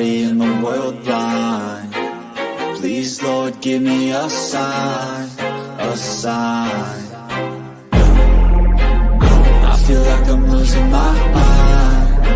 in the world blind. Please, Lord, give me a sign, a sign. I feel like I'm losing my mind.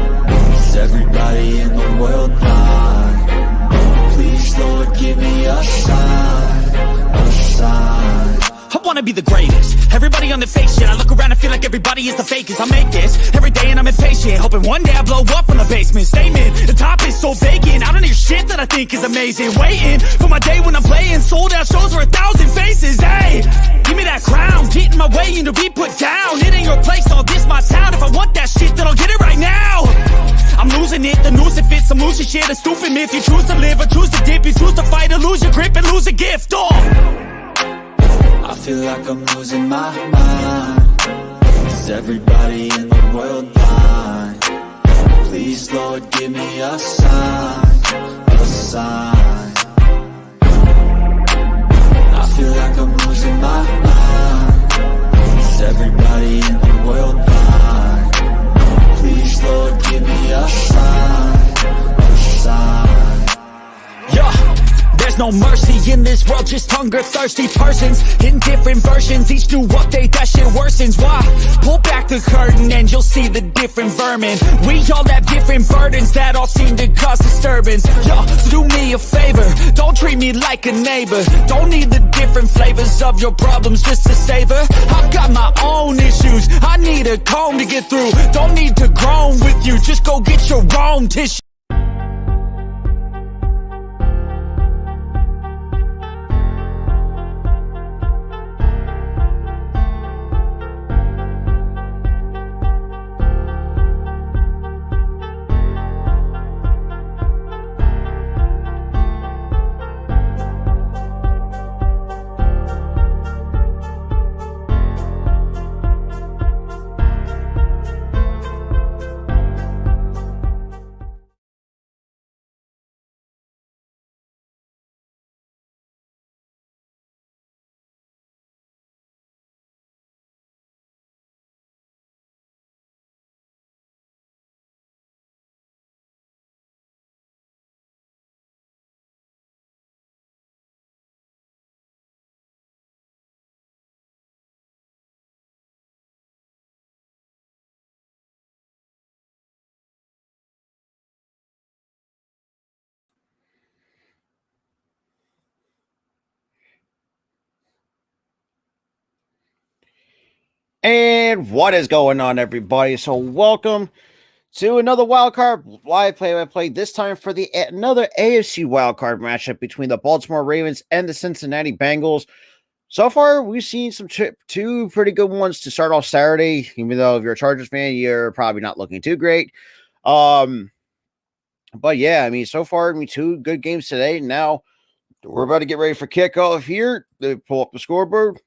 Is everybody in the world blind? Please, Lord, give me a sign, a sign. I wanna be the greatest. Everybody on the fake shit. I look around and feel like everybody is the fakest. I make this every day and I'm impatient, hoping one day I blow up from the basement. Statement, the top is so vacant. I don't hear shit that I think is amazing. Waiting for my day when I'm playing sold out shows for 1,000 faces. Hey, give me that crown, get in my way and to be put down. It ain't your place, all this my town. If I want that shit, then I'll get it right now. I'm losing it, the noose it fits. I'm losing shit, a stupid myth. You choose to live or choose to dip. You choose to fight or lose your grip and lose a gift. I feel like I'm losing my mind. Is everybody in the world blind? Please, Lord, give me a sign, a sign. I feel like I'm losing my mind. Is everybody in the world blind? Please, Lord, give me a sign, a sign. Yeah. There's no mercy in this world, just hunger-thirsty persons in different versions. Each new update, that shit worsens. Why? Pull back the curtain and you'll see the different vermin. We all have different burdens that all seem to cause disturbance. Yo, so do me a favor, don't treat me like a neighbor. Don't need the different flavors of your problems just to savor. I've got my own issues, I need a comb to get through. Don't need to groan with you, just go get your own tissue. And what is going on, everybody? So welcome to another wildcard live play-by-play, this time for another AFC wildcard matchup between the Baltimore Ravens and the Cincinnati Bengals. So far, we've seen two pretty good ones to start off Saturday, even though if you're a Chargers fan, you're probably not looking too great. But yeah, I mean, so far, two good games today. Now, we're about to get ready for kickoff here. They pull up the scoreboard.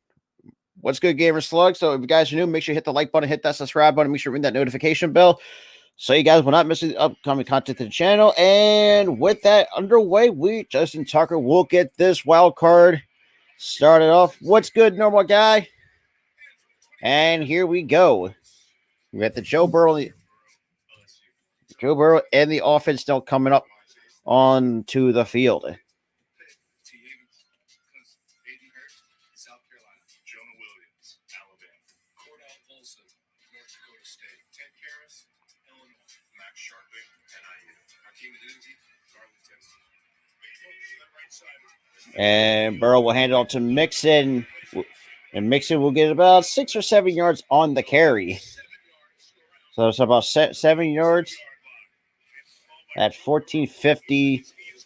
What's good, Gamer Slug? So if you guys are new, make sure you hit the like button, hit that subscribe button, make sure you ring that notification bell so you guys will not miss the upcoming content to the channel. And with that underway, Justin Tucker will get this wild card started off. What's good, normal guy? And here we go. We got the Joe Burrow and the offense still coming up onto the field. And Burrow will hand it off to Mixon. And Mixon will get about 6 or 7 yards on the carry. So it's about 7 yards at 1450.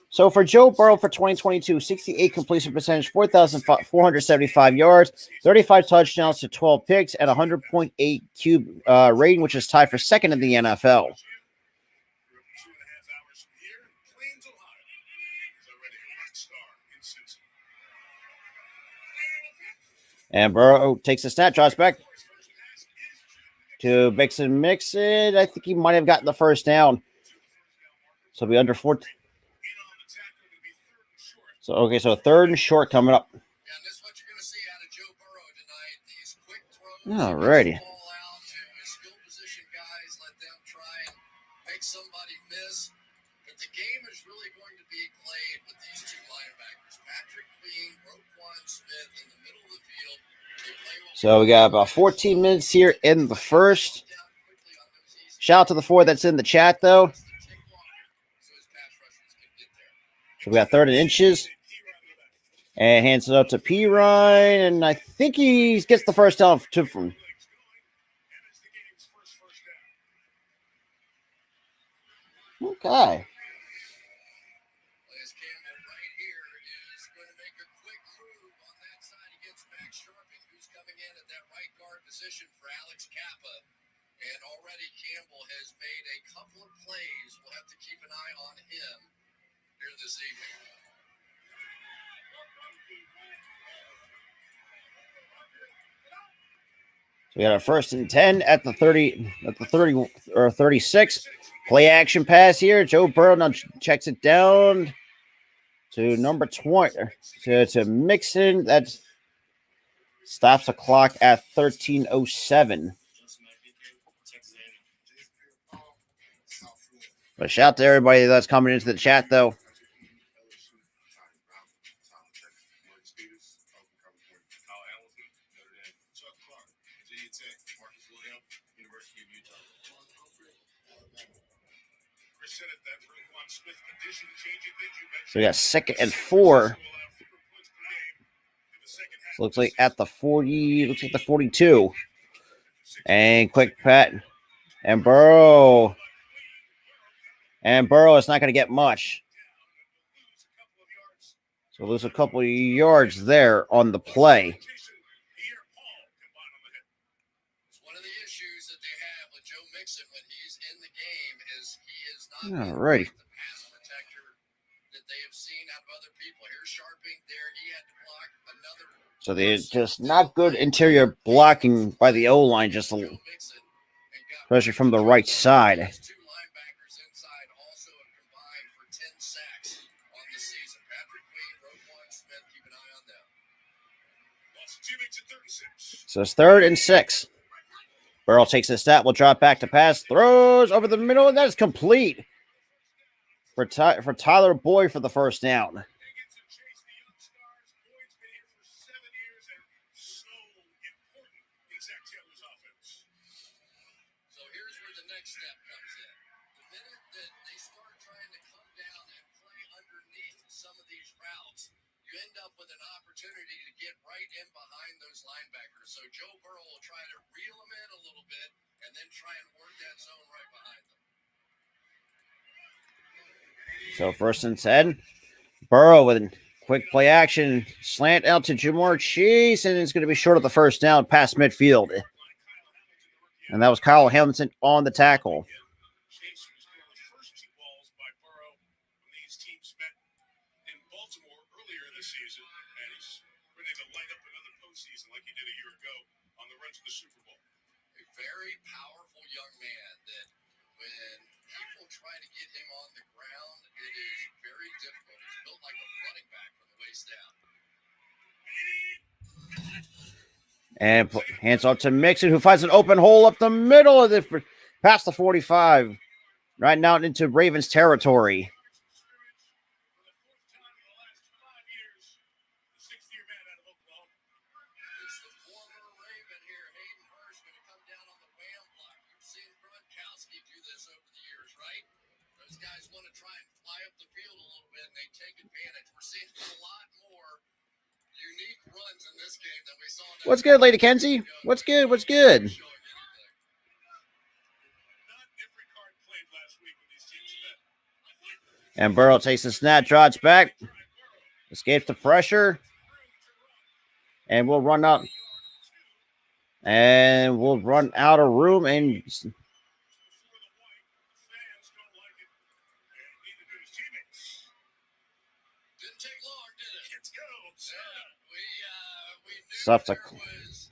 So for Joe Burrow for 2022, 68 completion percentage, 4,475 yards, 35 touchdowns to 12 picks, at 100.8 cube rating, which is tied for second in the NFL. And Burrow takes the snap, drops back to Mixon. I think he might have gotten the first down. So it'll be under 4. So, okay, so third and short coming up. All righty. Somebody miss, but the game is So we got about 14 minutes here in the first. Shout out to the 4 that's in the chat, though. So we got 3rd and inches. And hands it up to P. Ryan. And I think he gets the first down from. Okay. So we got our 1st and 10 at the 30 or 36. Play action pass here. Joe Burrow now checks it down to number 20 to Mixon. That stops the clock at 13:07. But shout out to everybody that's coming into the chat, though. So we got 2nd and 4. So looks like at the 40, looks like the 42. And quick pat. And Burrow. And Burrow is not going to get much. So lose a couple of yards there on the play. All righty. So they're just not good interior blocking by the O-line, just especially from the right side. So it's 3rd and 6. Burrow takes a step, will drop back to pass, throws over the middle, and that is complete for Tyler Boyd for the first down. So 1st and 10. Burrow with a quick play action. Slant out to Jamar Chase, and it's going to be short of the first down past midfield. And that was Kyle Hamilton on the tackle. And hands off to Mixon, who finds an open hole up the middle of the past the 45, right now into Ravens territory. What's good, Lady Kenzie? What's good? What's good? And Burrow takes the snap, trots back, escapes the pressure, and we'll run out. And we'll run out of room and so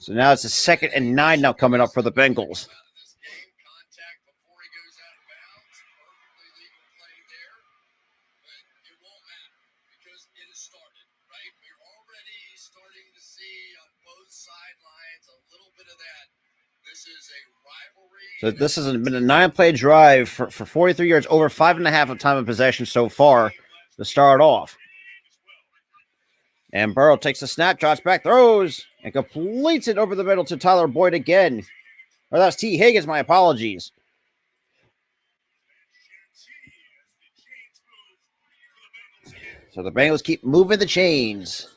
now it's a 2nd and 9 now coming up for the Bengals. So this has been a 9-play drive for 43 yards, over 5.5 of time of possession so far to start off. And Burrow takes the snap, drops back, throws, and completes it over the middle to Tyler Boyd again. Or that's T. Higgins, my apologies. So the Bengals keep moving the chains.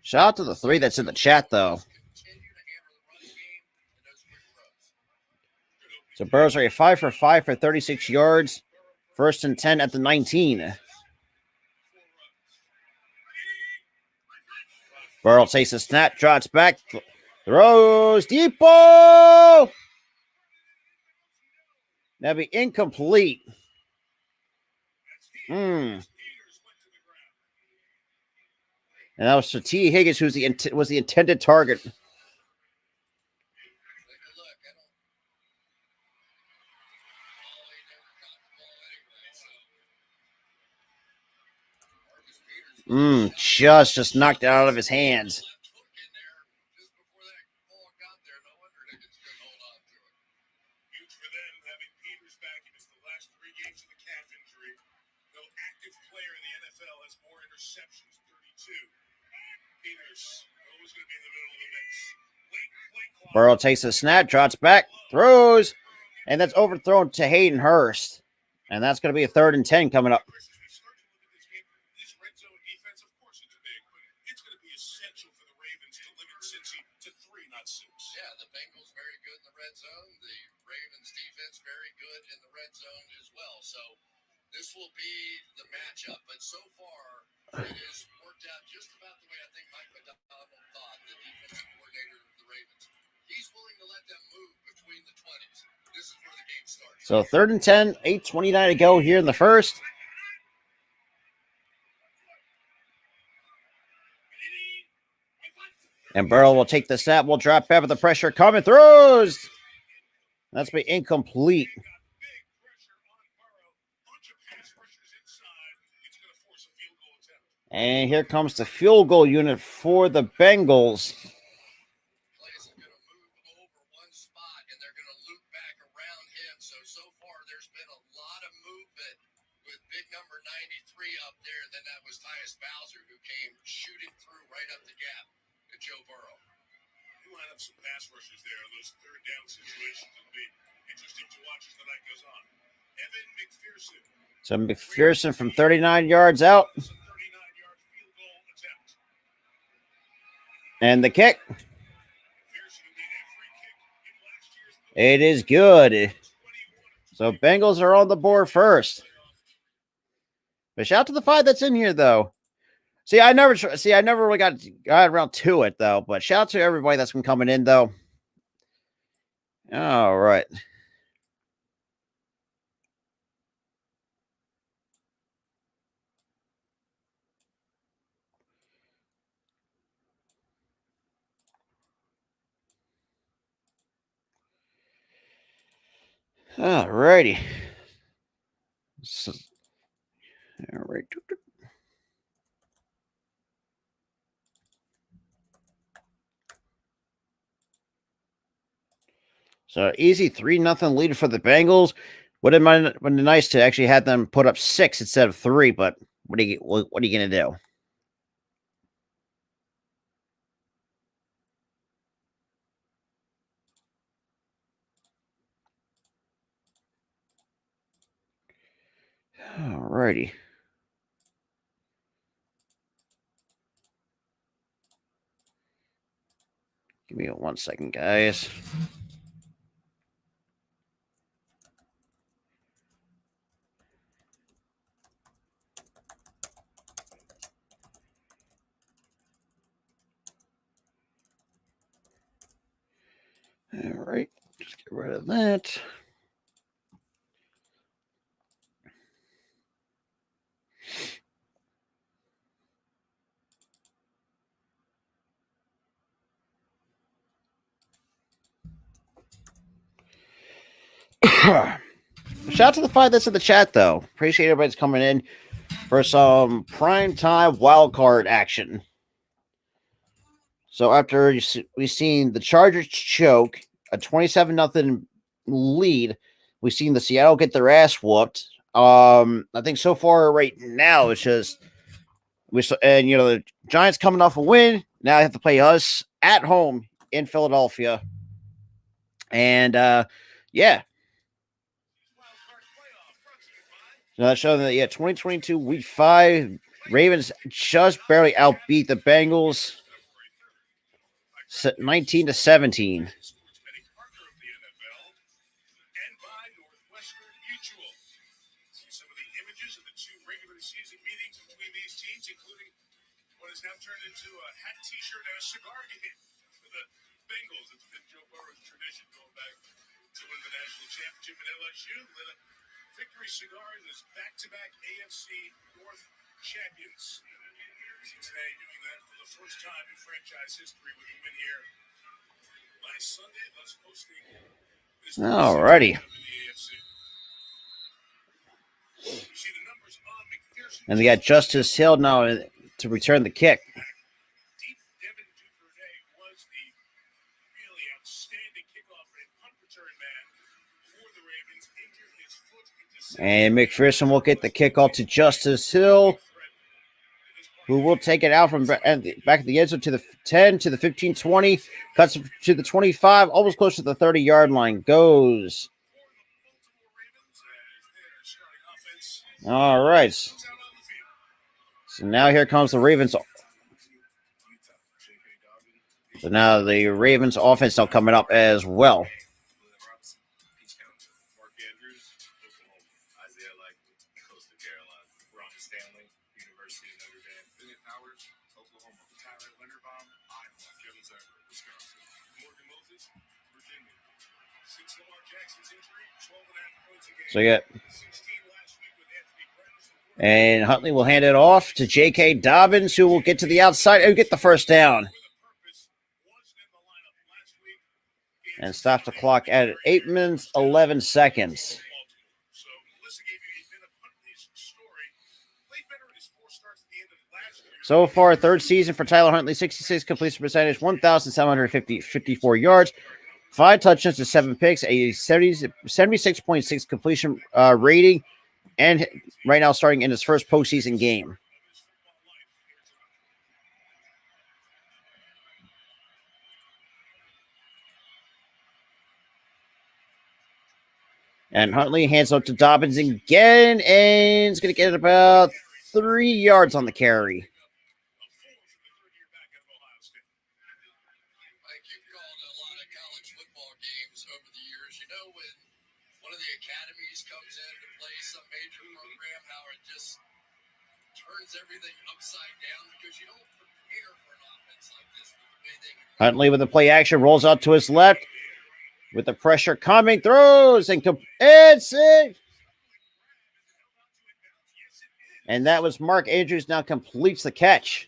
Shout out to the 3 that's in the chat, though. So Burrows are 5 for 5 for 36 yards. 1st and 10 at the 19. Burrow takes a snap, drops back, throws deep ball. That'd be incomplete. And that was for T. Higgins, who was the intended target. Just knocked it out of his hands. Burrow takes a snap, drops back, throws, and that's overthrown to Hayden Hurst. And that's going to be a 3rd and 10 coming up. This will be the matchup, but so far it has worked out just about the way I think Mike McDonald thought, the defensive coordinator of the Ravens. He's willing to let them move between the 20s. This is where the game starts. So 3rd and 10, 8:29 to go here in the first. And Burrow will take the snap, will drop back with the pressure coming, throws. That's be incomplete. And here comes the field goal unit for the Bengals. So far, there's been a lot of movement with big number 93 up there. Then that was Tyus Bowser, who came shooting through right up the gap to Joe Burrow. You line up some pass rushers there. Those 3rd down situations will be interesting to watch as the night goes on. Evan McPherson. So McPherson from 39 yards out. And the kick. It is good. So Bengals are on the board first. But shout out to the 5 that's in here, though. I never really got around to it, though. But shout out to everybody that's been coming in, though. All right. All righty. All right. So easy 3-0 lead for the Bengals. Would have been nice to actually have them put up 6 instead of 3, but what are you gonna do? All righty. Give me 1 second, guys. All right, just get rid of that. Shout shout out to the 5 that's in the chat, though. Appreciate everybody's coming in for some primetime wild card action. So after we've seen the Chargers choke a 27-0 lead, we've seen the Seattle get their ass whooped. I think so far right now it's just the Giants coming off a win. Now they have to play us at home in Philadelphia, and yeah. So that's showing that 2022 Week 5 Ravens just barely outbeat the Bengals 19-17. What has now turned into a hat, T-shirt, and a cigar game for the Bengals. It's been Joe Burrow's tradition going back to win the national championship at LSU. Lit a victory cigar in this back-to-back AFC North champions. Cincinnati doing that for the first time in franchise history with a win here last Sunday, thus hosting this Alrighty. And they got Justice Hill now to return the kick. And McPherson will get the kickoff to Justice Hill, who will take it out from back at the end zone to the 10, to the 15, 20, cuts to the 25, almost close to the 30-yard line. Goes. All right. So now here comes the Ravens. So now the Ravens offense now coming up as well. So yeah. And Huntley will hand it off to J.K. Dobbins, who will get to the outside and get the first down. And stop the clock at 8 minutes, 11 seconds. So far, third season for Tyler Huntley, 66 completion percentage, 1,754 yards, 5 touchdowns to 7 picks, a 76.6 completion rating, and right now starting in his first postseason game. And Huntley hands out to Dobbins again, and it's going to get about 3 yards on the carry. Huntley with the play action, rolls out to his left with the pressure coming, throws, and it's it. And that was Mark Andrews now completes the catch.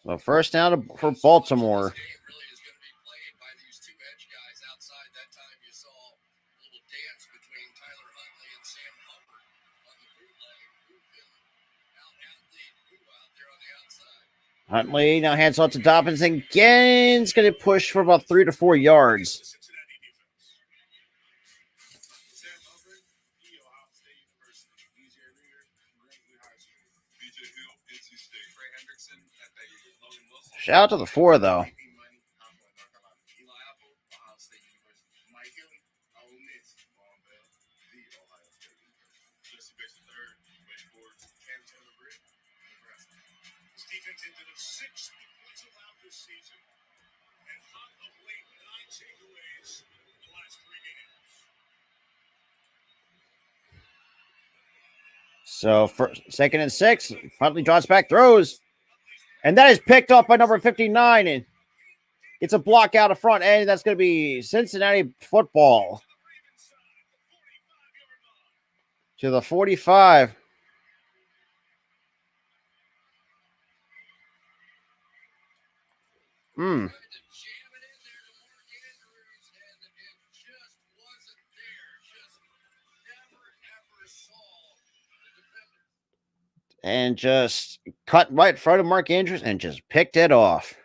So first down for Baltimore. Huntley now hands off to Dobbins again. It's going to push for about 3 to 4 yards. Shout out to the 4, though. So for 2nd and 6, Huntley draws back, throws. And that is picked up by number 59. And it's a block out of front. And that's going to be Cincinnati football. To the 45. Hmm. Tried to jam it in there to Mark Andrews, and it just wasn't there. Just never, ever saw the defender. And just cut right in front of Mark Andrews and just picked it off.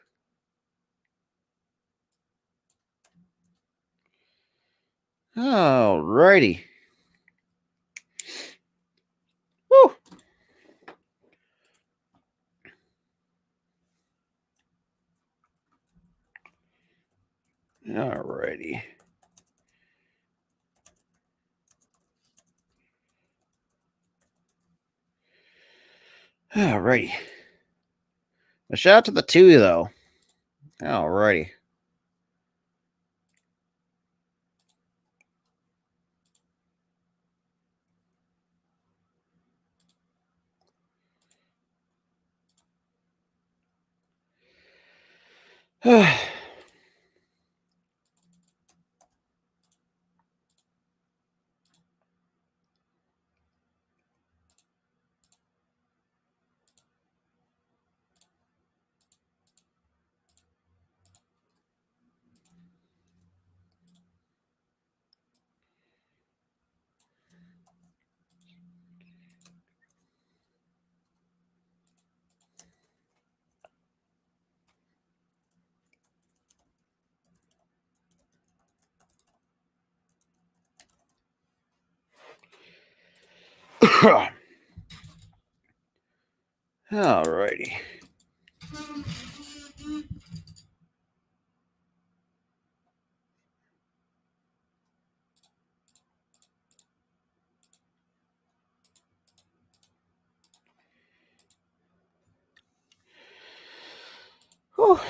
Alrighty. Woo. Alrighty. Alrighty. A shout out to the two, though. Alrighty. Alrighty. Whew.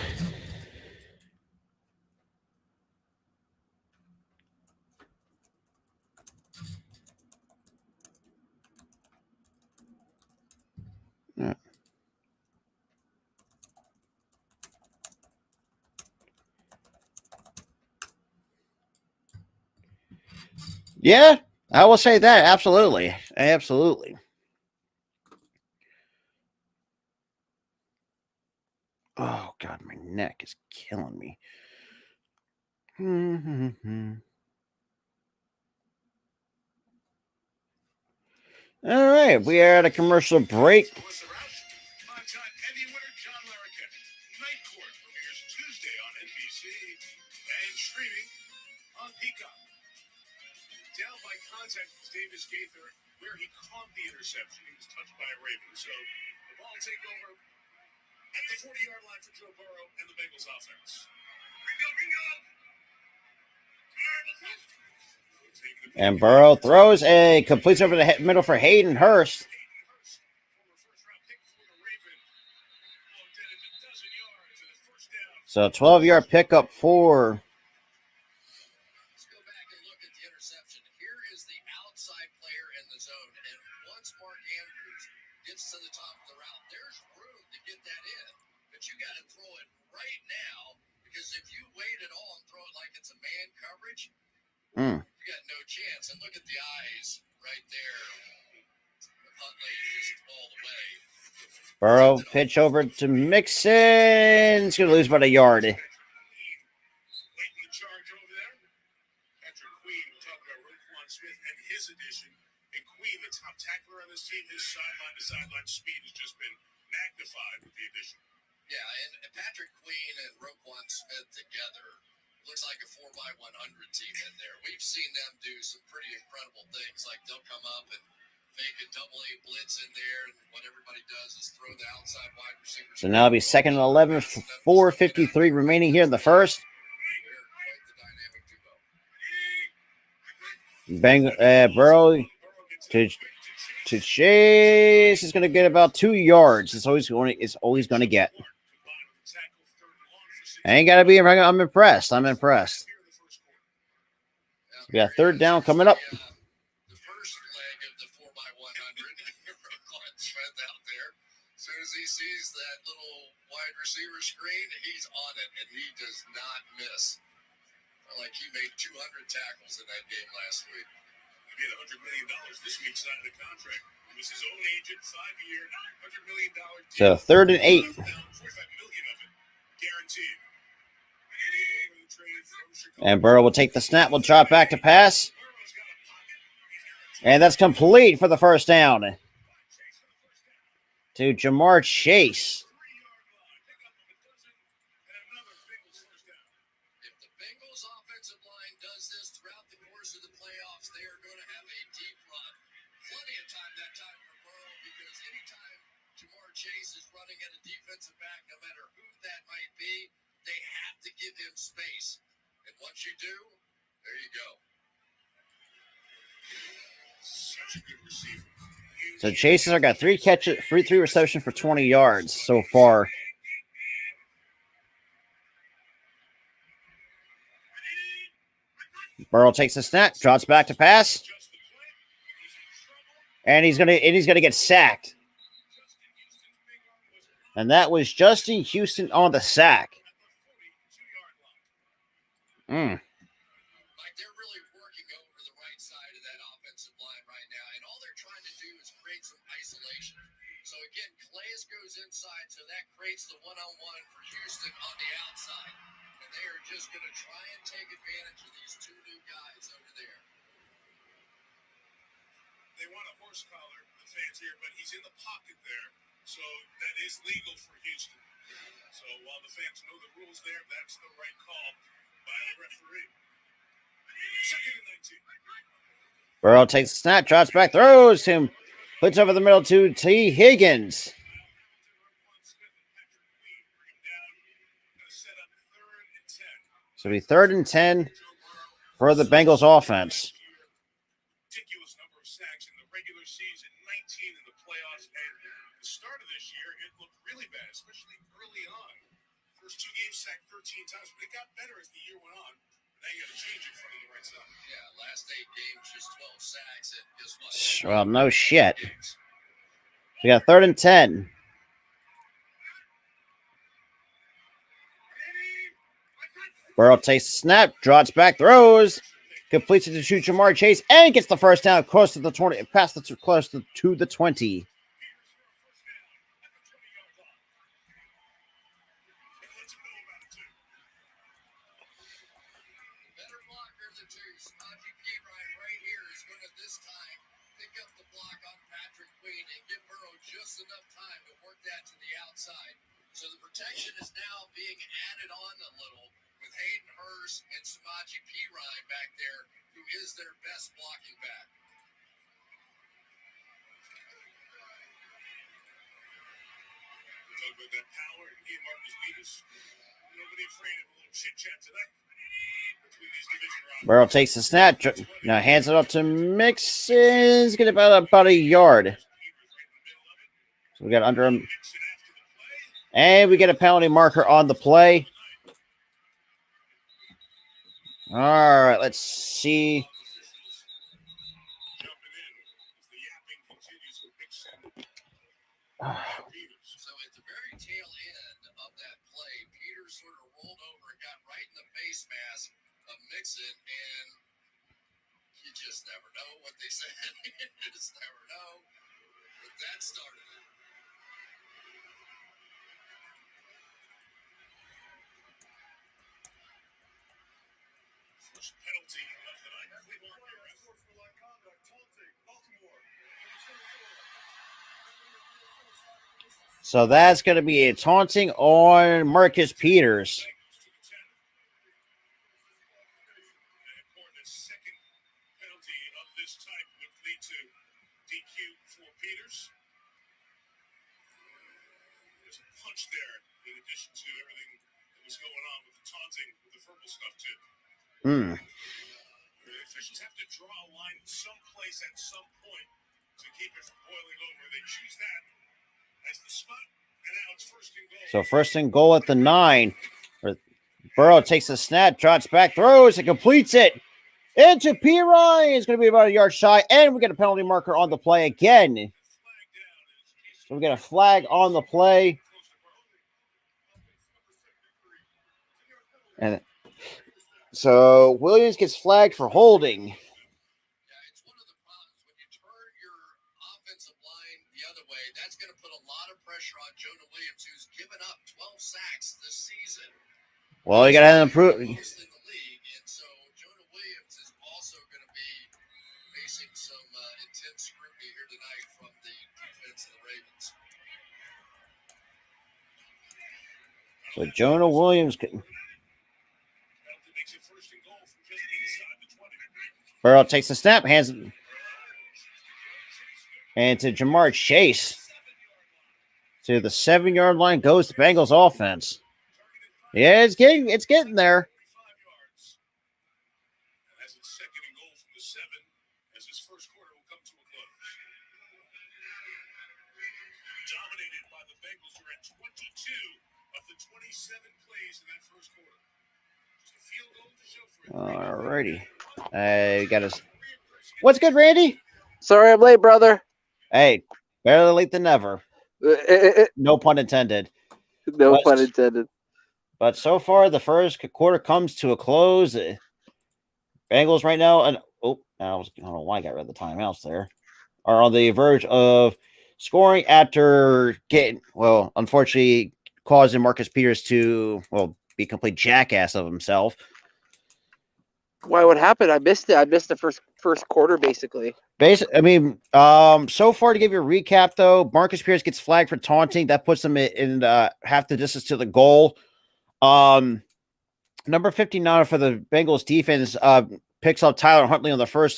Yeah, I will say that. Absolutely. Absolutely. Oh, God, my neck is killing me. All right, we are at a commercial break. Five-time Emmy winner John Larroquette. Night Court premieres Tuesday on NBC and streaming on Peacock. Down by contact was Davis Gaither, where he caught the interception. He was touched by a Raven. So the ball will take over at the 40-yard line for Joe Burrow and the Bengals offense. And Burrow throws a completes over the middle for Hayden Hurst. So 12-yard pickup for. Let's go back and look at the interception. Here is the outside player in the zone. And once Mark Andrews gets to the top of the route, there's room to get that in. But you got to throw it right now, because if you wait at all and throw it like it's a man coverage, you got no chance. And look at the eyes right there. Huntley just all the way. Burrow pitch over to Mixon. He's going to lose about a yard. Leading the charge over there. Patrick Queen, we'll talk about Roquan Smith and his addition. And Queen, the top tackler on this team, his sideline-to-sideline speed has just been magnified with the addition. Yeah, and Patrick Queen and Roquan Smith together looks like a 4x100 team in there. We've seen them do some pretty incredible things, like they'll come up and make a double-A blitz in there, and what everybody does is throw the outside wide receivers. So now it'll be second and 11, 4:53 remaining here in the first. Burrow to Chase is going to get about 2 yards. It's always going to get. I ain't got to be. I'm impressed. I'm impressed. We got third down coming up. The first leg of the 4x100. Roquan Smith out there. As soon as he sees that little wide receiver screen, he's on it, and he does not miss. Like he made 200 tackles in that game last week. He made $100 million this week, signed a contract. It was his own agent, 5-year, $100 million deal. So 3rd and 8. $45 million of it guaranteed. And Burrow will take the snap, will drop back to pass. And that's complete for the first down to Jamar Chase. If the Bengals offensive line does this throughout the course of the playoffs, they are going to have a deep run. Plenty of time that time for Burrow, because anytime Jamar Chase is running at a defensive back, no matter who that might be, they have to give him space. And once you do, there you go. Such a good receiver. So Chase has got 3 catches, 3 receptions for 20 yards so far. Burrow takes the snap, drops back to pass, and he's gonna get sacked. And that was Justin Houston on the sack. Like, they're really working over the right side of that offensive line right now, and all they're trying to do is create some isolation. So again, Calais goes inside, so that creates the one-on-one for Houston on the outside. And they are just going to try and take advantage of these 2 new guys over there. They want a horse collar, the fans here, but he's in the pocket there, so that is legal for Houston. So while the fans know the rules there, that's the right call by the referee. Second and 19. Burrow takes the snap, drops back, throws him, puts over the middle to T. Higgins. So it'll be 3rd and 10 for the Bengals offense. Ridiculous number of sacks in the regular season, 19 in the playoffs, and the start of this year, it looked really bad, especially early on. First 2 games sacked 13 times, but it got better as the year went on. Now you got to change it from the right side. Yeah, last 8 games, just 12 sacks, and guess what? Well, no shit. We got 3rd and 10. Burrow takes the snap, drops back, throws, completes it to Jamar Chase, and gets the first down close to the 20, past the close to the 20. Better blocker than Cincinnati Bengals right here is going to this time pick up the block on Patrick Queen and give Burrow just enough time to work that to the outside. So the protection is now being added on a little with Hayden Hurst and Samaje Perine back there, who is their best blocking back. Talk about that power and he and Marcus Peters. Nobody afraid of a little chit chat tonight. Burrow takes the snap, now hands it up to Mixon. Get about a yard. So we got under him. And we get a penalty marker on the play. All right, let's see. So at the very tail end of that play, Peters sort of rolled over and got right in the face mask of Mixon, and you just never know what they said. You just never know. But that started it. First penalty of the night. Baltimore. So that's going to be a taunting on Marcus Peters. Second penalty of this type would lead to DQ for Peters. There's a punch there in addition to everything that was going on with the taunting, with the verbal stuff too. The officials have to draw a line someplace at some point to keep it from boiling over. They choose that as the spot, and now it's first and goal. So first and goal at the 9. Burrow takes the snap, trots back, throws, and completes it into Perine. It's going to be about a yard shy, and we get a penalty marker on the play again. So we get a flag on the play. And so Williams gets flagged for holding. Yeah, it's one of the problems. When you turn your offensive line the other way, that's going to put a lot of pressure on Jonah Williams, who's given up 12 sacks this season. Well, you got to improve. Most in the facing some intense scrutiny here tonight from the defense of the Ravens. So Jonah Williams can. Burrow takes the snap, hands it, and to Jamar Chase. To the 7-yard line goes the Bengals offense. Yeah, it's getting there. As it's second and goal from the 7, as this first quarter will come to a close. Dominated by the Bengals, who are at 22 of the 27 plays in that first quarter. Just a field goal to show for it. Alrighty. Got us. What's good, Randy? Sorry I'm late, brother. Hey, better late than never. No pun intended. No pun intended. But so far, the first quarter comes to a close. Bengals right now, and I don't know why I got rid of the timeouts there, are on the verge of scoring after unfortunately causing Marcus Peters to, be a complete jackass of himself. Why? What happened? I missed it. I missed the first quarter, basically. So far, to give you a recap, though, Marcus Peters gets flagged for taunting. That puts him in half the distance to the goal. Number 59 for the Bengals defense picks up Tyler Huntley on the first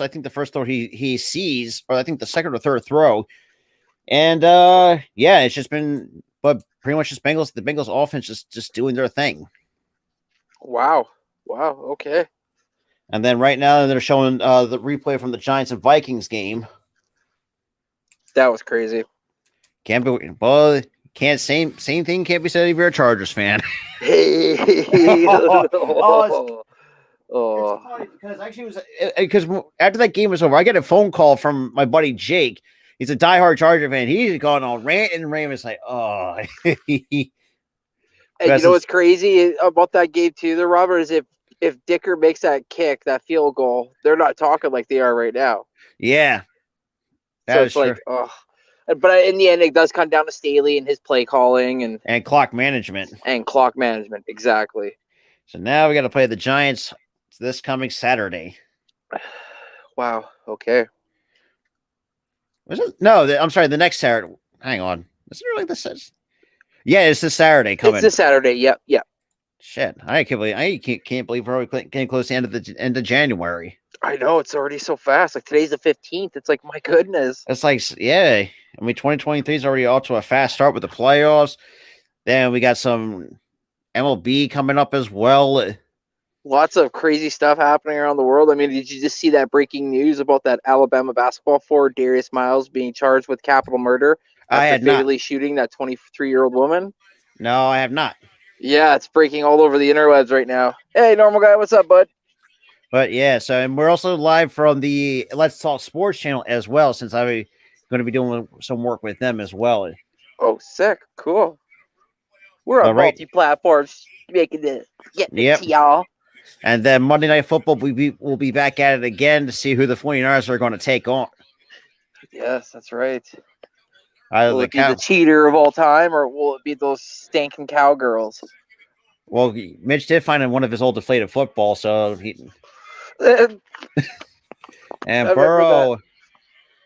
throw he sees, or I think the second or third throw. And it's just been, but pretty much just the Bengals offense just doing their thing. Wow. Okay. And then right now they're showing the replay from the Giants and Vikings game. That was crazy. Same thing can't be said if you're a Chargers fan. Hey. It's funny because after that game was over, I get a phone call from my buddy Jake. He's a diehard Charger fan. He's gone on rant and rave. It's like, oh. And you know what's crazy about that game too, there, Robert, is if Dicker makes that kick, that field goal, they're not talking like they are right now. Yeah. So it's like, oh. But in the end, it does come down to Staley and his play calling and clock management. Exactly. So now we got to play the Giants this coming Saturday. Wow. Okay. Was it? No, I'm sorry. The next Saturday. Hang on. Is it really this? Yeah, it's this Saturday coming. It's this Saturday. Yep. Shit, I can't believe we're getting close to the end of January. I know, it's already so fast. Like today's the 15th. It's like, my goodness. It's like, yeah. 2023 is already off to a fast start with the playoffs. Then we got some MLB coming up as well. Lots of crazy stuff happening around the world. I mean, did you just see that breaking news about that Alabama basketball forward, Darius Miles, being charged with capital murder after fatally shooting that 23-year-old woman? No, I have not. Yeah, it's breaking all over the interwebs right now. Hey, normal guy, what's up, bud? But yeah, and we're also live from the Let's Talk Sports channel as well, since I'm going to be doing some work with them as well. Oh, sick. Cool. We're on multi-platforms making it to y'all. And then Monday Night Football, we'll be back at it again to see who the 49ers are going to take on. Yes, that's right. Will it be the cheater of all time, or will it be those stinking cowgirls? Well, Mitch did find in one of his old deflated football, so he... and Burrow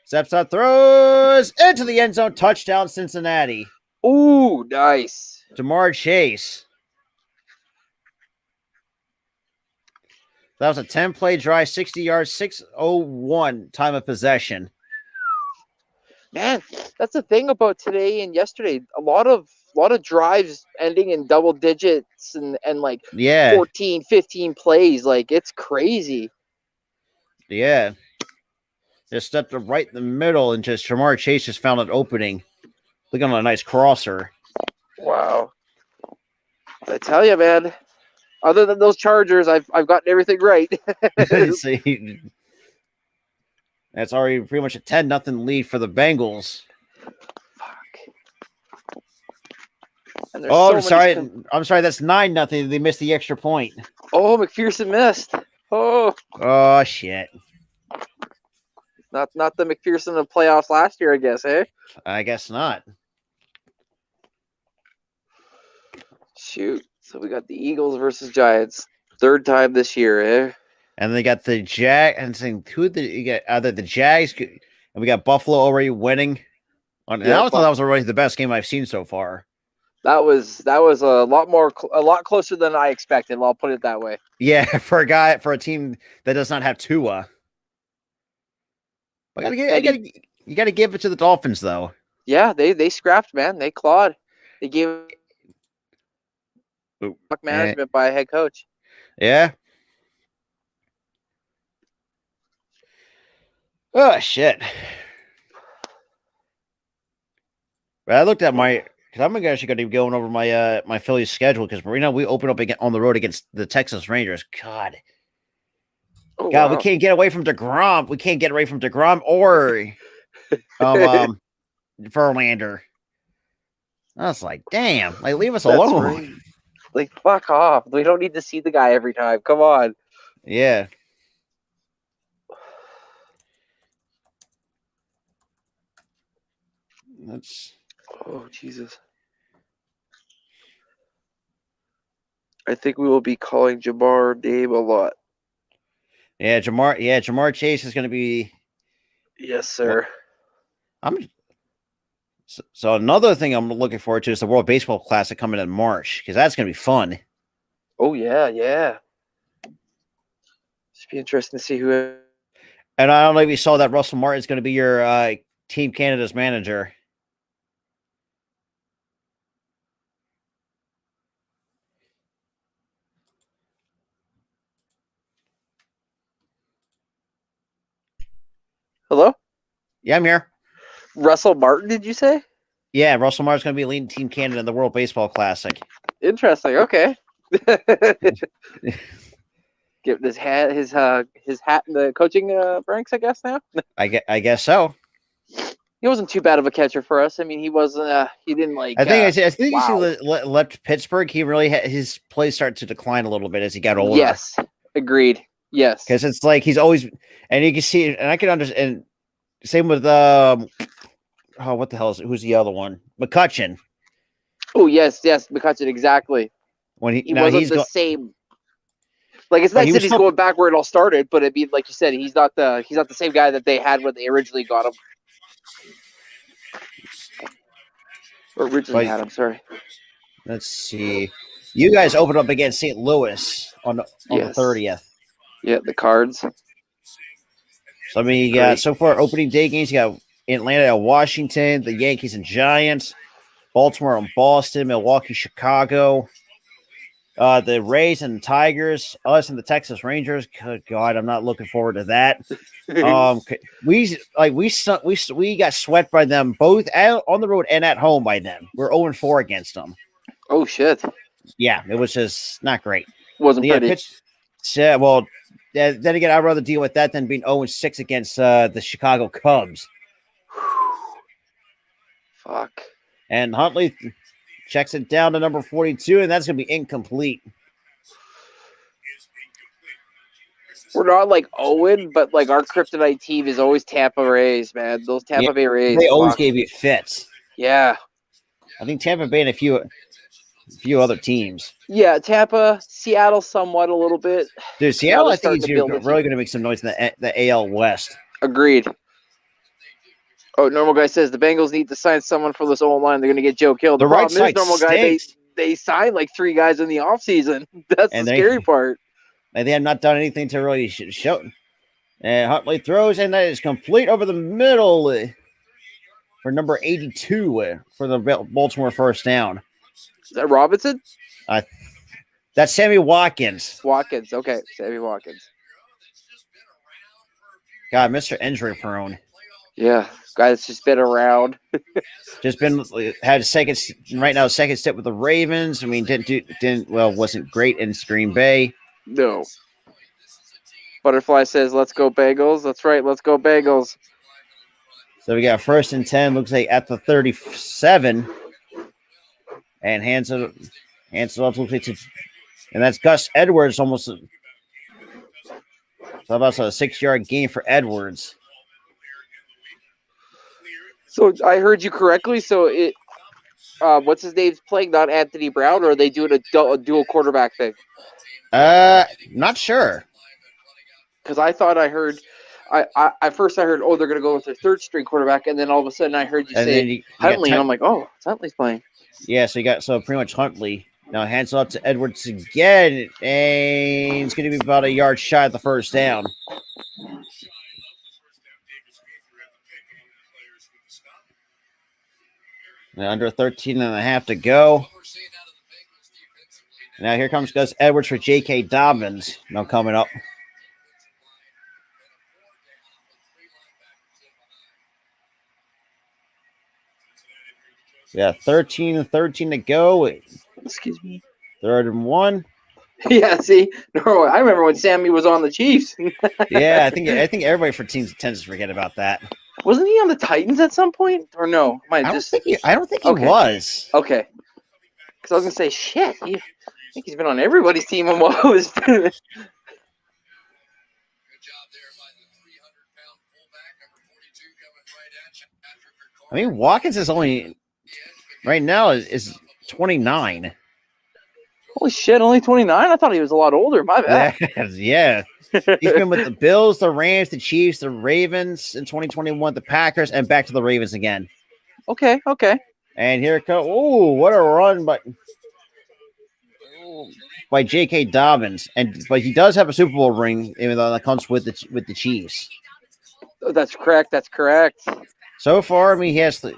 steps up, throws into the end zone, touchdown Cincinnati. Ooh, nice. Jamar Chase. That was a 10-play drive, 60 yards, 6:01 time of possession. Man, that's the thing about today and yesterday. A lot of drives ending in double digits and 14, 15 plays. Like, it's crazy. Yeah. Just stepped up right in the middle, and just Jamar Chase just found an opening. Looking on a nice crosser. Wow. I tell you, man. Other than those Chargers, I've gotten everything right. See, that's already pretty much a 10-0 lead for the Bengals. Fuck. I'm sorry. That's 9-0. They missed the extra point. Oh, McPherson missed. Oh shit. Not the McPherson of playoffs last year, I guess, eh? I guess not. Shoot. So we got the Eagles versus Giants. Third time this year, eh? And they got the Jag, and saying you got either the Jags, and we got Buffalo already winning. And I thought that was already the best game I've seen so far. That was a lot closer than I expected. I'll put it that way. Yeah, for a team that does not have Tua. You gotta give it to the Dolphins though. Yeah, they scrapped, man. They clawed. They gave management by a head coach. Yeah. Oh shit. But I looked at because I'm actually going to be going over my my Phillies schedule because right now we open up on the road against the Texas Rangers. God, wow. We can't get away from DeGrom. We can't get away from DeGrom or Verlander. I was like, damn, like leave us alone. Right. Like fuck off. We don't need to see the guy every time. Come on. Yeah. Oh Jesus. I think we will be calling Jamar name a lot. Yeah, Jamar Chase is going to be. Yes, sir. So another thing I'm looking forward to is the World Baseball Classic coming in March because that's going to be fun. Oh yeah. It's be interesting to see who. And I don't know if you saw that Russell Martin is going to be your Team Canada's manager. Hello? Yeah, I'm here. Russell Martin, did you say? Yeah, Russell Martin's going to be leading Team Canada in the World Baseball Classic. Interesting. Okay. Get his hat in the coaching ranks, I guess now. I guess so. He wasn't too bad of a catcher for us. I mean, he wasn't. He didn't like. I think he left Pittsburgh. He really his play started to decline a little bit as he got older. Yes, agreed. Yes, because it's like he's always, and you can see, and I can understand. And same with what the hell is it? Who's the other one? McCutcheon. Oh yes, McCutcheon, exactly. When he wasn't the same. Like it's nice that he's going back where it all started, but I mean, like you said, he's not the same guy that they had when they originally got him. Or originally had him. Sorry. Let's see. You guys opened up against St. Louis on the 30th. Yeah, the Cards. So I mean, you got so far opening day games. You got Atlanta and Washington, the Yankees and Giants, Baltimore and Boston, Milwaukee, Chicago, the Rays and the Tigers, us and the Texas Rangers. Good God, I'm not looking forward to that. We got swept by them both on the road and at home by them. We're 0-4 against them. Oh shit! Yeah, it was just not great. Wasn't pretty. Well, then again, I'd rather deal with that than being 0-6 against the Chicago Cubs. Fuck. And Huntley checks it down to number 42, and that's going to be incomplete. We're not like Owen, but like our kryptonite team is always Tampa Rays, man. Those Tampa Bay Rays. They always gave you fits. Yeah. I think Tampa Bay and a few other teams. Yeah, Tampa, Seattle somewhat a little bit. Dude, Seattle I think is really going to make some noise in the AL West. Agreed. Oh, Normal Guy says the Bengals need to sign someone for this O-line. They're going to get Joe killed. The problem is, Normal Guy, they signed like 3 guys in the offseason. That's the scary part. And they have not done anything to really show. And Huntley throws, and that is complete over the middle for number 82 for the Baltimore first down. Is that Robinson? That's Sammy Watkins. Okay. Sammy Watkins. God, Mr. Injury prone. Yeah, guy that's just been around. Had a second step with the Ravens. I mean, wasn't great in Green Bay. No. Butterfly says, "Let's go Bengals." That's right, let's go Bengals. So we got 1st and 10. Looks like at the 37, and hands it up. And that's Gus Edwards almost. So about a 6-yard gain for Edwards. So I heard you correctly. So what's his name's playing? Not Anthony Brown, or are they doing a dual quarterback thing? Not sure. because I thought I heard. At first I heard, oh, they're going to go with their third string quarterback, and then all of a sudden I heard you say Huntley, and I'm like, oh, it's Huntley's playing. Yeah, so pretty much Huntley. Now hands off to Edwards again, and it's going to be about a yard shy of the first down. Now under 13 and a half to go. Now here comes Gus Edwards for J.K. Dobbins. Now coming up. Yeah, 13 to go. Excuse me. 3rd and 1. Yeah, see, no, I remember when Sammy was on the Chiefs. Yeah, I think everybody for teams tends to forget about that. Wasn't he on the Titans at some point, or no? I don't think he was. Okay, because I was gonna say, shit, I think he's been on everybody's team almost. Good job there by the 300-pound fullback, number 42, coming right at you. I mean, Watkins is only right now is 29. Holy shit, only 29? I thought he was a lot older. My bad. Yeah. He's been with the Bills, the Rams, the Chiefs, the Ravens in 2021, the Packers, and back to the Ravens again. Okay. And here it goes. Oh, what a run by J.K. Dobbins. But he does have a Super Bowl ring, even though that comes with the Chiefs. That's correct. So far, I mean, he has the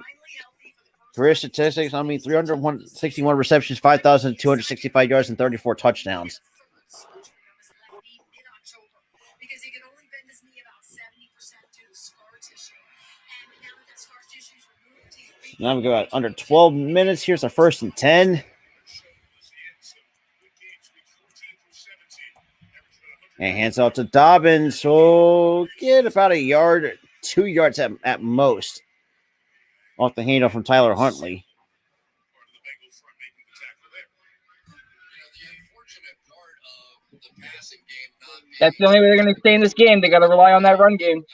career statistics. I mean, 361 receptions, 5,265 yards, and 34 touchdowns. Now we go under 12 minutes. Here's our 1st and 10. And hands off to Dobbins. So get about a yard, 2 yards at most off the handoff from Tyler Huntley. That's the only way they're going to stay in this game. They got to rely on that run game.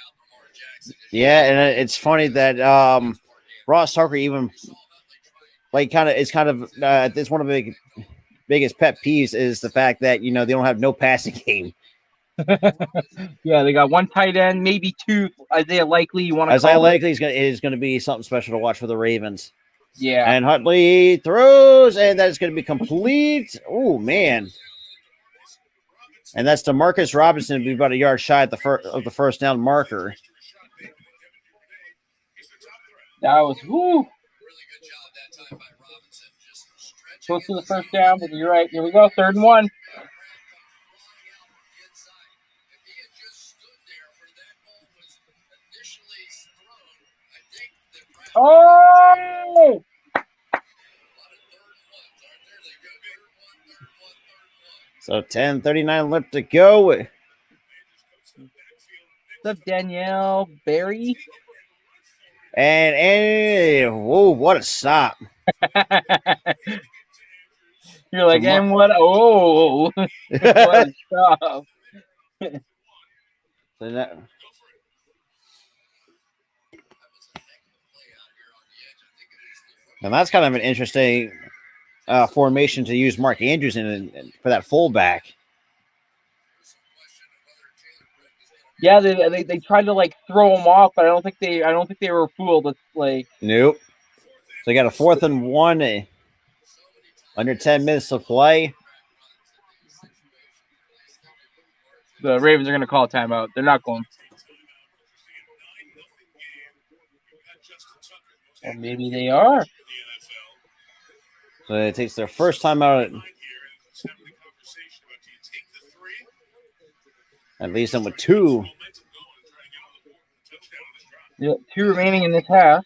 Yeah, and it's funny that Ross Tucker even it's one of the biggest pet peeves is the fact that they don't have no passing game. Yeah, they got one tight end, maybe 2. Isaiah Likely, you want to Isaiah Likely is going to be something special to watch for the Ravens. Yeah, and Huntley throws, and that is going to be complete. Oh man! And that's DeMarcus Robinson to be about a yard shy of the first down marker. That was woo. Close to the first down, but you're right. Here we go, 3rd and 1. Oh! So 10:39 left to go. What's up, Danielle Barry? And whoa, what a stop. You're like, and what? Oh, what a stop. And that's kind of an interesting formation to use Mark Andrews in for that fullback. Yeah, they tried to throw him off, but I don't think they were fooled. It's nope. So they got a 4th and 1, under 10 minutes to play. The Ravens are going to call a timeout. They're not going. Or maybe they are. So it takes their first time out. At least them with 2. Yeah, 2 remaining in this half.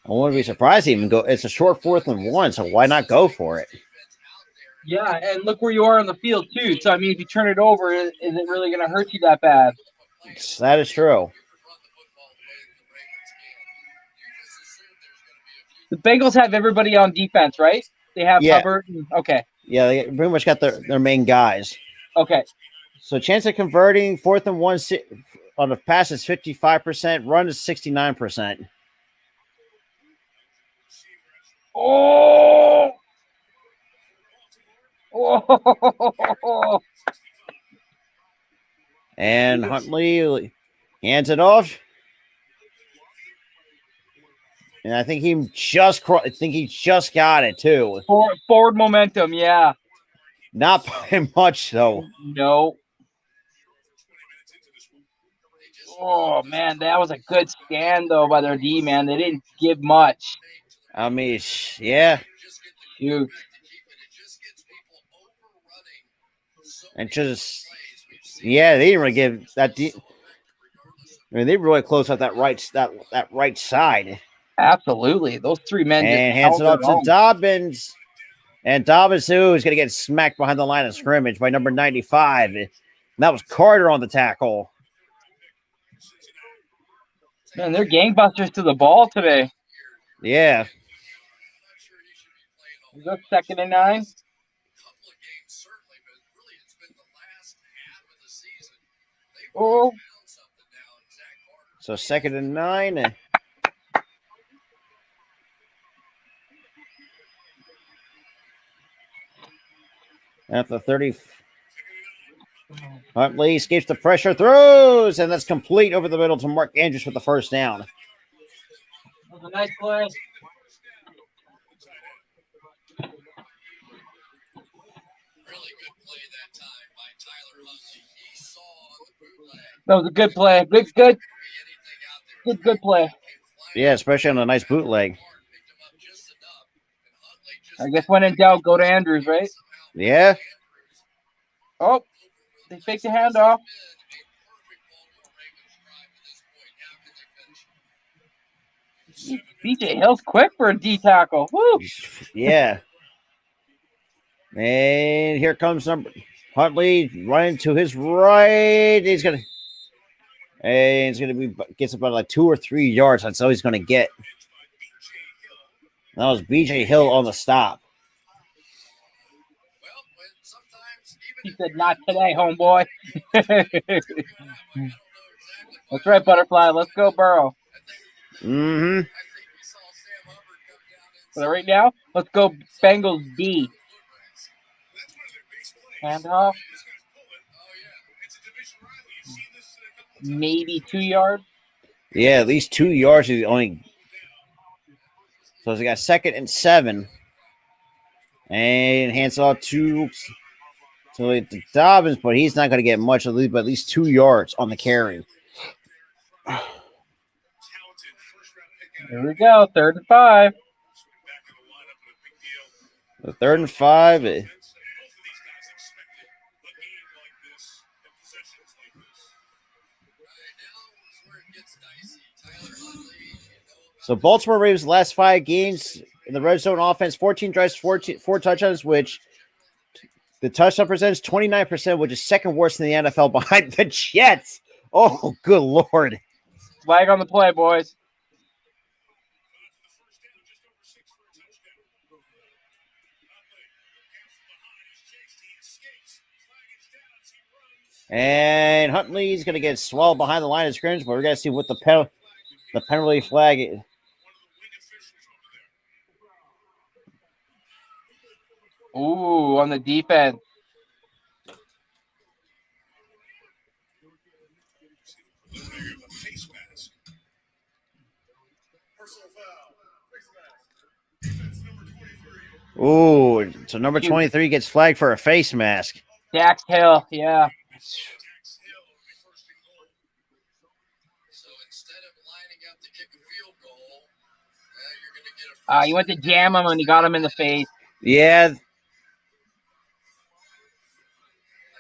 I wouldn't be surprised to even go. It's a short 4th and 1, so why not go for it? Yeah, and look where you are on the field, too. So, I mean, if you turn it over, is it really going to hurt you that bad? That is true. The Bengals have everybody on defense, right? They have Hubbard. Okay. Yeah, they pretty much got their main guys. Okay. So chance of converting 4th and 1 on the pass is 55%. Run is 69%. Oh! Oh. And Huntley hands it off. And I think he just got it too. Forward momentum, yeah. Not by much though. No. Oh man, that was a good stand though by their D man. They didn't give much. I mean, yeah. Shoot. And just they didn't really give that. I mean, they really closed out that right side. Absolutely, those three men And just hands it held up to Dobbins. And Dobbins, who is going to get smacked behind the line of scrimmage by number 95. And that was Carter on the tackle. Man, they're gangbusters to the ball today. Yeah. Is that 2nd and 9? Oh. So 2nd and 9. At the 30. Huntley escapes the pressure, throws, and that's complete over the middle to Mark Andrews with the first down. That was a nice play. That was a good play. Good play. Yeah, especially on a nice bootleg. I guess when in doubt, go to Andrews, right? Yeah. Oh, they faked the handoff. BJ Hill's quick for a D tackle. Woo! Yeah. And here comes Huntley running to his right. He's gonna gets about like 2 or 3 yards. That's all he's gonna get. That was BJ Hill on the stop. He said, "Not today, homeboy." That's right, Butterfly. Let's go, Burrow. Mm-hmm. So right now, let's go Bengals B. Handoff. Maybe 2 yards. Yeah, at least 2 yards is the only. So they got 2nd and 7. And hands off to Dobbins, but he's not going to get much, but at least 2 yards on the carry. Here we go, 3rd and 5. The 3rd and 5. So Baltimore Ravens' last 5 games in the red zone offense, 14 drives, 4 touchdowns, which the touchdown percentage 29%, which is 2nd worst in the NFL behind the Jets. Oh, good Lord. Flag on the play, boys. And Huntley's going to get swallowed behind the line of scrimmage, but we're going to see what the penalty flag is. Ooh, on the defense. Ooh, so number 23 gets flagged for a face mask. Dax Hill, yeah. You went to jam him and he got him in the face. Yeah. I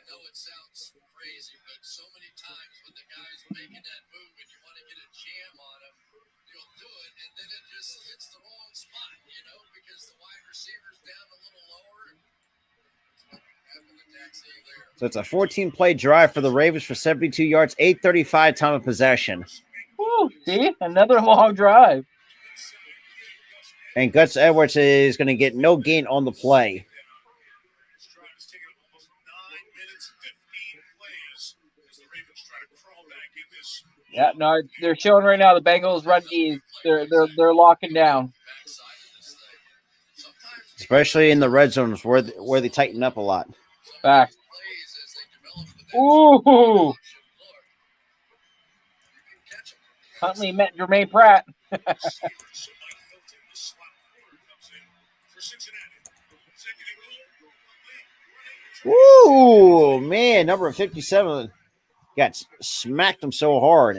know it sounds crazy, but so many times when the guy's making that move and you want to get a jam on him, you'll do it, and then it just hits the wrong spot, because the wide receiver's down a little lower. So it's a 14-play drive for the Ravens for 72 yards, 8:35 time of possession. Woo, see? Another long drive. And Gus Edwards is going to get no gain on the play. Yeah, no, they're showing right now the Bengals run D. They're locking down. especially in the red zones where they tighten up a lot. Back. Ooh. Huntley met Jermaine Pratt. Ooh, man, number 57 got smacked him so hard.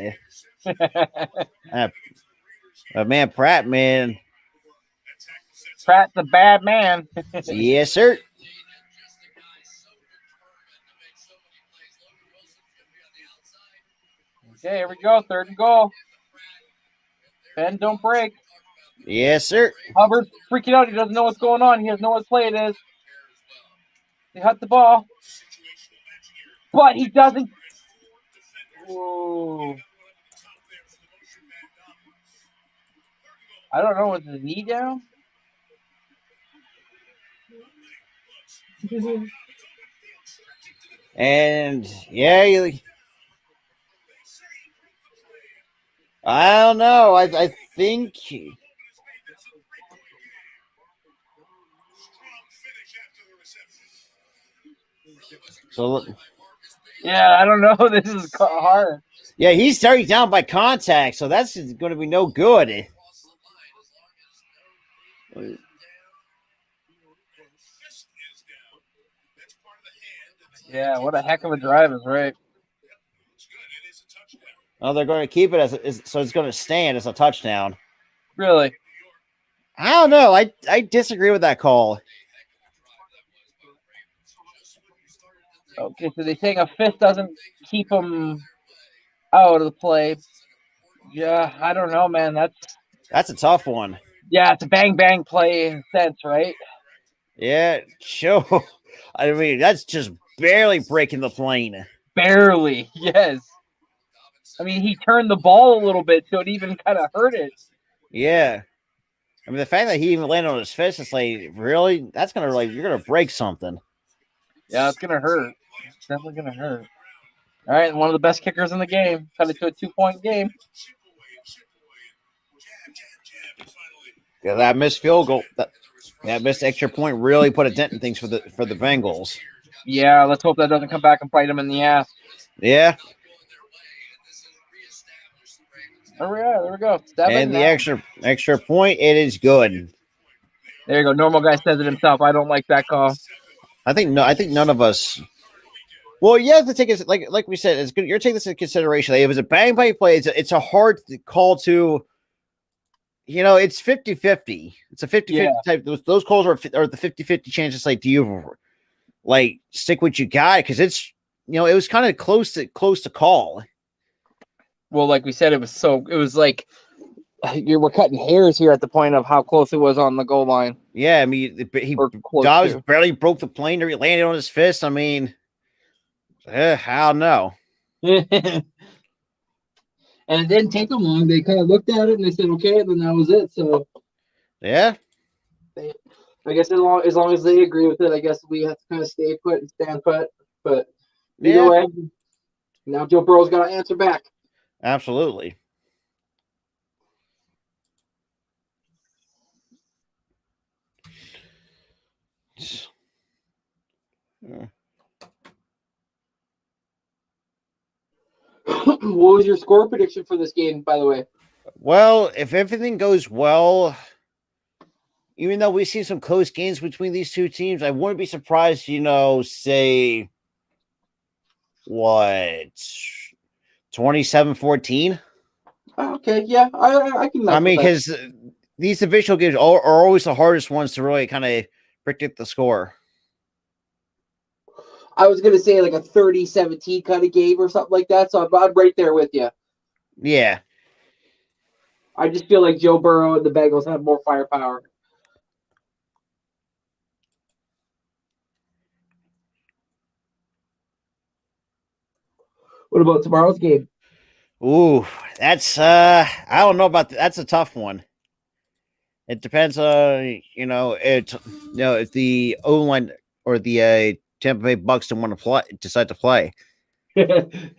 Man, Pratt, man. Pratt's a bad man. Yes, sir. Okay, here we go. 3rd and goal. Ben, don't break. Yes, sir. Hubbard's freaking out. He doesn't know what's going on. He doesn't know what play it is. He hit the ball. But he doesn't. Whoa. I don't know. Was his knee down? And, yeah, I don't know. I think... So, yeah, I don't know. This is hard. Yeah, he's already down by contact, so that's going to be no good. Yeah, what a heck of a drive is right. Oh, they're going to keep it so it's going to stand as a touchdown. Really? I don't know. I disagree with that call. Okay, so they're saying a fifth doesn't keep him out of the play. Yeah, I don't know, man. That's a tough one. Yeah, it's a bang play in a sense, right? Yeah, sure. I mean, that's just barely breaking the plane. Barely, yes. I mean, he turned the ball a little bit, so it even kind of hurt it. Yeah. I mean, the fact that he even landed on his fist, it's like, really? That's going to, you're going to break something. Yeah, it's going to hurt. It's definitely going to hurt. All right, one of the best kickers in the game. Cut it to a 2-point game. Yeah, that missed field goal, that missed extra point really put a dent in things for the Bengals. Yeah, let's hope that doesn't come back and bite him in the ass. Yeah. There we go. And the extra point, it is good. There you go. Normal guy says it himself. I don't like that call. I think none of us. Well, you have to take it like we said. It's good. You're taking this into consideration. Like, if it's a bang play, it's a hard call to. It's 50-50. It's a 50-50 type. Those calls are the 50-50 chances. Like, do you stick what you got? Because it's it was kind of close to call. Well, like we said, it was like we're cutting hairs here at the point of how close it was on the goal line. Yeah, I mean, Dobbs barely broke the plane or he landed on his fist. I mean, I don't know. And it didn't take them long. They kind of looked at it and they said, okay, and then that was it. So, yeah. I guess as long as they agree with it, I guess we have to kind of stay put and stand put. But either way, now Joe Burrow's got to answer back. Absolutely. What was your score prediction for this game, by the way? Well, if everything goes well, even though we see some close games between these two teams, I wouldn't be surprised, say, 27-14? Okay, yeah, I can. I mean, because these divisional games are always the hardest ones to really kind of predict the score. I was going to say like a 30-17 kind of game or something like that, so I'm right there with you. Yeah. I just feel like Joe Burrow and the Bengals have more firepower. What about tomorrow's game? Ooh, that's I don't know about that. That's a tough one. It depends on if the O-line or the Tampa Bay Bucks decide to play. The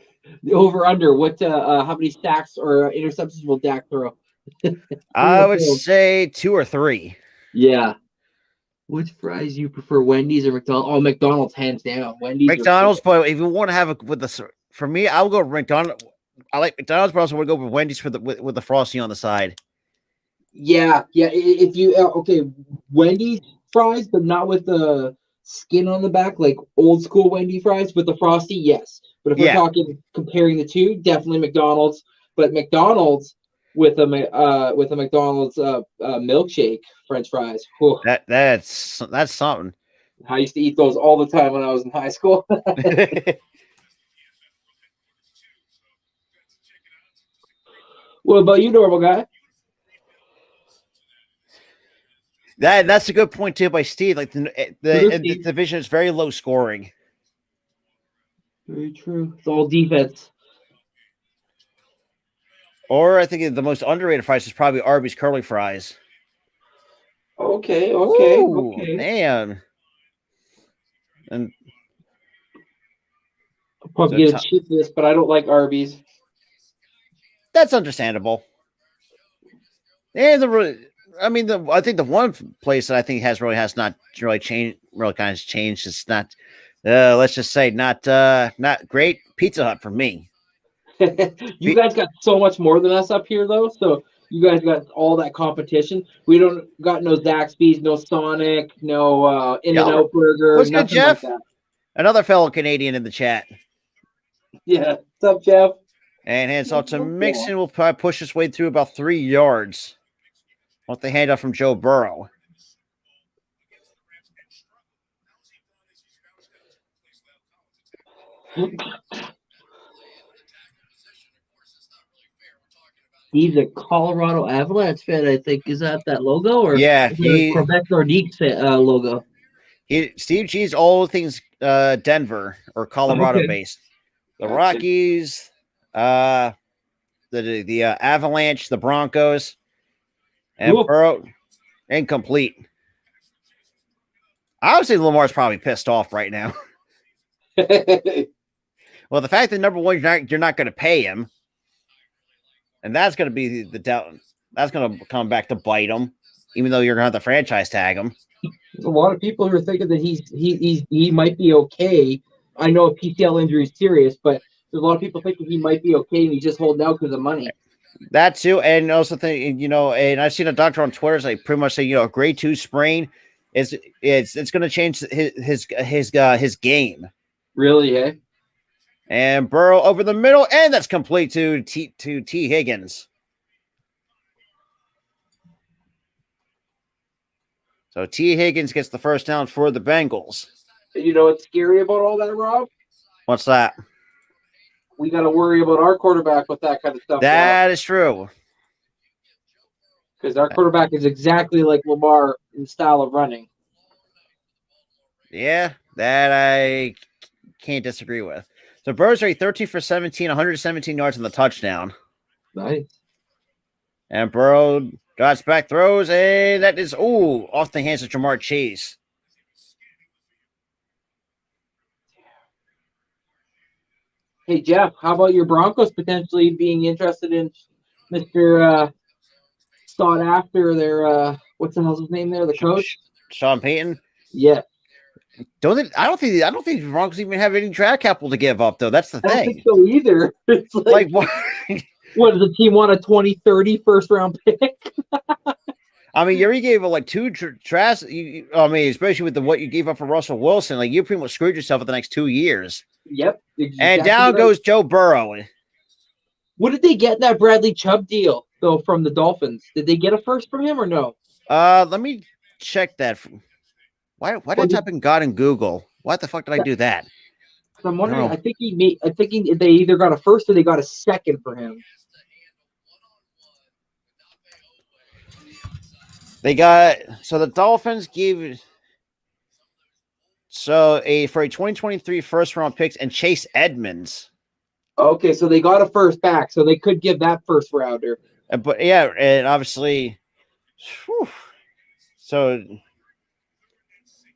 over/under. What? How many sacks or interceptions will Dak throw? I would say 2 or 3. Yeah. Which fries do you prefer, Wendy's or McDonald's? Oh, McDonald's hands down. Wendy's. McDonald's, but if you want to have it with the, for me, I'll go McDonald's. I like McDonald's, but I also would go with Wendy's for the with the frosting on the side. Yeah. If you okay, Wendy's fries, but not with the skin on the back, like old school Wendy fries with the frosty. Yes, but if we're talking comparing the two, definitely McDonald's. But McDonald's with a McDonald's milkshake French fries. Whew. That's something. I used to eat those all the time when I was in high school. What about you, normal guy? That's a good point too by Steve. Like the division is very low scoring. Very true. It's all defense. Or I think the most underrated fries is probably Arby's curly fries. Okay. Man. And I'll probably get a cheap list, but I don't like Arby's. That's understandable. And I think the one place that I think has not really changed, really kind of changed. It's not, let's just say, not great. Pizza Hut for me. You guys got so much more than us up here, though. So you guys got all that competition. We don't got no Zaxby's, no Sonic, no In-N-Out Burger. What's good, Jeff? Like another fellow Canadian in the chat. Yeah, what's up, Jeff? And hands off to Mixon. Will probably push his way through about 3 yards. Want the handoff from Joe Burrow. He's a Colorado Avalanche fan, I think. Is that logo? Or yeah, Quebec Nordiques logo. Steve G's all things Denver or Colorado based. The Rockies, the Avalanche, the Broncos, and Burrow. Incomplete. Obviously, Lamar's probably pissed off right now. Well, the fact that number one, you're not going to pay him, and that's going to be the doubt. That's going to come back to bite him, even though you're going to have to franchise tag him. There's a lot of people who are thinking that he might be okay. I know a PCL injury is serious, but there's a lot of people thinking he might be okay, and he's just holding out because of money. That too, and also think and I've seen a doctor on Twitter say pretty much say a grade 2 sprain it's going to change his game. Really, eh? And Burrow over the middle, and that's complete to T. Higgins. So T. Higgins gets the first down for the Bengals. You know what's scary about all that, Rob? What's that? We got to worry about our quarterback with that kind of stuff. That is true. Because our quarterback is exactly like Lamar in style of running. Yeah, that I can't disagree with. So Burrow's already 13 for 17, 117 yards on the touchdown. Nice. And Burrow drops back, throws, and that is, off the hands of Jamar Chase. Hey, Jeff, how about your Broncos potentially being interested in Mr. Sought after their, what's the hell's his name there, the coach? Sean Payton? Yeah. I don't think the Broncos even have any draft capital to give up, though. That's the thing. I don't think so either. It's like what? What does the team want, a 2030 first round pick? I mean, you already gave up like 2 trash. Especially with what you gave up for Russell Wilson, like you pretty much screwed yourself for the next 2 years. Yep. Exactly. And down goes Joe Burrow. What did they get in that Bradley Chubb deal though from the Dolphins? Did they get a first from him or no? Let me check that. Why did I type in God in Google? Why the fuck did I do that? I'm wondering. I think they either got a first or they got a second for him. The Dolphins gave for a 2023 first round picks and Chase Edmonds. Okay, so they got a first back, so they could give that first rounder. But yeah, and obviously, so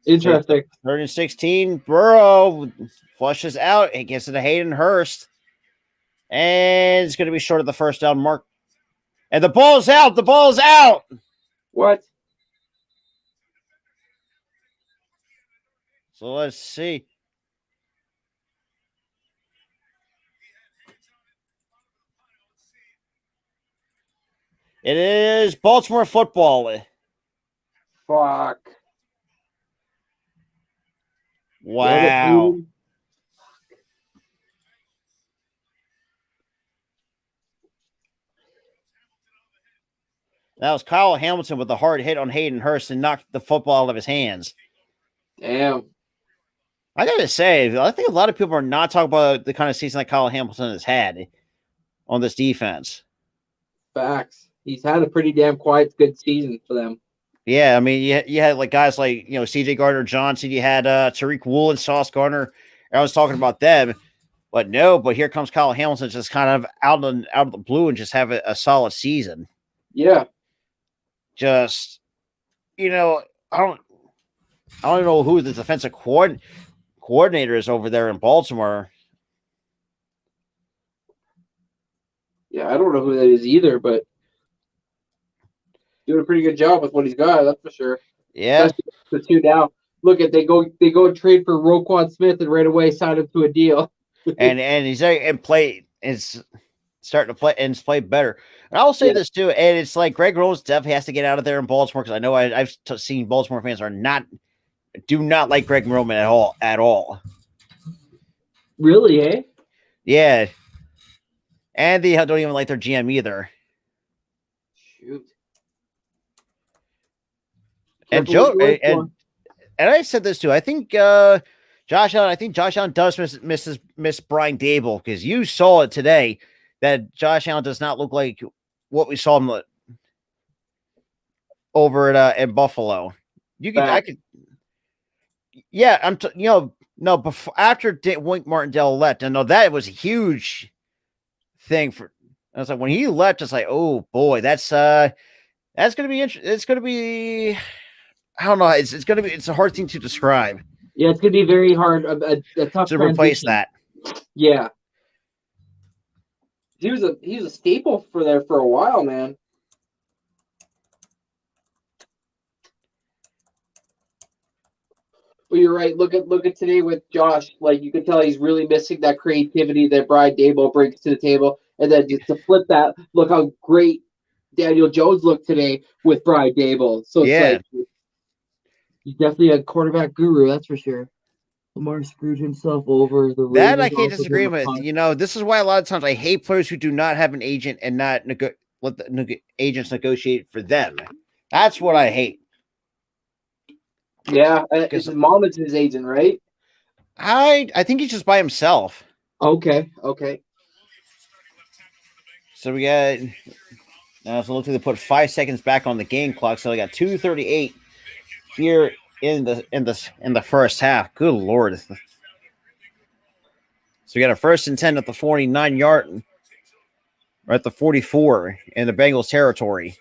interesting. 3rd and 16, Burrow flushes out. He gets it to Hayden Hurst, and it's going to be short of the first down mark. And the ball's out. The ball's out. What? So let's see. It is Baltimore football. Fuck. Wow. That was Kyle Hamilton with a hard hit on Hayden Hurst and knocked the football out of his hands. Damn. I gotta say, I think a lot of people are not talking about the kind of season that Kyle Hamilton has had on this defense. Facts. He's had a pretty damn quiet, good season for them. Yeah, I mean, you had like guys like C.J. Gardner-Johnson. You had Tariq Woolen, Sauce Gardner. I was talking about them, but here comes Kyle Hamilton, just kind of out of the blue and just have a solid season. Yeah. Just I don't know who the defensive coordinator is over there in Baltimore. Yeah, I don't know who that is either, but doing a pretty good job with what he's got, that's for sure. Yeah. Especially the two now. Look at they go and trade for Roquan Smith and right away sign him to a deal. and he's there and play is starting to play and play better. And I will say this too, and it's like Greg Rose definitely has to get out of there in Baltimore because I know I've seen Baltimore fans do not like Greg Roman at all. Really, eh? Yeah. And they don't even like their GM either. Shoot. And Joe and I said this too. I think Josh Allen does miss Brian Dable because you saw it today that Josh Allen does not look like what we saw him over at in Buffalo. Before after Wink Martindale left, I know that was a huge thing for. I was like, when he left, it's like, oh boy, that's gonna be interesting. It's gonna be, I don't know, it's a hard thing to describe. Yeah, it's gonna be very hard, a tough to replace that. Yeah, he was a staple for there for a while, man. Well, you're right. Look at today with Josh. Like you can tell he's really missing that creativity that Brian Dable brings to the table. And then just to flip that, look how great Daniel Jones looked today with Brian Dable. So it's like he's definitely a quarterback guru, that's for sure. Lamar screwed himself over. That I can't disagree with. This is why a lot of times I hate players who do not have an agent and not let the agents negotiate for them. That's what I hate. Yeah, his mom is his agent, right? I think he's just by himself. Okay. So we got so looks like they put 5 seconds back on the game clock. So they got 2:38 here in the first half. Good Lord. So we got a 1st and 10 at the 49-yard, or at the 44 in the Bengals territory,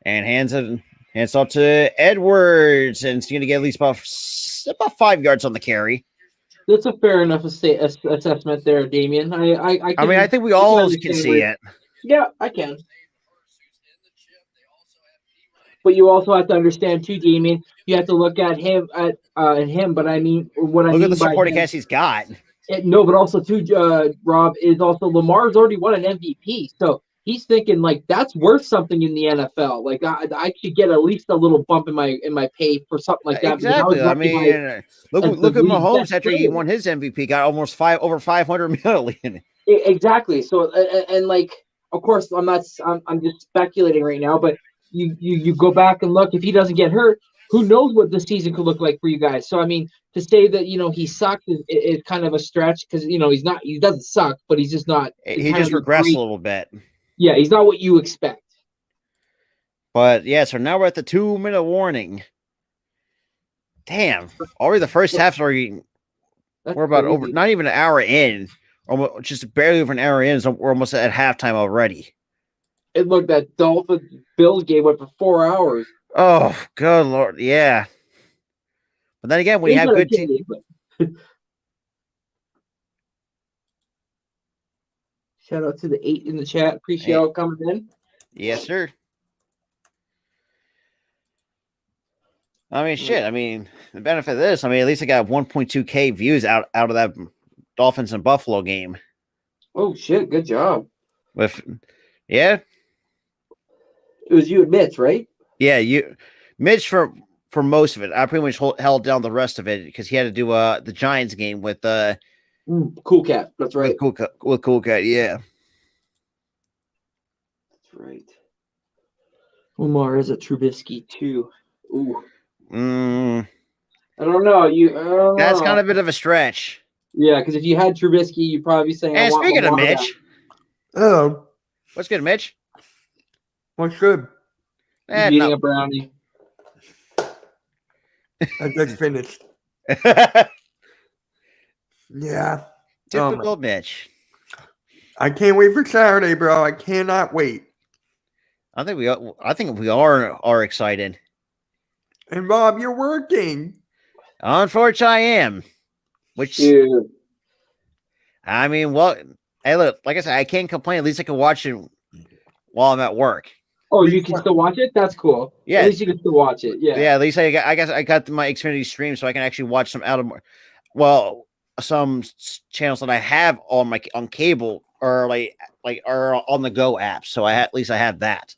and hands off to Edwards, and it's going to get at least about 5 yards on the carry. That's a fair enough assessment there, Damien. I think we all can see it. Yeah, I can. But you also have to understand too, Damien. You have to look at him But I mean, look at the supporting cast he's got. No, but also too, Rob, is also Lamar's already won an MVP, so he's thinking like that's worth something in the NFL. Like I should get at least a little bump in my pay for something like that. Exactly. I mean, look at Mahomes after he won his MVP, got almost over 500 million. Exactly. So and like, of course, I'm just speculating right now, but you go back and look, if he doesn't get hurt, who knows what the season could look like for you guys. So I mean, to say that he sucked is kind of a stretch because he doesn't suck, but he's just not. He just regressed a little bit. Yeah, he's not what you expect. But yeah, so now we're at the 2-minute warning. Damn, already the first half's already. We're about over, not even an hour in, almost just barely over an hour in. So we're almost at halftime already. It looked that Dolphins-Bills game went for 4 hours. Oh, good Lord, yeah. But then again, when you have good teams. Shout out to the 8 in the chat. Appreciate y'all coming in. Yes, sir. I mean, shit. I mean, the benefit of this, I mean, at least I got 1.2K views out of that Dolphins and Buffalo game. Oh shit! Good job. Yeah. It was you and Mitch, right? Yeah, Mitch for most of it. I pretty much held down the rest of it because he had to do the Giants game with Cool Cat. That's right. With Cool Cat. Yeah. That's right. Omar is a Trubisky too. Ooh. I don't know. That's kind of a bit of a stretch. Yeah, because if you had Trubisky, you'd probably be saying. And speaking of Mitch, oh, what's good, Mitch? What's good? Eating a brownie. I just finished. Yeah. Typical Mitch. I can't wait for Saturday, bro. I cannot wait. I think we are excited. And Rob, you're working. Unfortunately, I am. Which, Dude. I mean, well, hey, look, like I said, I can't complain. At least I can watch it while I'm at work. Oh, you can still watch it? That's cool. Yeah. At least you can still watch it. Yeah. Yeah, at least I got my Xfinity stream, so I can actually watch some some channels that I have on cable or or on the Go app. So at least I have that.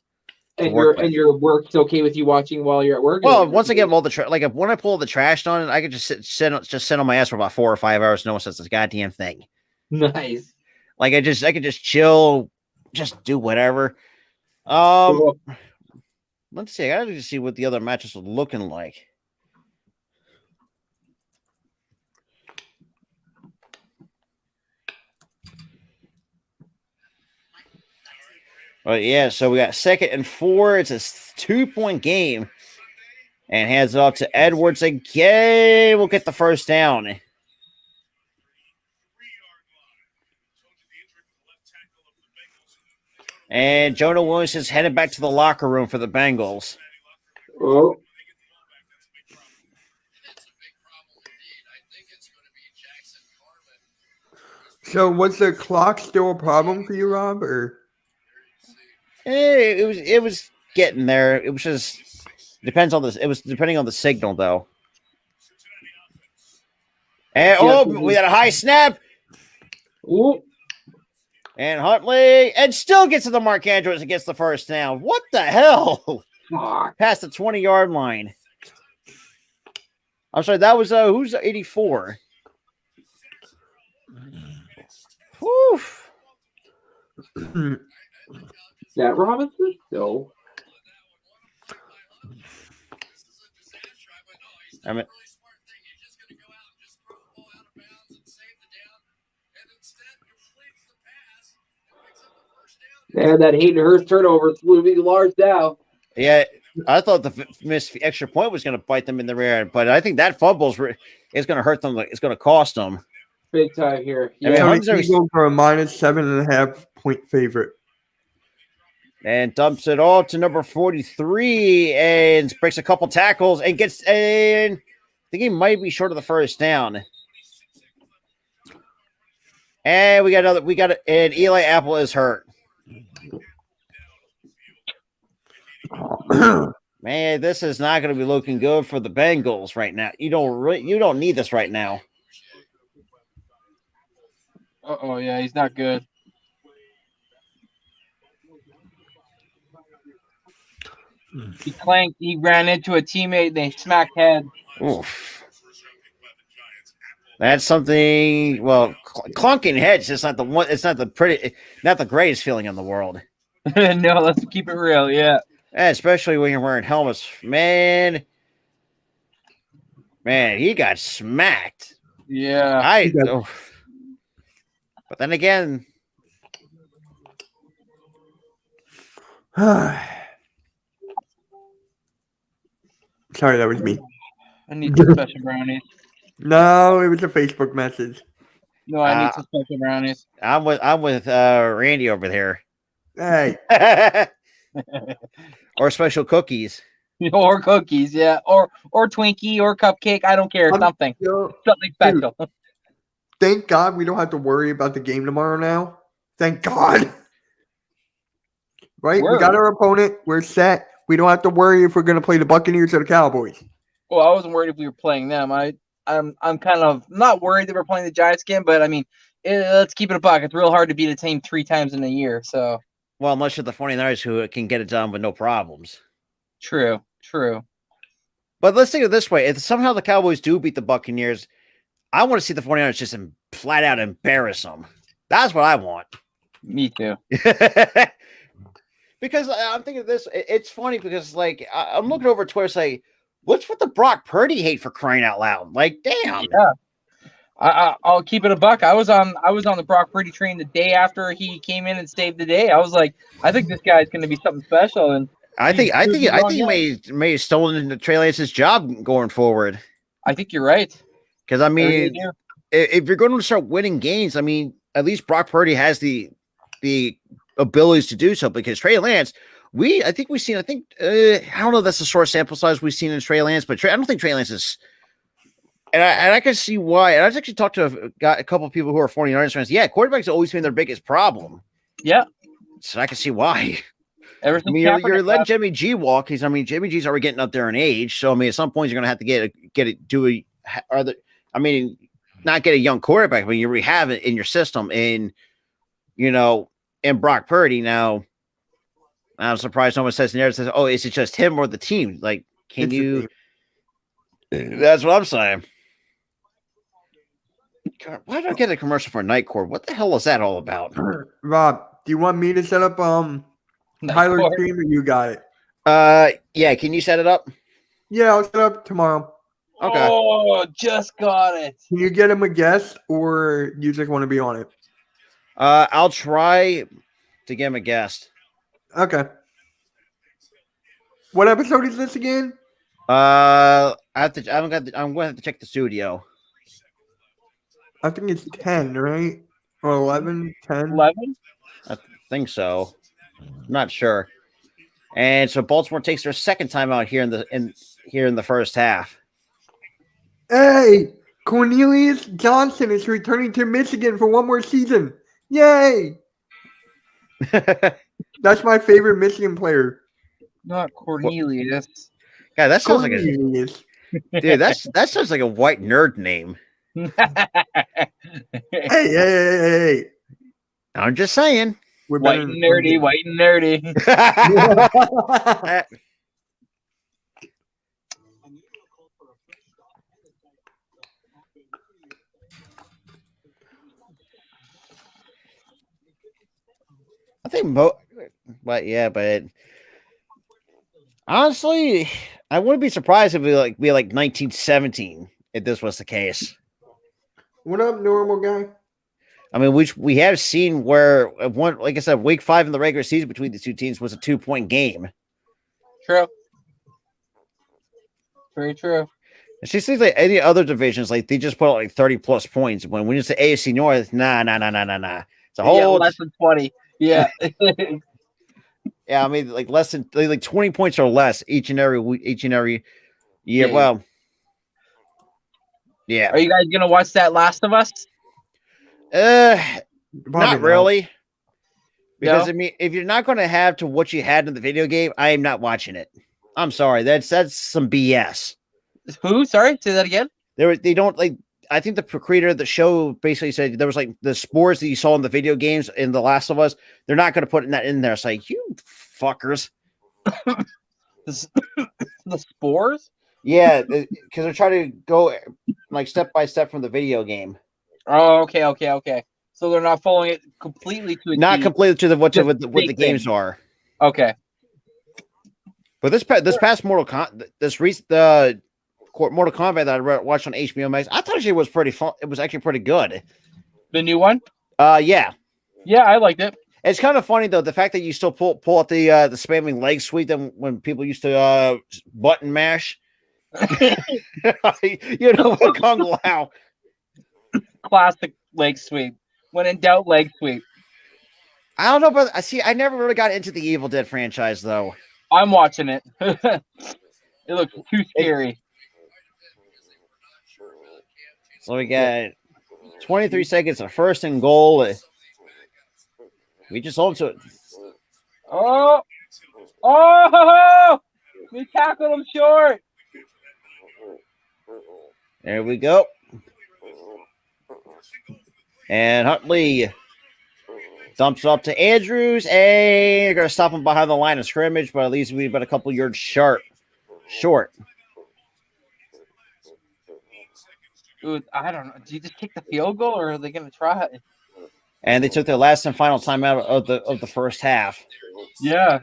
And your work's okay with you watching while you're at work? Well, once I get all the when I pull the trash on it, I could just sit on my ass for about 4 or 5 hours. No one says this goddamn thing. Nice. I could just chill, just do whatever. Cool. Let's see. I gotta just see what the other matches were looking like. But yeah, so we got 2nd and 4. It's a 2-point game. And hands it off to Edwards again. We'll get the first down. And Jonah Williams is headed back to the locker room for the Bengals. Oh. So was the clock still a problem for you, Rob? Or it was getting there. It was just depends on this. It was depending on the signal though. And we got a high snap. Ooh. And Huntley, and still gets to the Mark Andrews and gets the first down. What the hell? Past the 20-yard line. I'm sorry, that was who's 84? Whew. That Robinson? No. I mean, Yeah, that Hayden Hurst turnover flew me large now. yeah, I thought the missed extra point was going to bite them in the rear, but I think that fumble is going to hurt them. It's going to cost them big time here. Yeah. I mean, going for a -7.5 point favorite. And dumps it all to number 43 and breaks a couple tackles and gets in. I think he might be short of the first down. And we got and Eli Apple is hurt. Man, this is not going to be looking good for the Bengals right now. You don't need this right now. Oh yeah, he's not good. He ran into a teammate and they smacked head. Oof. That's something. Well, clunking heads is not the one. It's not the greatest feeling in the world. No, let's keep it real. Yeah. Especially when you're wearing helmets, man. Man, he got smacked. Yeah. But then again, Sorry, that was me. I need some special brownies. No, it was a Facebook message. No, I need some special brownies. I'm with Randy over there. Hey. Or special cookies. Or cookies, yeah. Or Twinkie or cupcake. I don't care. Something special. Dude, thank God we don't have to worry about the game tomorrow now. Thank God. Right? We got our opponent. We're set. We don't have to worry if we're going to play the Buccaneers or the Cowboys. Well, I wasn't worried if we were playing them. I'm kind of not worried that we're playing the Giants again, but I mean, let's keep it a buck. It's real hard to beat a team 3 times in a year. So, well, unless you're the 49ers who can get it done with no problems. True. But let's think of it this way: if somehow the Cowboys do beat the Buccaneers, I want to see the 49ers just flat out embarrass them. That's what I want. Me too. Because I'm thinking of this. It's funny because like I'm looking over Twitter, say, what's with the Brock Purdy hate for crying out loud? Like, damn. Yeah. I'll keep it a buck. I was on the Brock Purdy train the day after he came in and saved the day. I was like, I think this guy's going to be something special. And I think he may have stolen Trey Lance's job going forward. I think you're right. Because I mean, if you're going to start winning games, I mean, at least Brock Purdy has the abilities to do so. Because Trey Lance, I don't know if that's the short sample size we've seen in Trey Lance, but I don't think Trey Lance is. And I can see why. And I've actually talked to a couple of people who are 49ers fans. Yeah, quarterbacks have always been their biggest problem. Yeah. So I can see why. I mean, you're letting Jimmy G walk. Jimmy G's already getting up there in age. So, I mean, at some point, you're going to have to not get a young quarterback, but you already have it in your system. And, and Brock Purdy. Now, I'm surprised no one says, oh, is it just him or the team? Like, can you? That's what I'm saying. God, why did I get a commercial for Night Court? What the hell is that all about? Rob, do you want me to set up Tyler's stream, or you got it? Yeah. Can you set it up? Yeah, I'll set up tomorrow. Okay. Oh, just got it. Can you get him a guest, or you just want to be on it? I'll try to get him a guest. Okay. What episode is this again? I'm going to have to check the studio. I think it's 10, right? Or 11, 10? 11? I think so. I'm not sure. And so Baltimore takes their second time out here in the first half. Hey, Cornelius Johnson is returning to Michigan for one more season. Yay! That's my favorite Michigan player. Not Cornelius. God, that sounds that sounds like a white nerd name. Hey. I'm just saying. White and nerdy. I think but honestly, I wouldn't be surprised if we like 1917 if this was the case. What up, normal guy? I mean, we have seen where one, like I said, week 5 in the regular season between the two teams was a 2-point game. True. Very true. It just seems like any other divisions, like they just put out like 30 plus points. When you say AFC North, nah. It's a whole less than 20. Yeah. Yeah, I mean, like less than like 20 points or less each and every year. Yeah. Well, yeah. Are you guys gonna watch that Last of Us? Not really. Because I mean, if you're not going to have to what you had in the video game, I am not watching it. I'm sorry, that's some BS. Who? Sorry, say that again. They don't like. I think the creator of the show basically said there was like the spores that you saw in the video games in The Last of Us. They're not going to put that in there. It's like, you fuckers. The spores? Yeah, because they're trying to go like step by step from the video game. Oh, okay. So they're not following it completely to not completely to what the games are. Okay. But this past Mortal Kombat that I watched on HBO Max, I thought it was pretty fun. It was actually pretty good. The new one? Yeah. Yeah, I liked it. It's kind of funny though, the fact that you still pull out the spamming leg sweep than when people used to button mash. What Kung Lao. Classic leg sweep. When in doubt, leg sweep. I don't know, but I never really got into the Evil Dead franchise though. I'm watching it. It looks too scary. So we got 23 seconds of first and goal. We just hold to it. Oh! We tackled him short. There we go. And Huntley dumps up to Andrews, and you're going to stop him behind the line of scrimmage, but at least we've been a couple yards short. Ooh, I don't know. Do you just kick the field goal, or are they going to try? And they took their last and final timeout of the first half. Yeah.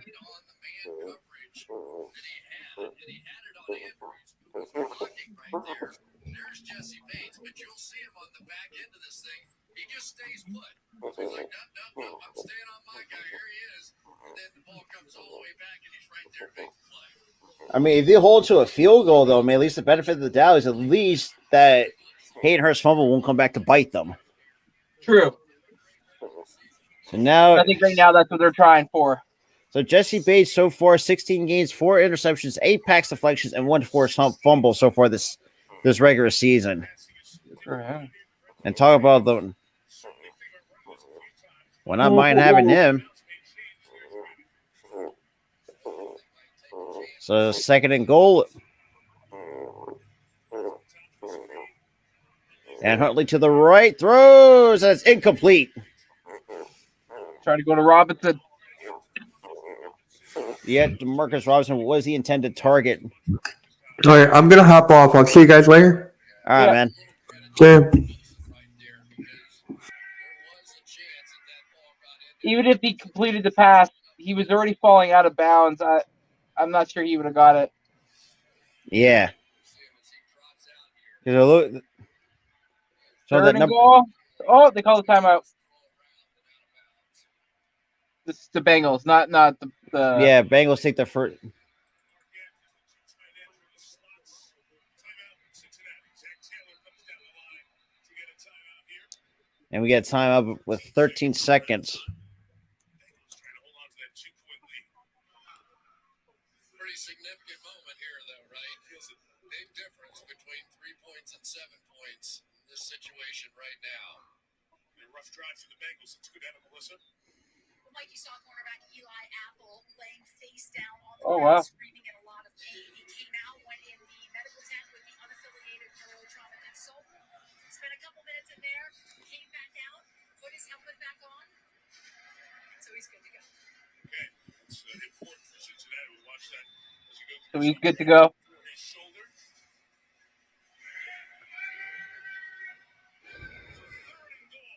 There's Jesse Bates, but you'll see him on the back end of this thing. He just stays put. He's like, no, I'm staying on my guy. Here he is. And then the ball comes all the way back, and he's right there to make the play. I mean, if they hold to a field goal, though, I mean, at least the benefit of the doubt is at least that Hayden Hurst's fumble won't come back to bite them. True. So now, I think right now that's what they're trying for. So Jesse Bates so far 16 games, 4 interceptions, 8 pass deflections, and 1 forced fumble so far this regular season. And talk about the well, not mind having him. So 2nd and goal. And Huntley to the right, throws, and it's incomplete. Trying to go to Robinson. Yet DeMarcus Robinson was the intended target. All right, I'm going to hop off. I'll see you guys later. All right, man. See. Even if he completed the pass, he was already falling out of bounds. I'm not sure he would have got it. Yeah. So that goal. Oh, they call the timeout. This is the Bengals, not the. Yeah, Bengals take the first. And we get time up with 13 seconds. Pretty significant moment here, though, right? Big difference between 3 points and 7 points in this situation right now. A rough drive for the Bengals. It's good to have Melissa. Like you saw cornerback Eli Apple laying face down on the ground, screaming in a lot of pain. He came out, went in the medical tent with the unaffiliated neurotrauma consultant, spent a couple minutes in there, came back out, put his helmet back on, so he's good to go. Okay, it's important for Cincinnati to watch that as you go. So he's good to go.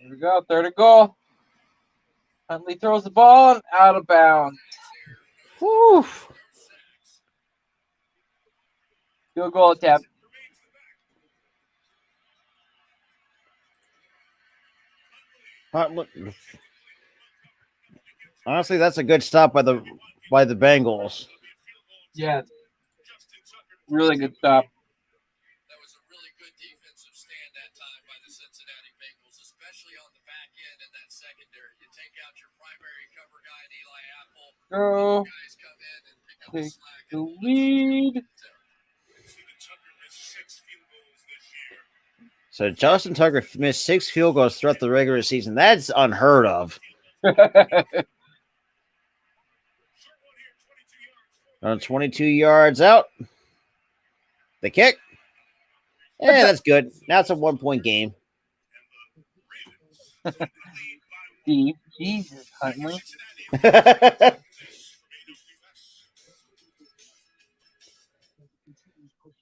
Here we go, 3rd and goal. Huntley throws the ball out of bounds. Whew. Field goal attempt. Honestly, that's a good stop by the Bengals. Yeah. Really good stop. That was a really good defensive stand that time by the Cincinnati Bengals, especially on the back end and that secondary. You take out your primary cover guy, Eli Apple. Go. Guys come in and pick up Take the slack. the lead. So Justin Tucker missed 6 field goals throughout the regular season. That's unheard of. 22 yards out. The kick. Yeah, that's good. Now it's a 1-point game. Jesus, Huntley.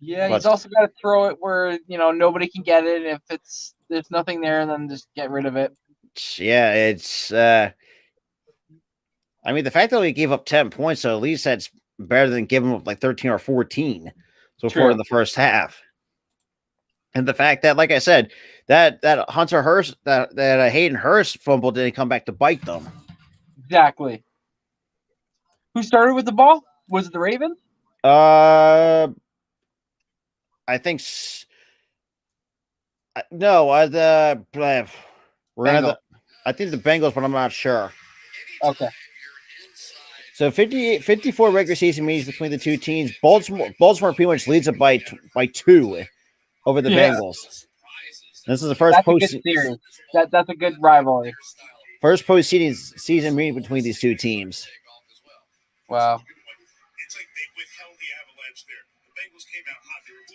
Yeah, he's also got to throw it where nobody can get it. If there's nothing there, then just get rid of it. Yeah, it's. I mean, the fact that we gave up 10 points, so at least that's better than giving up like 13 or 14 so far in the first half. And the fact that, like I said, that Hunter Hurst, that Hayden Hurst fumble didn't come back to bite them. Exactly. Who started with the ball? Was it the Ravens? I think no. I think the Bengals, but I'm not sure. Okay. So 54 regular season meetings between the two teams. Baltimore pretty much leads it by 2 over the Bengals. This is the first postseason. That's a good rivalry. First postseason meeting between these two teams. Wow.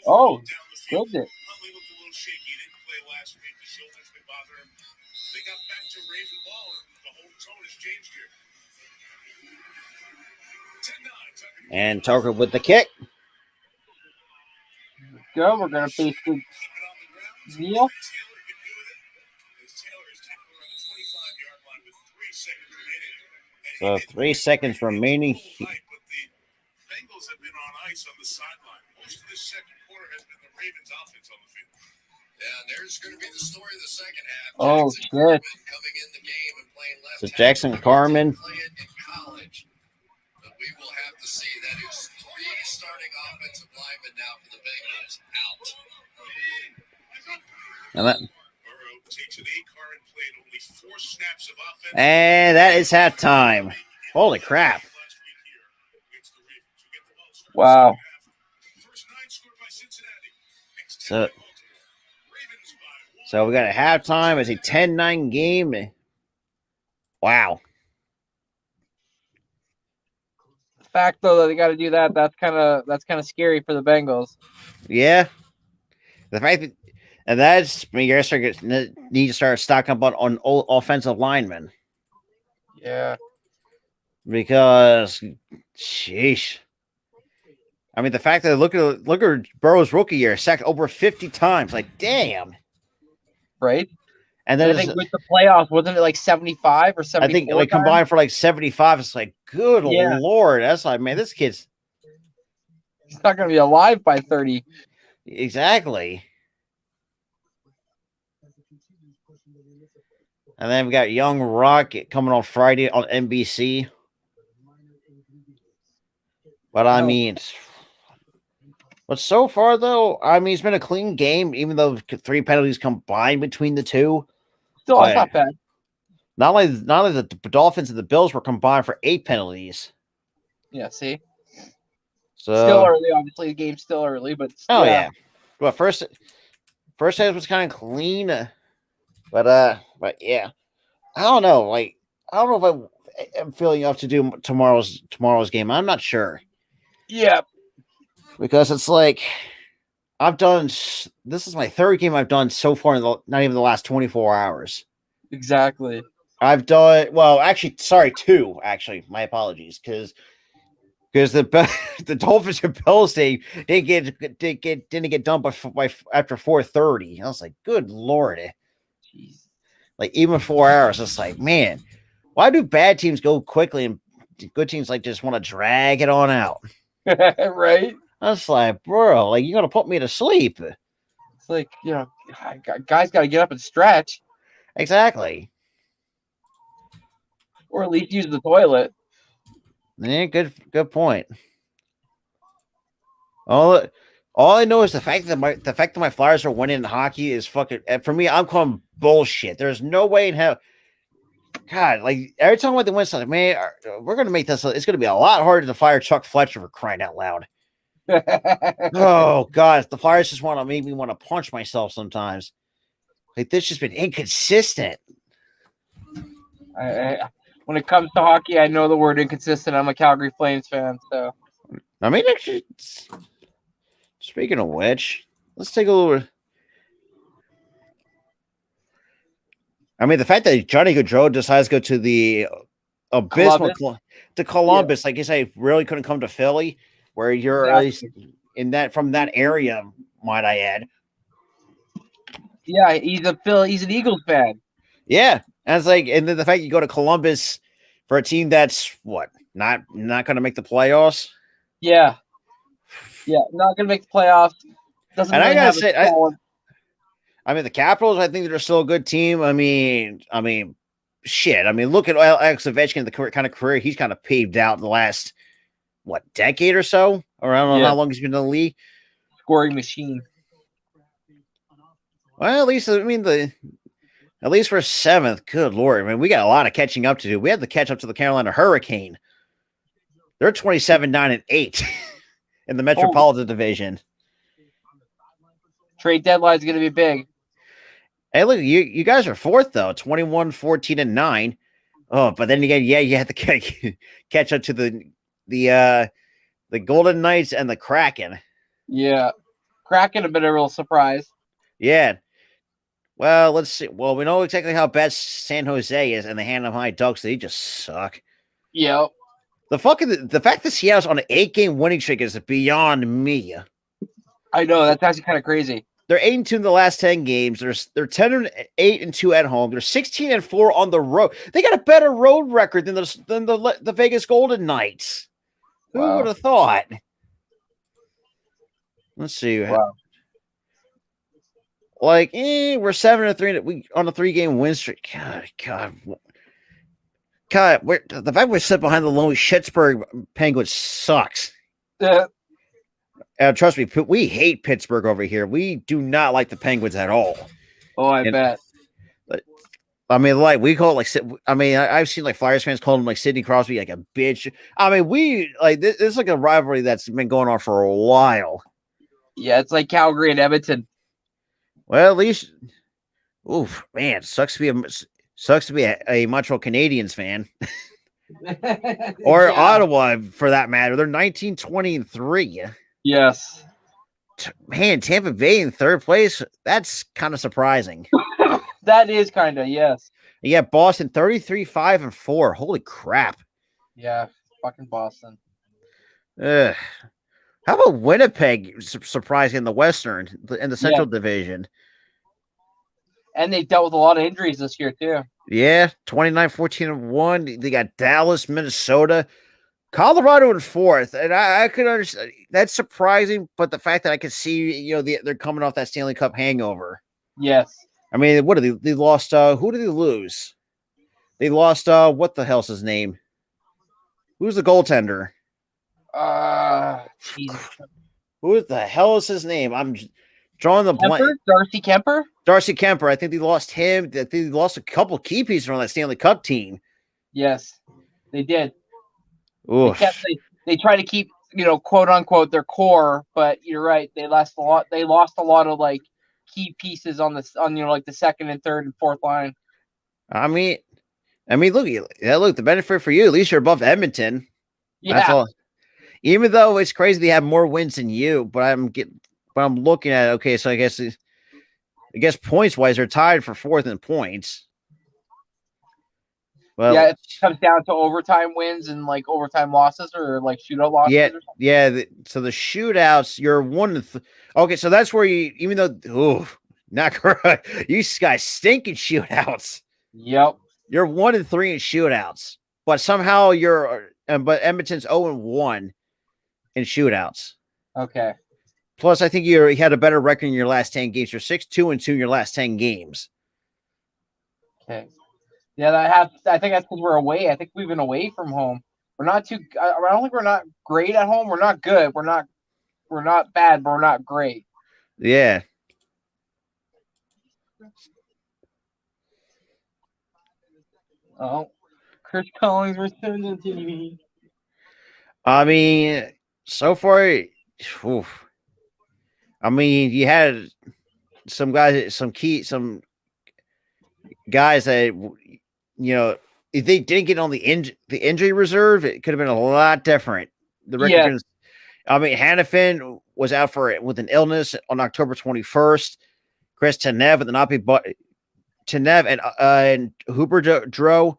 Oh, goodness. last week. The shoulder's been bothering him. They got back to Raven ball, and the whole tone has changed here. 10-9. And Tucker with the kick. Go. We're gonna basically kneel. So 3 seconds remaining. Bengals have been on ice on the sideline. Most of this second quarter has been the Ravens' offense on the field. Yeah, and there's going to be the story of the second half. Oh, Jackson shit. Carman coming in the game and playing left So Jackson tackle. Carman. He didn't play it in college. But we will have to see. That is 3 starting offensive linemen now for the Bengals out. Burrow takes an 8 card and played only 4 snaps of offense. And that is halftime. Holy crap. Wow. So we got a halftime. It's a 10-9 game. Wow. The fact though that they got to do that, that's kind of scary for the Bengals. Yeah. The fact that, and that's you guys need to start stocking up on offensive linemen. Yeah. Because, sheesh. I mean, the fact that look at Burrow's rookie year, sacked over 50 times. Like, damn. Right. And then I think with the playoffs, wasn't it like 75 or 74? I think like combined for like 75. It's like, good Lord. That's like, man, this kid's he's not going to be alive by 30. Exactly. And then we got Young Rocket coming on Friday on NBC. But I mean, but so far though, I mean, it's been a clean game, even though 3 penalties combined between the two. Still, that's not bad. Not only the Dolphins and the Bills were combined for 8 penalties. Yeah, see. So still early, obviously. The game's still early, but yeah. Well, first half was kind of clean, but yeah, I don't know. Like, I don't know if I'm feeling up to do tomorrow's game. I'm not sure. Yeah, because it's like I've done. This is my 3rd game I've done so far in not even the last 24 hours. Exactly. I've done actually. Sorry, 2. Actually, my apologies, because the Dolphins and Bills didn't get done by after 4:30. I was like, good Lord. Jeez. Like, even 4 hours, it's like, man, why do bad teams go quickly and good teams like just want to drag it on out? Right? I was like, bro, like, you're gonna put me to sleep. It's like, guys got to get up and stretch. Exactly. Or at least use the toilet. Yeah, good point. All I know is the fact that my Flyers are winning in hockey is fucking, for me, I'm calling bullshit. There's no way in hell. God, like, every time they win something, man, we're going to make this, it's going to be a lot harder to fire Chuck Fletcher for crying out loud. Oh, God, the Flyers just want to make me want to punch myself sometimes. Like, this just been inconsistent. When it comes to hockey, I know the word inconsistent. I'm a Calgary Flames fan, so. I mean, actually, speaking of which, let's take a little. I mean, the fact that Johnny Gaudreau decides to go to the abysmal Columbus, like you say, really couldn't come to Philly, where you're at least from that area, might I add. Yeah, he's an Eagles fan. Yeah, and it's like, and then the fact you go to Columbus for a team that's not going to make the playoffs. Yeah, not going to make the playoffs. Doesn't. And really I gotta say, I mean, the Capitals, I think they're still a good team. I mean, shit. I mean, look at Alex Ovechkin, the kind of career he's kind of paved out in the last, decade or so? Or I don't know how long he's been in the league. Scoring machine. Well, at least, I mean, at least for 7th, good Lord. I mean, we got a lot of catching up to do. We had to catch up to the Carolina Hurricane. They're 27-9-8 in the Metropolitan Division. Trade deadline is going to be big. Hey, look, you guys are 4th though, 21-14-9. Oh, but then again, you have to catch up to the Golden Knights and the Kraken. Yeah, Kraken have been a real surprise. Yeah, Well, let's see. Well, we know exactly how bad San Jose is, and the Anaheim High Ducks, they just suck. Yep. The fact that Seattle's on an 8-game winning streak is beyond me. I know, that's actually kind of crazy. They're 8-2 in the last 10 games. They're 10-8-2 at home. They're 16-4 on the road. They got a better road record than the Vegas Golden Knights. Who would have thought? Let's see. Wow. Like, we're 7-3 on a 3-game win streak. God. The fact we're sitting behind the lonely Pittsburgh Penguins sucks. Trust me, we hate Pittsburgh over here. We do not like the Penguins at all. Oh, I bet. I mean, like, we call it like, I mean, I've seen like Flyers fans call him like Sidney Crosby like a bitch. I mean, we like this is like a rivalry that's been going on for a while. Yeah, it's like Calgary and Edmonton. Well, at least, oof, man, sucks to be a Montreal Canadiens fan. Or Ottawa, for that matter. They're 19-20-3. Yes. Man, Tampa Bay in third place. That's kind of surprising. That is kind of, yes. Yeah, Boston 33-5-4. Holy crap. Yeah, fucking Boston. How about Winnipeg surprising in the Western, in the Central Division? And they dealt with a lot of injuries this year, too. Yeah, 29-14-1. They got Dallas, Minnesota, Colorado in fourth. And I could understand. That's surprising, but the fact that I could see, they're coming off that Stanley Cup hangover. Yes. I mean, what did they lost? Who did they lose? They lost, what the hell's his name? Who's the goaltender? Jesus. Who the hell is his name? I'm drawing the blank. Darcy Kemper? Darcy Kemper. I think they lost him. I think they lost a couple key pieces from that Stanley Cup team. Yes, they did. They try to keep, quote unquote, their core, but you're right. They lost a lot. They lost a lot of like key pieces on like the second and third and fourth line. I mean, look, the benefit for you, at least you're above Edmonton. Yeah. That's all. Even though it's crazy they have more wins than you, but I'm looking at it. Okay, so I guess points wise they're tied for fourth in points. Well, yeah, it comes down to overtime wins and like overtime losses or like shootout losses. Yeah. So the shootouts, you're 1-3. Okay, so that's where you, even though, not correct. You guys stink in shootouts. Yep. You're 1-3 in shootouts, but somehow but Edmonton's 0-1 in shootouts. Okay. Plus, I think you had a better record in your last 10 games. You're 6-2-2 in your last 10 games. Okay. Yeah, I think that's because we're away. I think we've been away from home. We're not too. I don't think we're not great at home. We're not good. We're not bad, but we're not great. Yeah. Oh, Chris Collins returned to TV. I mean, so far, I mean, you had some guys, some guys that, if they didn't get on the injury reserve, it could have been a lot different. The record, I mean, Hannafin was out with an illness on October 21st. Chris Tanev with an upper body, and Hooper Dro,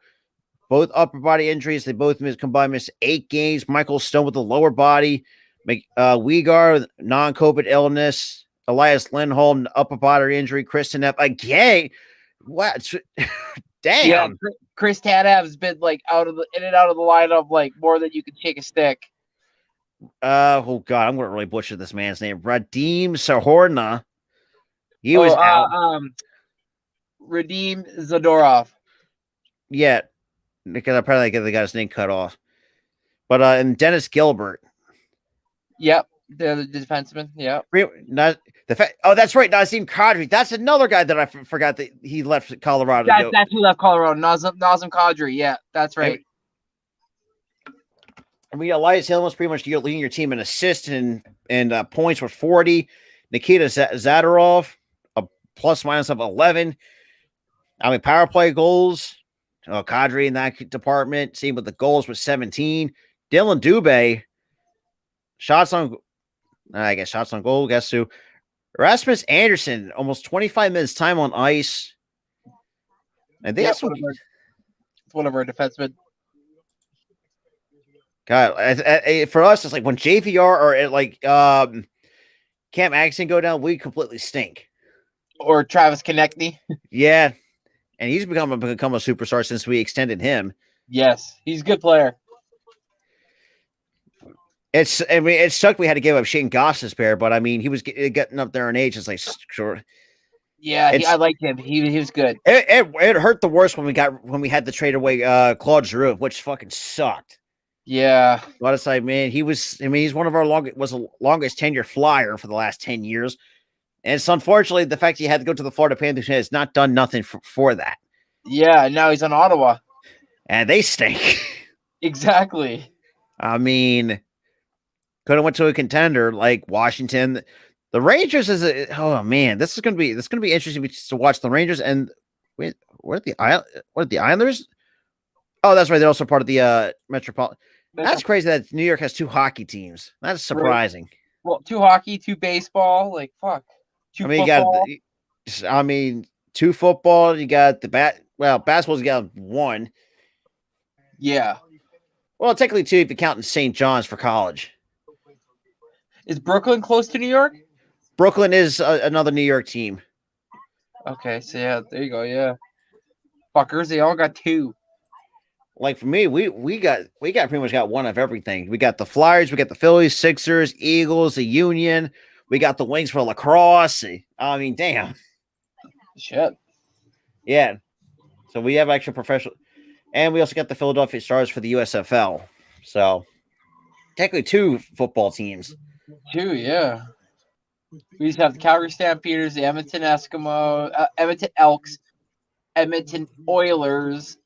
both upper body injuries. They both combined missed 8 games. Michael Stone with the lower body. Weegar, non-COVID illness. Elias Lindholm, upper body injury. Chris Tanev again. What? Damn. Yeah, Chris Tanev's been like in and out of the lineup like more than you can shake a stick. Oh God, I'm gonna really butcher this man's name. Radim Sahorna. He was out. Radim Zadorov. Yeah, because apparently they got his name cut off. But and Dennis Gilbert. Yep. The defenseman, yeah. That's right, Nazem Kadri. That's another guy that I forgot that he left Colorado. That's who left Colorado. Nazem Kadri, yeah, that's right. I mean, Elias Hill was pretty much leading your team in assists and points with 40. Nikita Zadorov, a plus-minus of 11. I mean, power play goals. Kadri in that department. Same with the goals with 17. Dylan Dubé, shots on goal. Guess who? Rasmus Anderson, almost 25 minutes time on ice. And they have some. It's one of our defensemen. God, for us, it's like when JVR or like Cam Atkinson go down, we completely stink. Or Travis Konechny. Yeah, and he's become a superstar since we extended him. Yes, he's a good player. It sucked we had to give up Shane Goss's pair, but I mean, he was getting up there in age. It's like, sure. Yeah, I liked him. He was good. It hurt the worst when we had to trade away Claude Giroux, which fucking sucked. Yeah. But it's like, man, he's one of our longest tenure flyer for the last 10 years. And it's unfortunately the fact he had to go to the Florida Panthers has not done nothing for that. Yeah, now he's on Ottawa. And they stink. Exactly. I mean, could have went to a contender like Washington. The Rangers oh man, this is gonna be interesting to watch the Rangers and wait, what are the Islanders? Oh, that's right. They're also part of the Metropolitan. That's crazy that New York has 2 hockey teams. That's surprising. Right. Well, 2 hockey, 2 baseball, like fuck. 2 football. 2 football. You got the basketball's got 1. Yeah. Well, technically 2 if you count in St. John's for college. Is Brooklyn close to New York? Brooklyn is another New York team. Okay, so yeah, there you go. Yeah, fuckers, they all got 2. Like for me, we got pretty much got 1 of everything. We got the Flyers, we got the Phillies, Sixers, Eagles, the Union. We got the Wings for lacrosse. I mean, damn. Shit. Yeah. So we have actual professional, and we also got the Philadelphia Stars for the USFL. So technically 2 football teams. 2, yeah. We used to have the Calgary Stampeders, the Edmonton Edmonton Elks, Edmonton Oilers,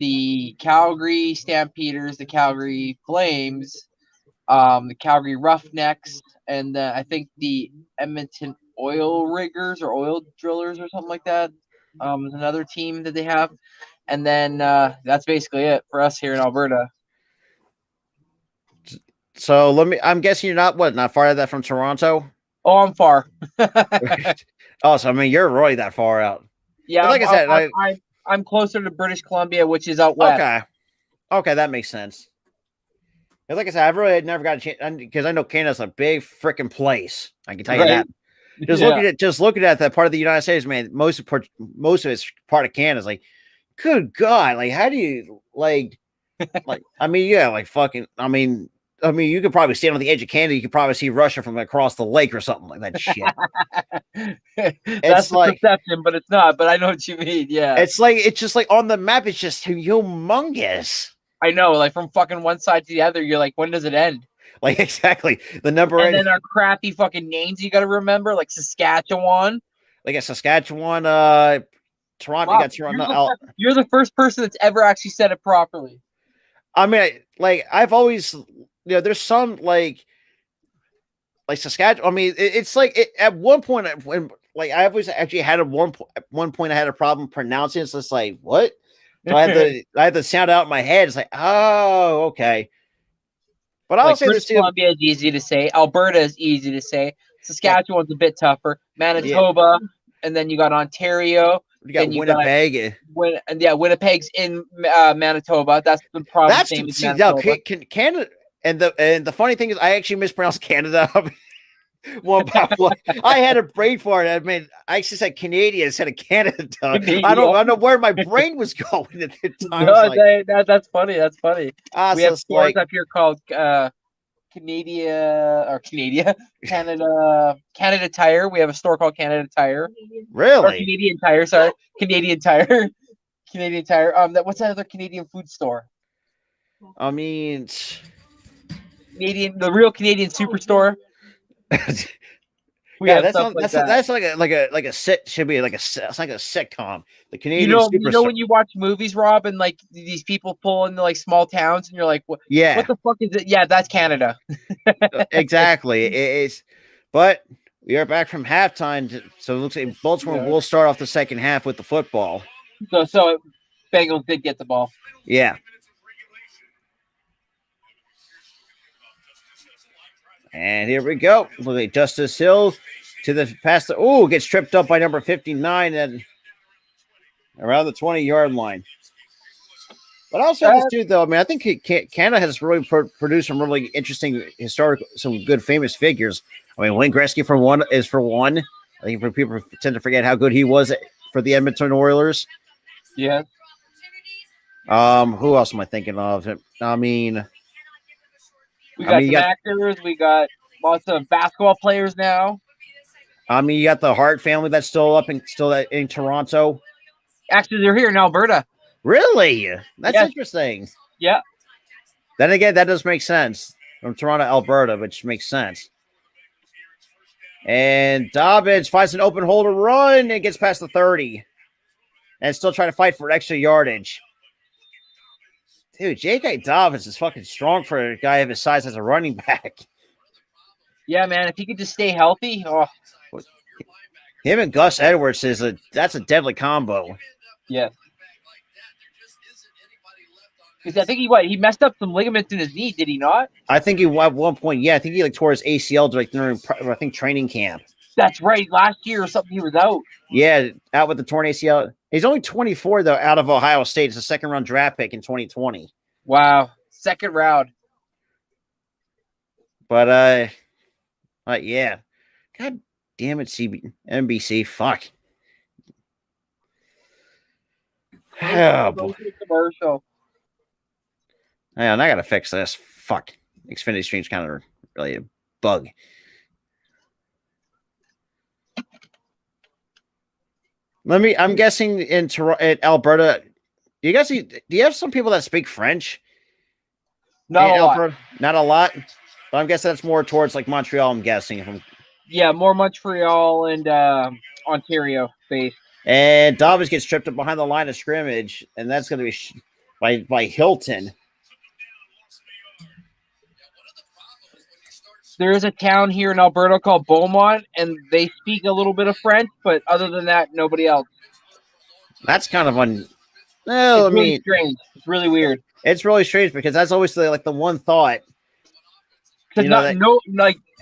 the Calgary Stampeders, the Calgary Flames, the Calgary Roughnecks, and I think the Edmonton Oil Riggers or Oil Drillers or something like that. Is another team that they have. And then that's basically it for us here in Alberta. So I'm guessing you're not far out that from Toronto? Oh, I'm far. Oh, so I mean you're really that far out. Yeah, but like I said, I'm closer to British Columbia, which is out west. Okay, that makes sense. And like I said, I've really never got a chance because I know Canada's a big freaking place. I can tell you that. Looking at that part of the United States, man, most of it's part of Canada. Is like, good God, like how do you like I mean, yeah, like fucking I mean, you could probably stand on the edge of Canada. You could probably see Russia from across the lake or something like that shit. That's like perception, but it's not. But I know what you mean. Yeah, it's just like on the map. It's just humongous. I know, like from fucking one side to the other. You're like, when does it end? Like exactly the number. And then our crappy fucking names you got to remember, like Saskatchewan. Like a Saskatchewan, Toronto. Wow, you got Toronto. You're the first person that's ever actually said it properly. I mean, I've always. There's some like Saskatchewan. I mean, it's like at one point when I always actually had at one point I had a problem pronouncing it. So it's like what? So I had to sound out in my head. It's like, oh, okay. But I'll say this too. Columbia is easy to say. Alberta is easy to say. Saskatchewan's a bit tougher. Manitoba, and then you got Ontario. You got Winnipeg. Winnipeg's in Manitoba. That's the province name. Canada. And the funny thing is, I actually mispronounced Canada. One by one. I had a brain fart. I mean, I actually said Canadian instead of Canada. I don't know where my brain was going at the time. No, that's funny. That's funny. We have stores up here called Canada Tire. We have a store called Canada Tire. Really? Or Canadian Tire. Sorry, Canadian Tire. Canadian Tire. What's that other Canadian food store? I mean, the real Canadian Superstore. That's like a sit should be it's like a sitcom. The Canadian Superstore. You know when you watch movies, Rob, and like these people pull into like small towns, and you're like, what? Yeah. What the fuck is it? Yeah, that's Canada. Exactly. It's. But we are back from halftime, so it looks like Baltimore will start off the second half with the football. So Bengals did get the ball. Yeah. And here we go. Look at Justice Hill to the past. Oh, gets tripped up by number 59 and around the 20-yard line. But I also this too, though. I mean, I think Canada has really produced some really interesting some good famous figures. I mean, Wayne Gretzky for one. I think people tend to forget how good he was for the Edmonton Oilers. Yeah. Who else am I thinking of? I mean, we got some actors. We got lots of basketball players now. I mean, you got the Hart family that's still in Toronto. Actually, they're here in Alberta. Really? That's interesting. Yeah. Then again, that does make sense. From Toronto, Alberta, which makes sense. And Dobbins finds an open hole to run and gets past the 30. And still trying to fight for extra yardage. Dude, J.K. Dobbins is fucking strong for a guy of his size as a running back. Yeah, man. If he could just stay healthy. Oh. Him and Gus Edwards that's a deadly combo. Yeah. Because I think he messed up some ligaments in his knee, did he not? I think he at one point, yeah. I think he tore his ACL during training camp. That's right. Last year or something, he was out. Yeah, out with the torn ACL. He's only 24 though, out of Ohio State. It's a second-round draft pick in 2020. Wow, second round. But yeah. God damn it, NBC. Fuck. Oh, boy. Commercial. Man, I gotta fix this. Fuck. Xfinity Stream's kind of really a bug. I'm guessing in Alberta. Do you have some people that speak French? Not a lot. Not a lot. But I'm guessing that's more towards like Montreal. I'm guessing. Yeah, more Montreal and Ontario based. And Dobbins gets tripped up behind the line of scrimmage, and that's going to be by Hilton. There is a town here in Alberta called Beaumont, and they speak a little bit of French, but other than that, nobody else. That's kind of it's really strange. It's really weird. It's really strange because that's always the one thought. Because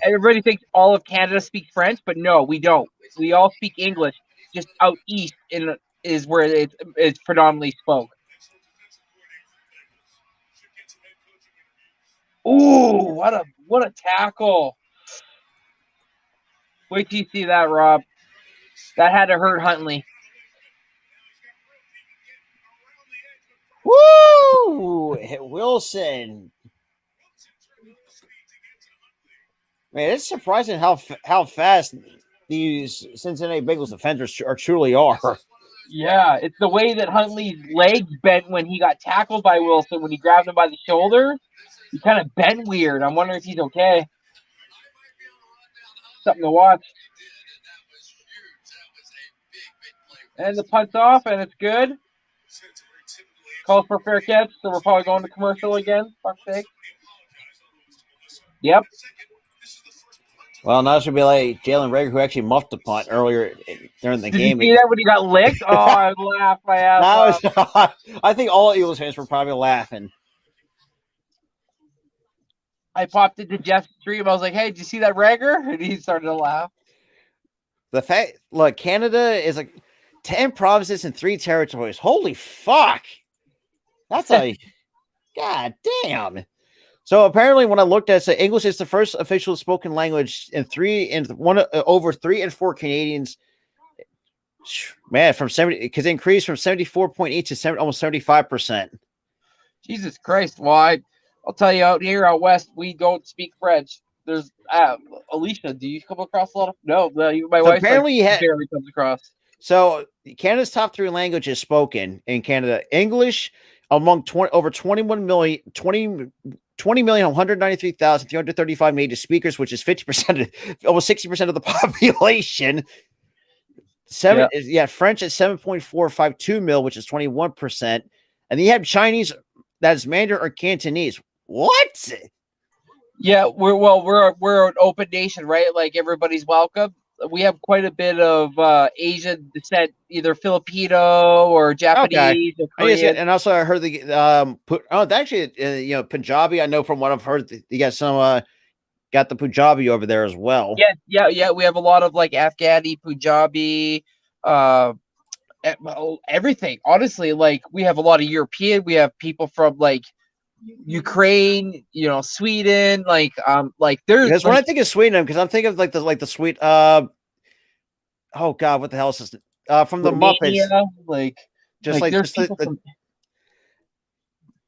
everybody thinks all of Canada speaks French, but no, we don't. We all speak English. Just out east is where it's predominantly spoke. Ooh, what a tackle. Wait till you see that, Rob. That had to hurt Huntley. Woo! Wilson. Man, it's surprising how fast these Cincinnati Bengals defenders truly are. Yeah, it's the way that Huntley's legs bent when he got tackled by Wilson when he grabbed him by the shoulder. He kind of bent weird. I'm wondering if he's okay. Something to watch. And the punt's off, and it's good. Calls for fair catch, so we're probably going to commercial again. Fuck's sake. Yep. Well, now it should be like Jalen Rager, who actually muffed the punt earlier during the game. Did you see that when he got licked? Oh, I laughed my ass off. I think all Eagles fans were probably laughing. I popped into Jeff's stream. I was like, hey, did you see that Rager? And he started to laugh. Look, Canada is like 10 provinces and 3 territories. Holy fuck. That's God damn. So apparently, when I looked at it, English is the first official spoken language in over 3 and 4 Canadians. Man, from 70, because it increased from 74.8 to almost 75%. Jesus Christ! Well, I'll tell you, out west, we don't speak French. There's Alicia. Do you come across a lot of? No, my wife barely comes across. So Canada's top 3 languages spoken in Canada: English among over 20,193,335 native speakers, which is 50%, almost 60% of the population. French at 7.452 mil, which is 21%, and then you have Chinese, that is Mandarin or Cantonese. What? Yeah, we're an open nation, right? Like everybody's welcome. We have quite a bit of Asian descent, either Filipino or Japanese. Okay. Or Korean. And also I heard Punjabi. I know from what I've heard, you got some got the Punjabi over there as well. Yeah. We have a lot of like Afghani, Punjabi, everything. Honestly, like we have a lot of European. We have people from like Ukraine, Sweden. Like there's. Because when I think of Sweden, because I'm thinking of like the sweet. Oh God, what the hell is this? From the Romania, Muppets.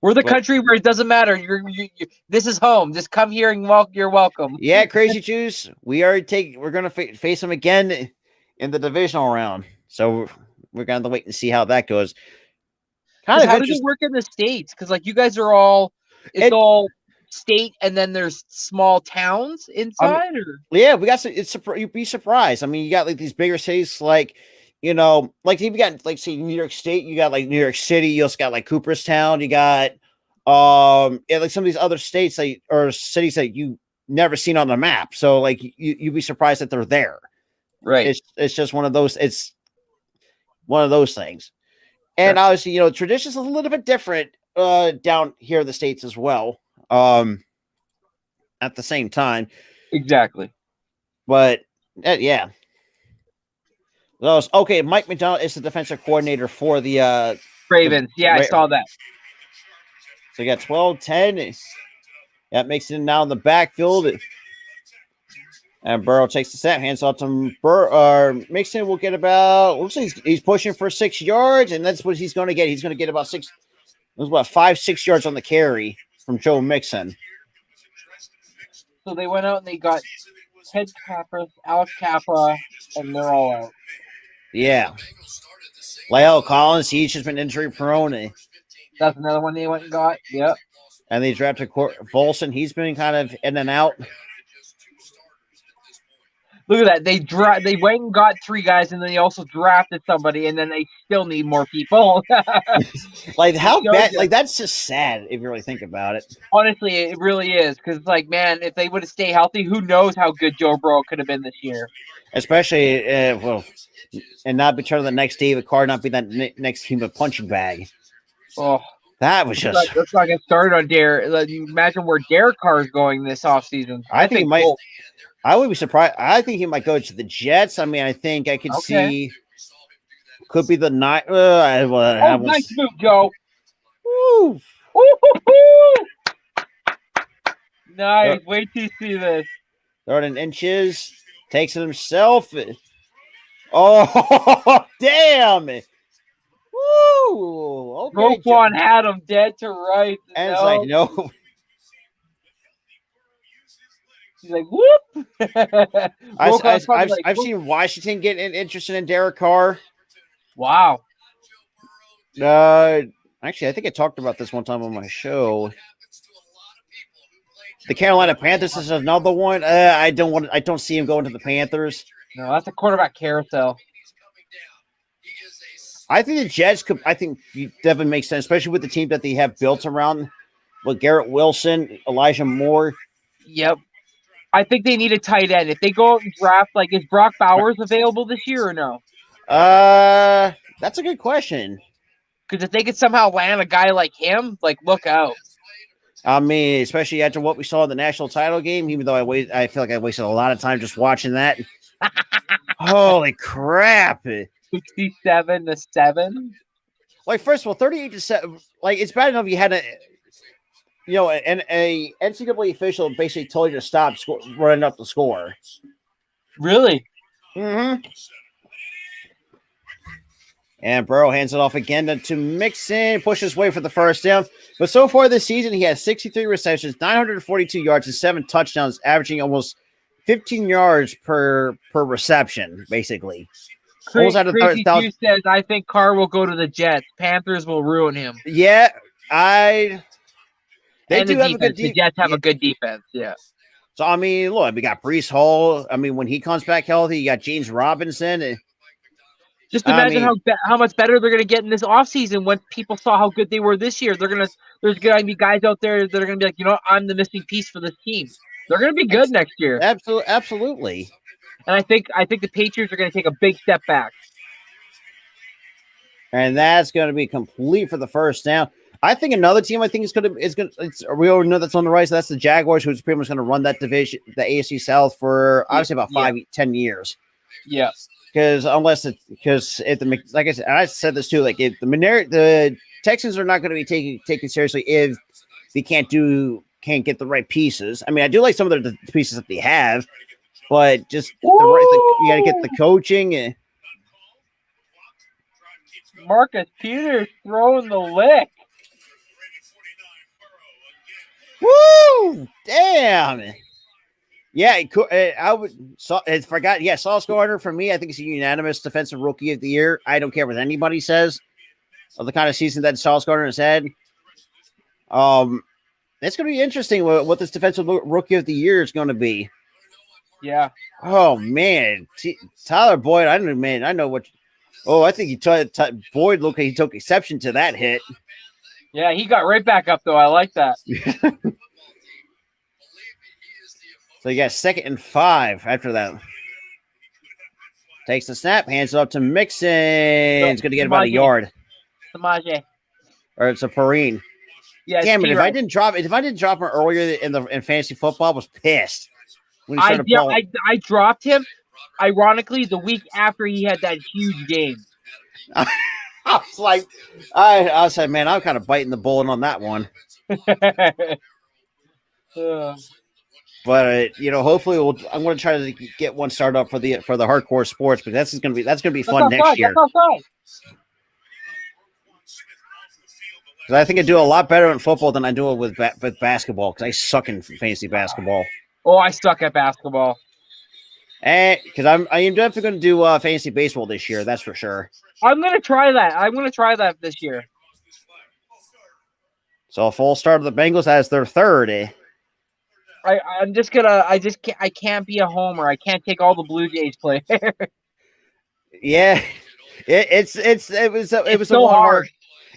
We're the country where it doesn't matter. This is home. Just come here and you're welcome. Yeah, Crazy Juice. We're gonna face them again in the divisional round. So we're gonna wait and see how that goes. How does it work in the States? Because like you guys are all all state, and then there's small towns inside. Yeah, we got. You'd be surprised. I mean, you got like these bigger cities, like like you got like say New York State. You got like New York City. You also got like Cooperstown. You got like some of these other states or cities that you never seen on the map. So like you'd be surprised that they're there. Right. It's just one of those. It's one of those things. And obviously, tradition is a little bit different down here in the States as well. At the same time. Exactly. But, yeah. Okay, Mike McDonald is the defensive coordinator for the Ravens. I saw that. So you got 12-10. That makes it now in the backfield. And Burrow takes the snap, hands off to Mixon will get about, looks like he's pushing for 6 yards, and that's what he's going to get. He's going to get about 5-6 yards on the carry from Joe Mixon. So they went out and they got Ted Capper, Alex Kappa, and they're all out. Yeah. Lyle Collins, he's just been injury prone. That's another one they went and got. Yep. And they drafted Volson. He's been kind of in and out. Look at that. They went and got 3 guys, and then they also drafted somebody, and then they still need more people. Like, how bad? Like, that's just sad if you really think about it. Honestly, it really is. Because, like, man, if they would have stayed healthy, who knows how good Joe Burrow could have been this year. Especially, and not be turning the next David Carr, not be that next team of punching bag. Oh. That was just. Let's not get started on Derek. Imagine where Derek Carr is going this offseason. I think he might. I would be surprised. I think he might go to the Jets. I mean, I think I could see. Could be the night. Nice move, Joe. Woo. Nice. Wait till you see this. Third in inches. Takes it himself. Oh, damn. Woo. Okay. Roquan had him dead to rights. And it's like, no. He's like, whoop. I've seen Washington get interested in Derek Carr. Wow. Actually, I think I talked about this one time on my show. The Carolina Panthers is another one. I don't see him going to the Panthers. No, that's a quarterback carousel. I think the Jets could. I think definitely makes sense, especially with the team that they have built around with Garrett Wilson, Elijah Moore. Yep. I think they need a tight end. If they go out and draft, like, is Brock Bowers available this year or no? That's a good question. Because if they could somehow land a guy like him, like, look out. I mean, especially after what we saw in the national title game, even though I feel like I wasted a lot of time just watching that. Holy crap. 67-7. Like, first of all, 38-7. Like, it's bad enough you had an NCAA official basically told you to stop running up the score. Really? Mm-hmm. And Burrow hands it off again to Mixon, pushes his way for the first down. But so far this season, he has 63 receptions, 942 yards, and 7 touchdowns, averaging almost 15 yards per reception, basically. Crazy Q says, I think Carr will go to the Jets. Panthers will ruin him. Yeah, They do have a good defense. The Jets have a good defense, yeah. So, I mean, look, we got Breece Hall. I mean, when he comes back healthy, you got James Robinson. Just imagine how much better they're going to get in this offseason when people saw how good they were this year. There's going to be guys out there that are going to be like, I'm the missing piece for this team. They're going to be good next year. Absolutely. And I think the Patriots are going to take a big step back. And that's going to be complete for the first down. I think another team we already know that's on the rise. That's the Jaguars, who's pretty much going to run that division, the AFC South, for obviously about 10 years. Yeah. Because like I said, and I said this too, like if the Texans are not going to be taken seriously if they can't get the right pieces. I mean, I do like some of the pieces that they have, but just you got to get the coaching. And Marcus Peters throwing the lick. Woo! Damn. Yeah, forgot. Yeah, Sauce Gardner for me. I think it's a unanimous defensive rookie of the year. I don't care what anybody says of the kind of season that Sauce Gardner has had. It's going to be interesting what this defensive rookie of the year is going to be. Yeah. Oh man, Tyler Boyd. I know what. Oh, I think Boyd looked like he took exception to that hit. Yeah, he got right back up though. I like that. So you got 2nd and 5 after that. Takes the snap, hands it up to Mixon. It's going to get about a yard. Samaje. Or it's a Perrine. Yeah. Damn it! If I didn't drop him earlier in fantasy football, I was pissed. When he I dropped him. Ironically, the week after he had that huge game. I was like, I said, man, I'm kind of biting the bullet on that one. But hopefully I'm going to try to get one started up for the hardcore sports, but that's going to be fun next year. Because I think I do a lot better in football than I do it with basketball. Because I suck in fantasy basketball. Oh, I suck at basketball. And because I am definitely going to do fantasy baseball this year. That's for sure. I'm going to try that. This year. So a full start of the Bengals as their third. I can't be a homer. I can't take all the Blue Jays players. Yeah, it was so hard.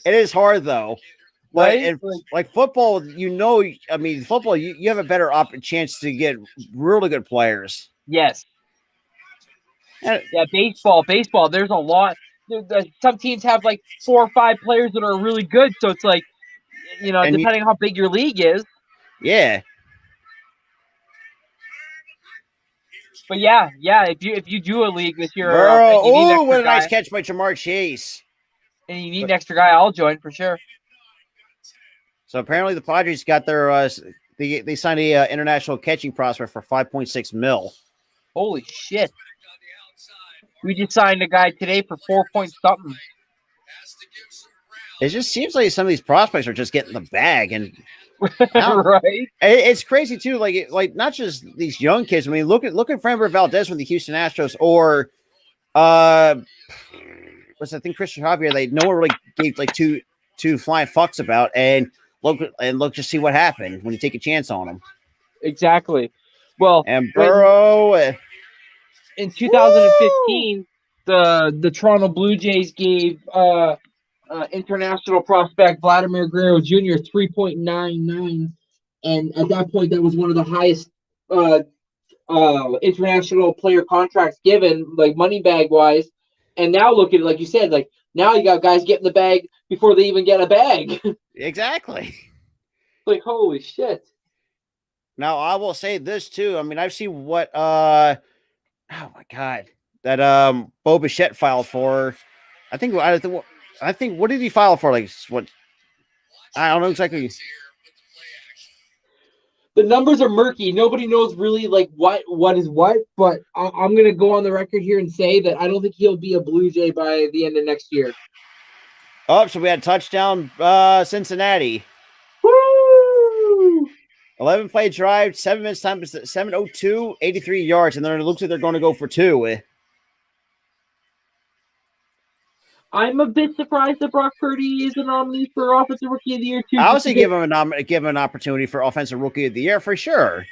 It is hard though, but right? like football, football you have a better chance to get really good players. Yes. Yeah, baseball. There's a lot. Some teams have like 4 or 5 players that are really good, so it's like, depending on how big your league is. Yeah. But yeah. If you do a league this year, what a nice catch by Jamar Chase! And you need an extra guy, I'll join for sure. So apparently the Padres got their they signed a international catching prospect for $5.6 million. Holy shit! We just signed a guy today for 4 point something. It just seems like some of these prospects are just getting the bag, and right. It's crazy too. Like not just these young kids. I mean, look at Framber Valdez from the Houston Astros, or what's I think Christian Javier. No one really gave like two flying fucks about, and look to see what happened when you take a chance on them. Exactly. Well, and Burrow in 2015, the Toronto Blue Jays gave international prospect Vladimir Guerrero Jr. 3.99, and at that point, that was one of the highest international player contracts given, like money bag wise. And now look at it, like you said, like now you got guys getting the bag before they even get a bag. Exactly. Like holy shit. Now I will say this too. I mean, I've seen what oh my god, that Bo Bichette filed for. I think what did he file for? Like what? I don't know exactly. The numbers are murky. Nobody knows really like what is what. But I'm gonna go on the record here and say that I don't think he'll be a Blue Jay by the end of next year. Oh, so we had touchdown, Cincinnati. Woo! 11 play drive, 7 minutes time, 7:02, 83 yards, and then it looks like they're going to go for 2. I'm a bit surprised that Brock Purdy is a nominee for Offensive Rookie of the Year too. I also give him an opportunity for Offensive Rookie of the Year for sure.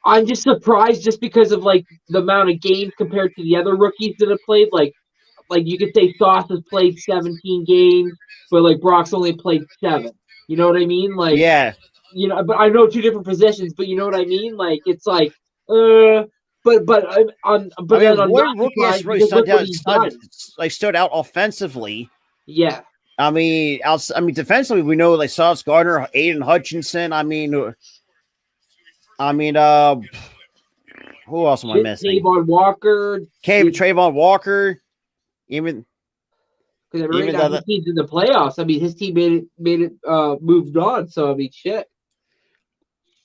I'm just surprised just because of like the amount of games compared to the other rookies that have played. Like you could say Sauce has played 17 games, but like Brock's only played 7. You know what I mean? Like yeah. But I know 2 different positions, but you know what I mean? Like it's like But one rookie has really stood out offensively. Yeah. I mean, defensively, we know like Sauce Gardner, Aiden Hutchinson. I mean, who else am I missing? Trayvon Walker. Trayvon Walker. Even because right now his team's in the playoffs. I mean, his team made it moved on. So I mean, shit.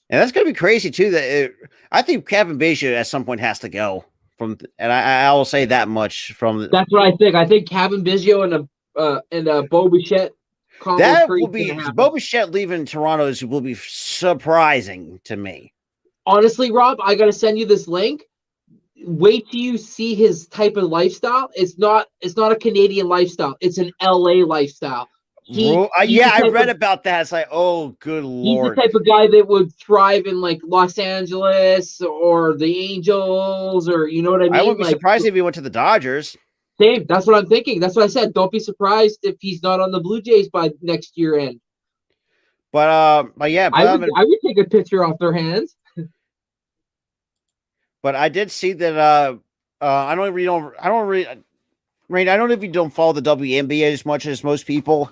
And that's going to be crazy too. I think Kevin Biggio at some point has to go from, and I will say that much from. That's what I think. I think Kevin Biggio and Bo Bichette. That will be Bo Bichette leaving Toronto will be surprising to me. Honestly, Rob, I got to send you this link. Wait till you see his type of lifestyle. It's not a Canadian lifestyle. It's an LA lifestyle. I read about that. It's like, oh, good Lord. He's the type of guy that would thrive in like Los Angeles or the Angels, or you know what I mean? I wouldn't be surprised if he went to the Dodgers. Same. That's what I'm thinking. That's what I said. Don't be surprised if he's not on the Blue Jays by next year end. But yeah, I would take a picture off their hands. But I did see that. I don't know if you don't follow the WNBA as much as most people.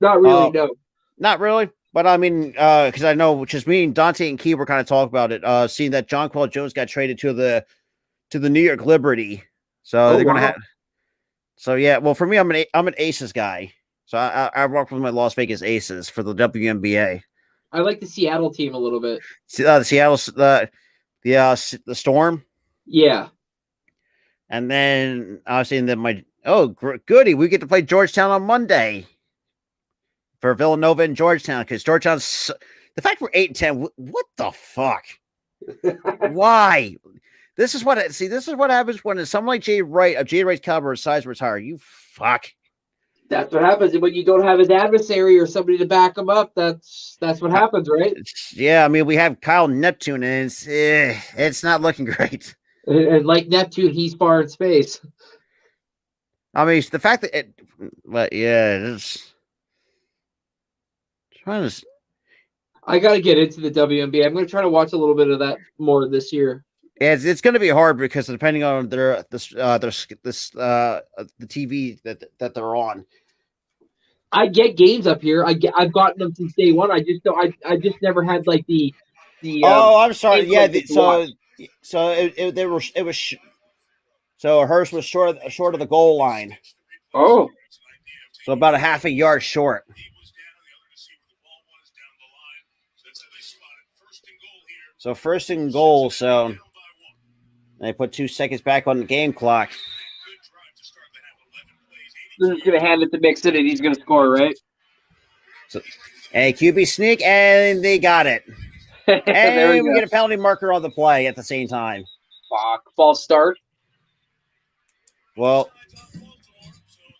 Not really, no. Not really. But I mean, because I know, which is me and Dante and Key were kind of talking about it. Seeing that Jonquel Jones got traded to the New York Liberty, so they're gonna have. So yeah, well, for me, I'm an Aces guy. So I work with my Las Vegas Aces for the WNBA. I like the Seattle team a little bit. The Seattle, the Storm. Yeah. And then I was saying that goody, we get to play Georgetown on Monday for Villanova and Georgetown, because Georgetown's the fact we're 8-10. What the fuck? Why? This is what happens when someone like Jay Wright's caliber size retire. You fuck. That's what happens when you don't have an adversary or somebody to back him up. That's what happens, right? Yeah, I mean, we have Kyle Neptune, and it's not looking great. And like Neptune, he's far in space. I mean, the fact that it's trying to. I got to get into the WNBA. I'm going to try to watch a little bit of that more this year. Yeah, it's going to be hard because depending on the TV that they're on. I get games up here. I've gotten them since day one. I just never had like the. I'm sorry. Yeah. So hers was short of the goal line. Oh. So about a half a yard short. So first and goal. So they put 2 seconds back on the game clock. They're just going to hand it to Mixon and he's going to score, right? So, a QB sneak, and they got it. And we get a penalty marker on the play at the same time. Fuck. False start. Well,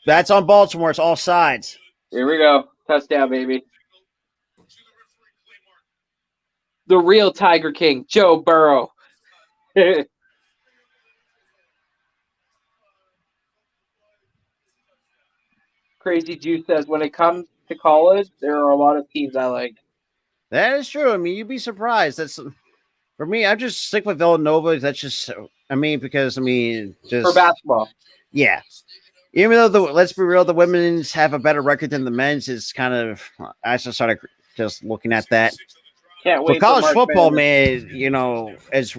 that's on Baltimore. It's all sides. Here we go. Touchdown, baby. The real Tiger King, Joe Burrow. Crazy Juice says, when it comes to college, there are a lot of teams I like. That is true. I mean, you'd be surprised. For me, I just stick with Villanova. That's just, because just for basketball. Yeah. Even though let's be real, the women's have a better record than the men's. Is kind of, I just started just looking at that. Can't wait. For college football, man, as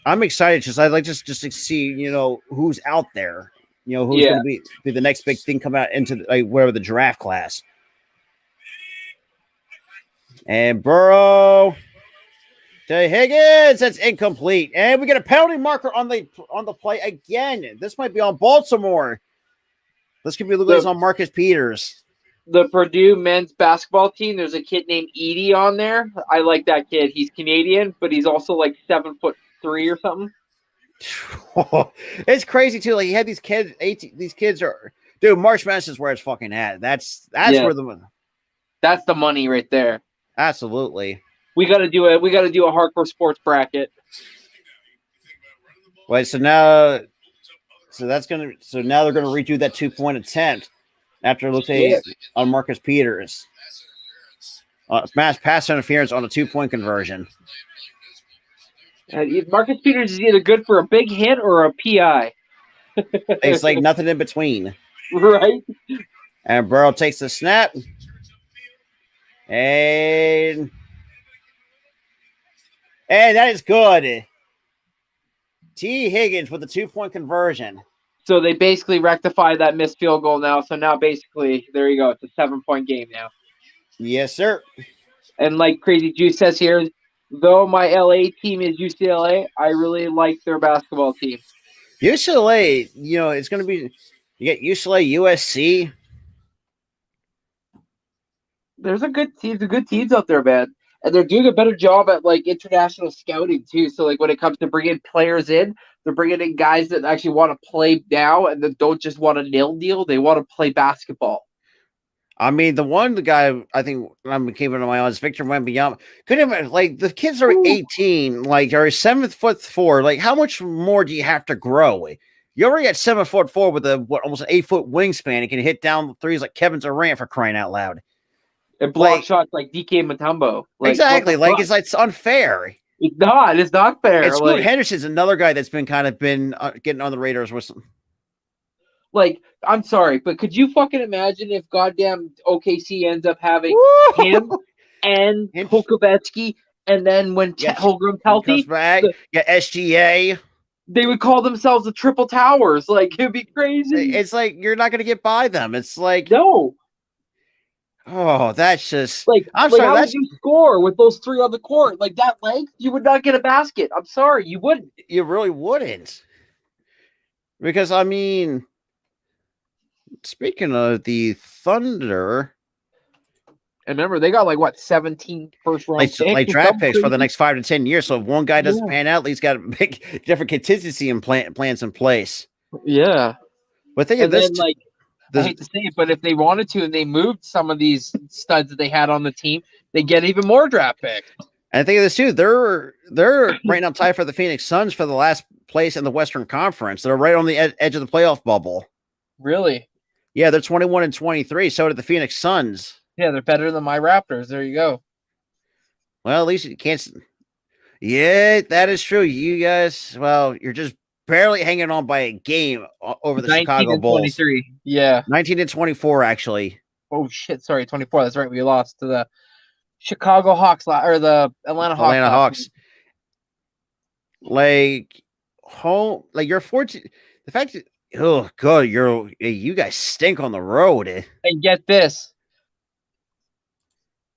I'm excited because I like just to see, who's out there. Who's going to be the next big thing coming out into the draft class. And Burrow to Higgins. That's incomplete. And we get a penalty marker on the play again. This might be on Baltimore. This could be on Marcus Peters. The Purdue men's basketball team, there's a kid named Edie on there. I like that kid. He's Canadian, but he's also like 7'3" or something. It's crazy too. Like, he had these kids. These kids are, dude. March Madness is where it's fucking at. That's where that's the money right there. Absolutely. We got to do a hardcore sports bracket. Wait, so now they're gonna redo that 2-point attempt after it looks on Marcus Peters. Mass pass interference on a 2-point conversion. Marcus Peters is either good for a big hit or a PI. It's like nothing in between. Right? And Burrow takes the snap. And that is good. T. Higgins with the 2-point conversion. So they basically rectified that missed field goal now. So now basically, there you go. It's a 7-point game now. Yes, sir. And like Crazy Juice says here, though my LA team is UCLA, I really like their basketball team. UCLA, it's going to be, you get UCLA, USC. There's a good teams out there, man. And they're doing a better job at like international scouting too. So like when it comes to bringing players in, they're bringing in guys that actually want to play now and that don't just want a nil deal. They want to play basketball. I mean, the guy I think I'm keeping on my own is Victor Wembanyama. Couldn't even, like, the kids are 18, like, are 7'4". Like, how much more do you have to grow? You already got 7'4" with almost an 8-foot wingspan. He can hit down the threes like Kevin Durant, for crying out loud. And block shots like DK Mutombo. Exactly. Like, it's unfair. It's not fair. And Scoot Henderson's another guy that's been getting on the radars with some. Like, I'm sorry, but could you fucking imagine if goddamn OKC ends up having him and Pokovetsky, and then when Chet Holmgren's healthy, SGA, they would call themselves the Triple Towers. Like, it'd be crazy. It's like you're not going to get by them. It's like, no. Oh, that's just like, how would you score with those three on the court? Like that length, you would not get a basket. I'm sorry, you wouldn't. You really wouldn't. Because, I mean, speaking of the Thunder, and remember, they got 17 first round picks, like draft picks for the next 5 to 10 years. So if one guy doesn't pan out, he's got a big different contingency and plans in place. Yeah, but think of this. I hate to say it, but if they wanted to and they moved some of these studs that they had on the team, they get even more draft picks. And I think of this too. They're right now tied for the Phoenix Suns for the last place in the Western Conference. They're right on the edge of the playoff bubble. Really? Yeah, they're 21-23. So did the Phoenix Suns. Yeah, they're better than my Raptors. There you go. Well, at least you can't. Yeah, that is true. You guys, well, you're just barely hanging on by a game over the Chicago Bulls. 23. Yeah. 19-24, actually. Oh, shit. Sorry, 24. That's right. We lost to the Chicago Hawks or the Atlanta Hawks. Like, you're 14. The fact that, oh, God, you guys stink on the road. And get this.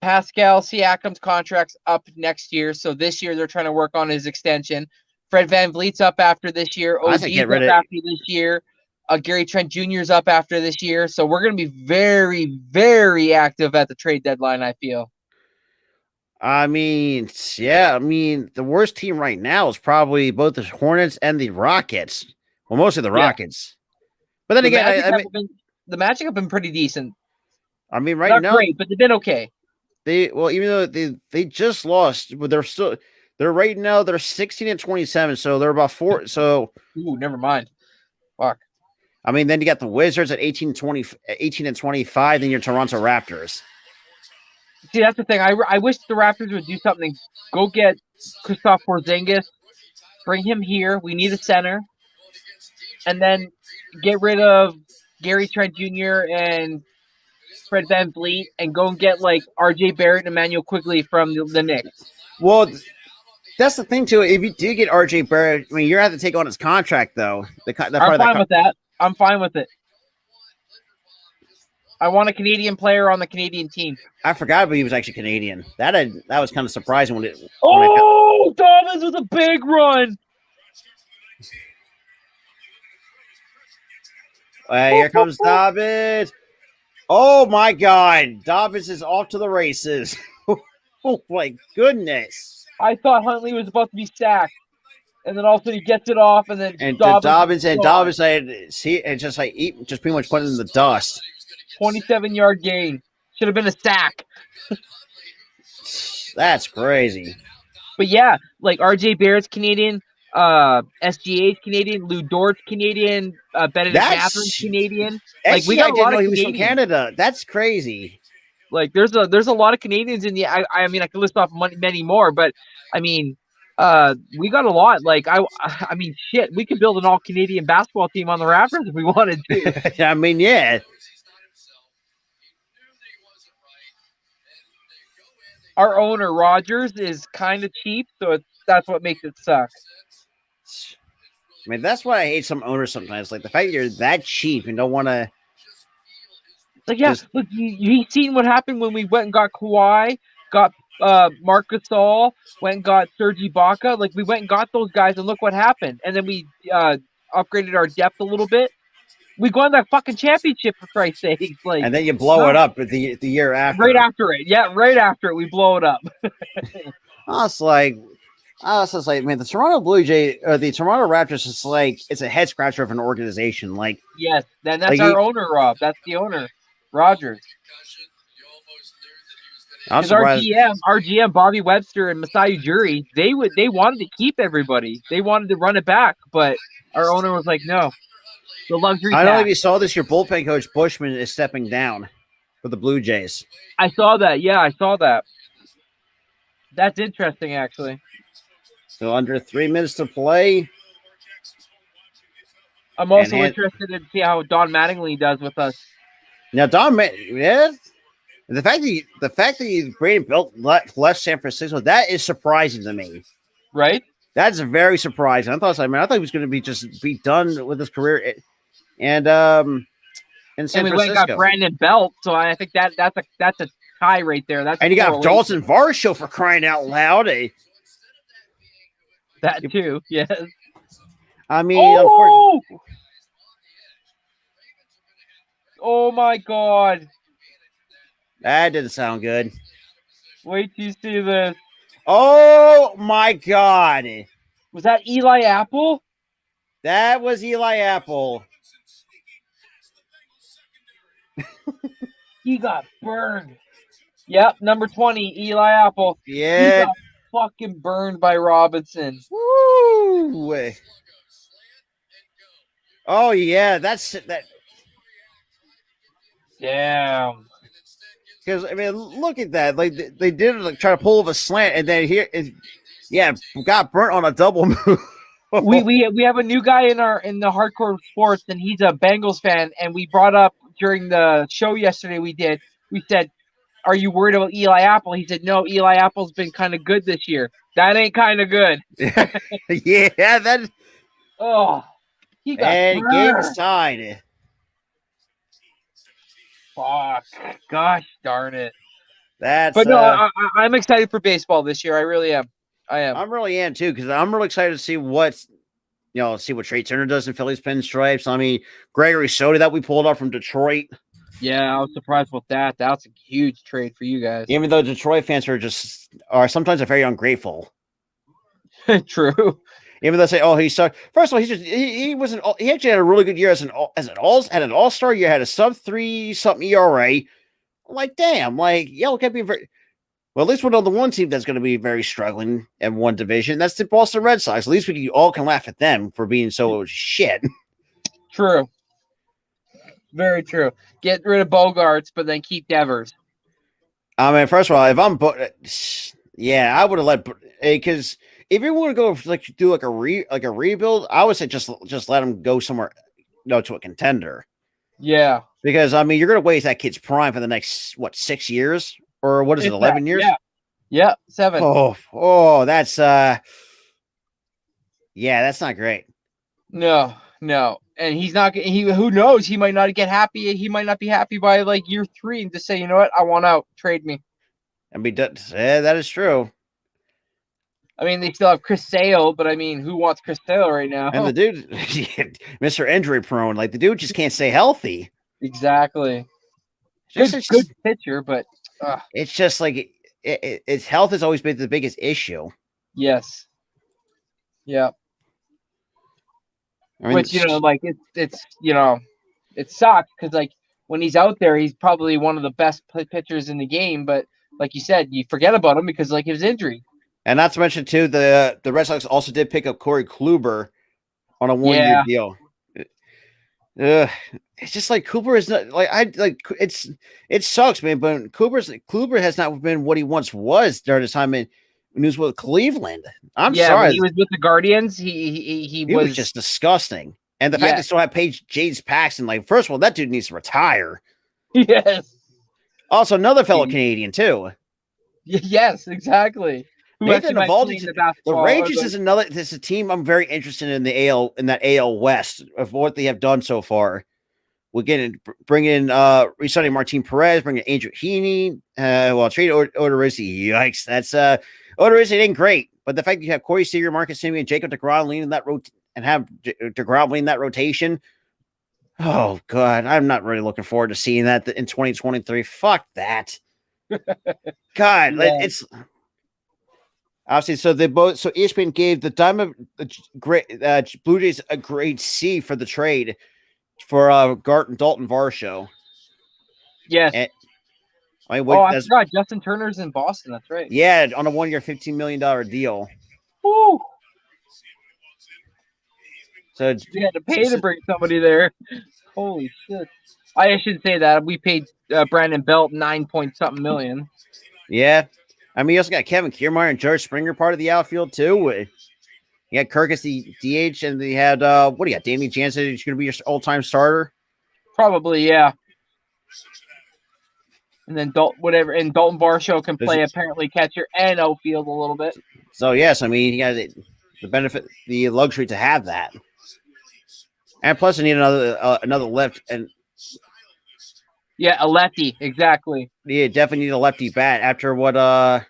Pascal Siakam's contract's up next year. So this year they're trying to work on his extension. Fred VanVleet's up after this year. OG's up after this year. Gary Trent Jr.'s up after this year. So we're going to be very, very active at the trade deadline, I feel. I mean, yeah. I mean, the worst team right now is probably both the Hornets and the Rockets. Well, mostly the Rockets. But then again, the Magic have been pretty decent. I mean, right now, not great, but they've been okay. Even though they just lost, but they're right now they're 16-27, so they're about 4. So never mind. Fuck. I mean, then you got the Wizards at 18-25, then your Toronto Raptors. See, that's the thing. I wish the Raptors would do something. Go get Kristaps Porzingis, bring him here. We need a center, and then get rid of Gary Trent Jr. and Fred VanVleet, and go and get RJ Barrett and Emmanuel Quigley from the Knicks. Well, that's the thing too. If you do get RJ Barrett, I mean, you're gonna have to take on his contract though. I'm fine with that. I'm fine with it. I want a Canadian player on the Canadian team. I forgot, but he was actually Canadian. That was kind of surprising when it. Dobbins with a big run. Here comes Dobbins. Oh my God, Dobbins is off to the races. Oh my goodness! I thought Huntley was about to be sacked, and then also he gets it off, and then Dobbins just pretty much put it in the dust. 27-yard gain. Should have been a sack. That's crazy. But yeah, RJ Barrett's Canadian, SGA's Canadian, Lou Dort's Canadian, Benedict Matherin's Canadian. We got a lot of Canadians. He was from Canada. That's crazy. There's a lot of Canadians in the. I mean, I could list off many more, but I mean, we got a lot. I mean, shit, we could build an all Canadian basketball team on the Raptors if we wanted to. I mean, yeah. our owner Rogers is kind of cheap, so that's what makes it suck. I mean, that's why I hate some owners sometimes. Like the fact that you're that cheap and don't want to. Like, yeah, look, you seen what happened when we went and got Kawhi, got Marc Gasol, went and got Serge Ibaka. Like, we went and got those guys, and look what happened. And then we upgraded our depth a little bit. We won that fucking championship, for Christ's sake. Like, and then you blow it up the year after. Right after it. Yeah, right after it, we blow it up. I was like, man, the Toronto Blue Jay or the Toronto Raptors is like it's a head scratcher of an organization. Like, yes, then that's like our owner, Rob. That's the owner, Rogers. Because our GM, Bobby Webster and Masai Ujiri, they wanted to keep everybody. They wanted to run it back, but our owner was like, no. The luxury. I don't know if you saw this. Your bullpen coach Bushman is stepping down for the Blue Jays. I saw that. Yeah, I saw that. That's interesting, actually. So under 3 minutes to play. I'm also interested to see how Don Mattingly does with us. Now, the fact that Braden Belt left San Francisco, that is surprising to me. Right? That's very surprising. I thought he was going to be done with his career, in San Francisco. We went and got Brandon Belt, so I think that's a tie right there. That's and you got Dalton Varsho for crying out loud. That too, yes. I mean, oh my God, that didn't sound good. Wait till you see this. Oh my God, was that Eli Apple? That was Eli Apple. He got burned. Yep, number 20, Eli Apple. Yeah. He got fucking burned by Robinson. Woo! Oh, yeah, that's that. Damn. Because, I mean, look at that. Like, they did try to pull off a slant, and then got burnt on a double move. we have a new guy in the hardcore sports, and he's a Bengals fan, and we brought up during the show yesterday we said, are you worried about Eli Apple? He said, no, Eli Apple's been kind of good this year. That ain't kind of good. Yeah, that. Oh, he got and burned. Game is tied. Fuck. Gosh darn it. But no, I'm excited for baseball this year. I really am. I am. I really am too, because I'm really excited to see what Trey Turner does in Phillies pinstripes. I mean, Gregory Soto that we pulled off from Detroit. Yeah, I was surprised with that. That's a huge trade for you guys. Even though Detroit fans are sometimes very ungrateful. True. Even though they say, "Oh, he sucked." First of all, he actually had a really good year had an all-star year, had a sub-3 something ERA. I'm like, damn, like can't be very. Well, at least we're on the one team that's going to be very struggling in one division. That's the Boston Red Sox. At least we all can laugh at them for being so shit. True. Very true. Get rid of Bogarts, but then keep Devers. I mean, first of all, if I'm, I would have let, because if you want to go do a rebuild, I would say just let him go somewhere, to a contender. Yeah, because I mean, you're going to waste that kid's prime for the next 6 years or what is it, 11 years? Yeah, 7. That's that's not great. No. And he's not. Who knows? He might not get happy. He might not be happy by year 3 and just say, you know what, I want out. Trade me. And be done. That is true. I mean, they still have Chris Sale, but I mean, who wants Chris Sale right now? And the dude, Mr. Injury Prone, the dude just can't stay healthy. Exactly. Good pitcher, but it's just its health has always been the biggest issue. Yes. Yeah. I mean, which it's it sucks because when he's out there, he's probably one of the best pitchers in the game. But like you said, you forget about him because his injury. And not to mention too, the Red Sox also did pick up Corey Kluber on a 1-year deal. It's just Cooper is not it sucks, man. But Kluber has not been what he once was during his time when he was with Cleveland. I'm sorry. When he was with the Guardians, he was just disgusting. And the fact they still have James Paxton, first of all, that dude needs to retire. Yes. Also, another fellow Canadian too. Yes, exactly. Who Nathan Evaldi, the Rangers is another. This is a team I'm very interested in the AL in that AL West of what they have done so far. We're getting bring in re-signing Martin Perez, bringing Andrew Heaney. Trade Odorizzi. Yikes, that's Odorizzi ain't great, but the fact that you have Corey Seager, Marcus Semien, Jacob DeGrom leading that and have DeGrom leading that rotation. Oh God, I'm not really looking forward to seeing that in 2023. Fuck that. God, it's. Obviously, so ESPN gave the Blue Jays a grade C for the trade for Dalton Varsho. Yes. And, I forgot Justin Turner's in Boston. That's right. Yeah, on a 1-year, $15 million deal. Woo! So you had to pay to bring somebody there. Holy shit! I should say that we paid Brandon Belt 9-point-something million. Yeah. I mean, you also got Kevin Kiermaier and George Springer part of the outfield, too. You had Kirk as the DH, and they had, what do you got? Danny Jansen is going to be your all-time starter? Probably, yeah. And then Dalton Varsho can play apparently catcher and outfield a little bit. So, yes, I mean, he has the benefit, the luxury to have that. And plus, they need another left. And yeah, a lefty, exactly. Yeah, definitely need a lefty bat after what the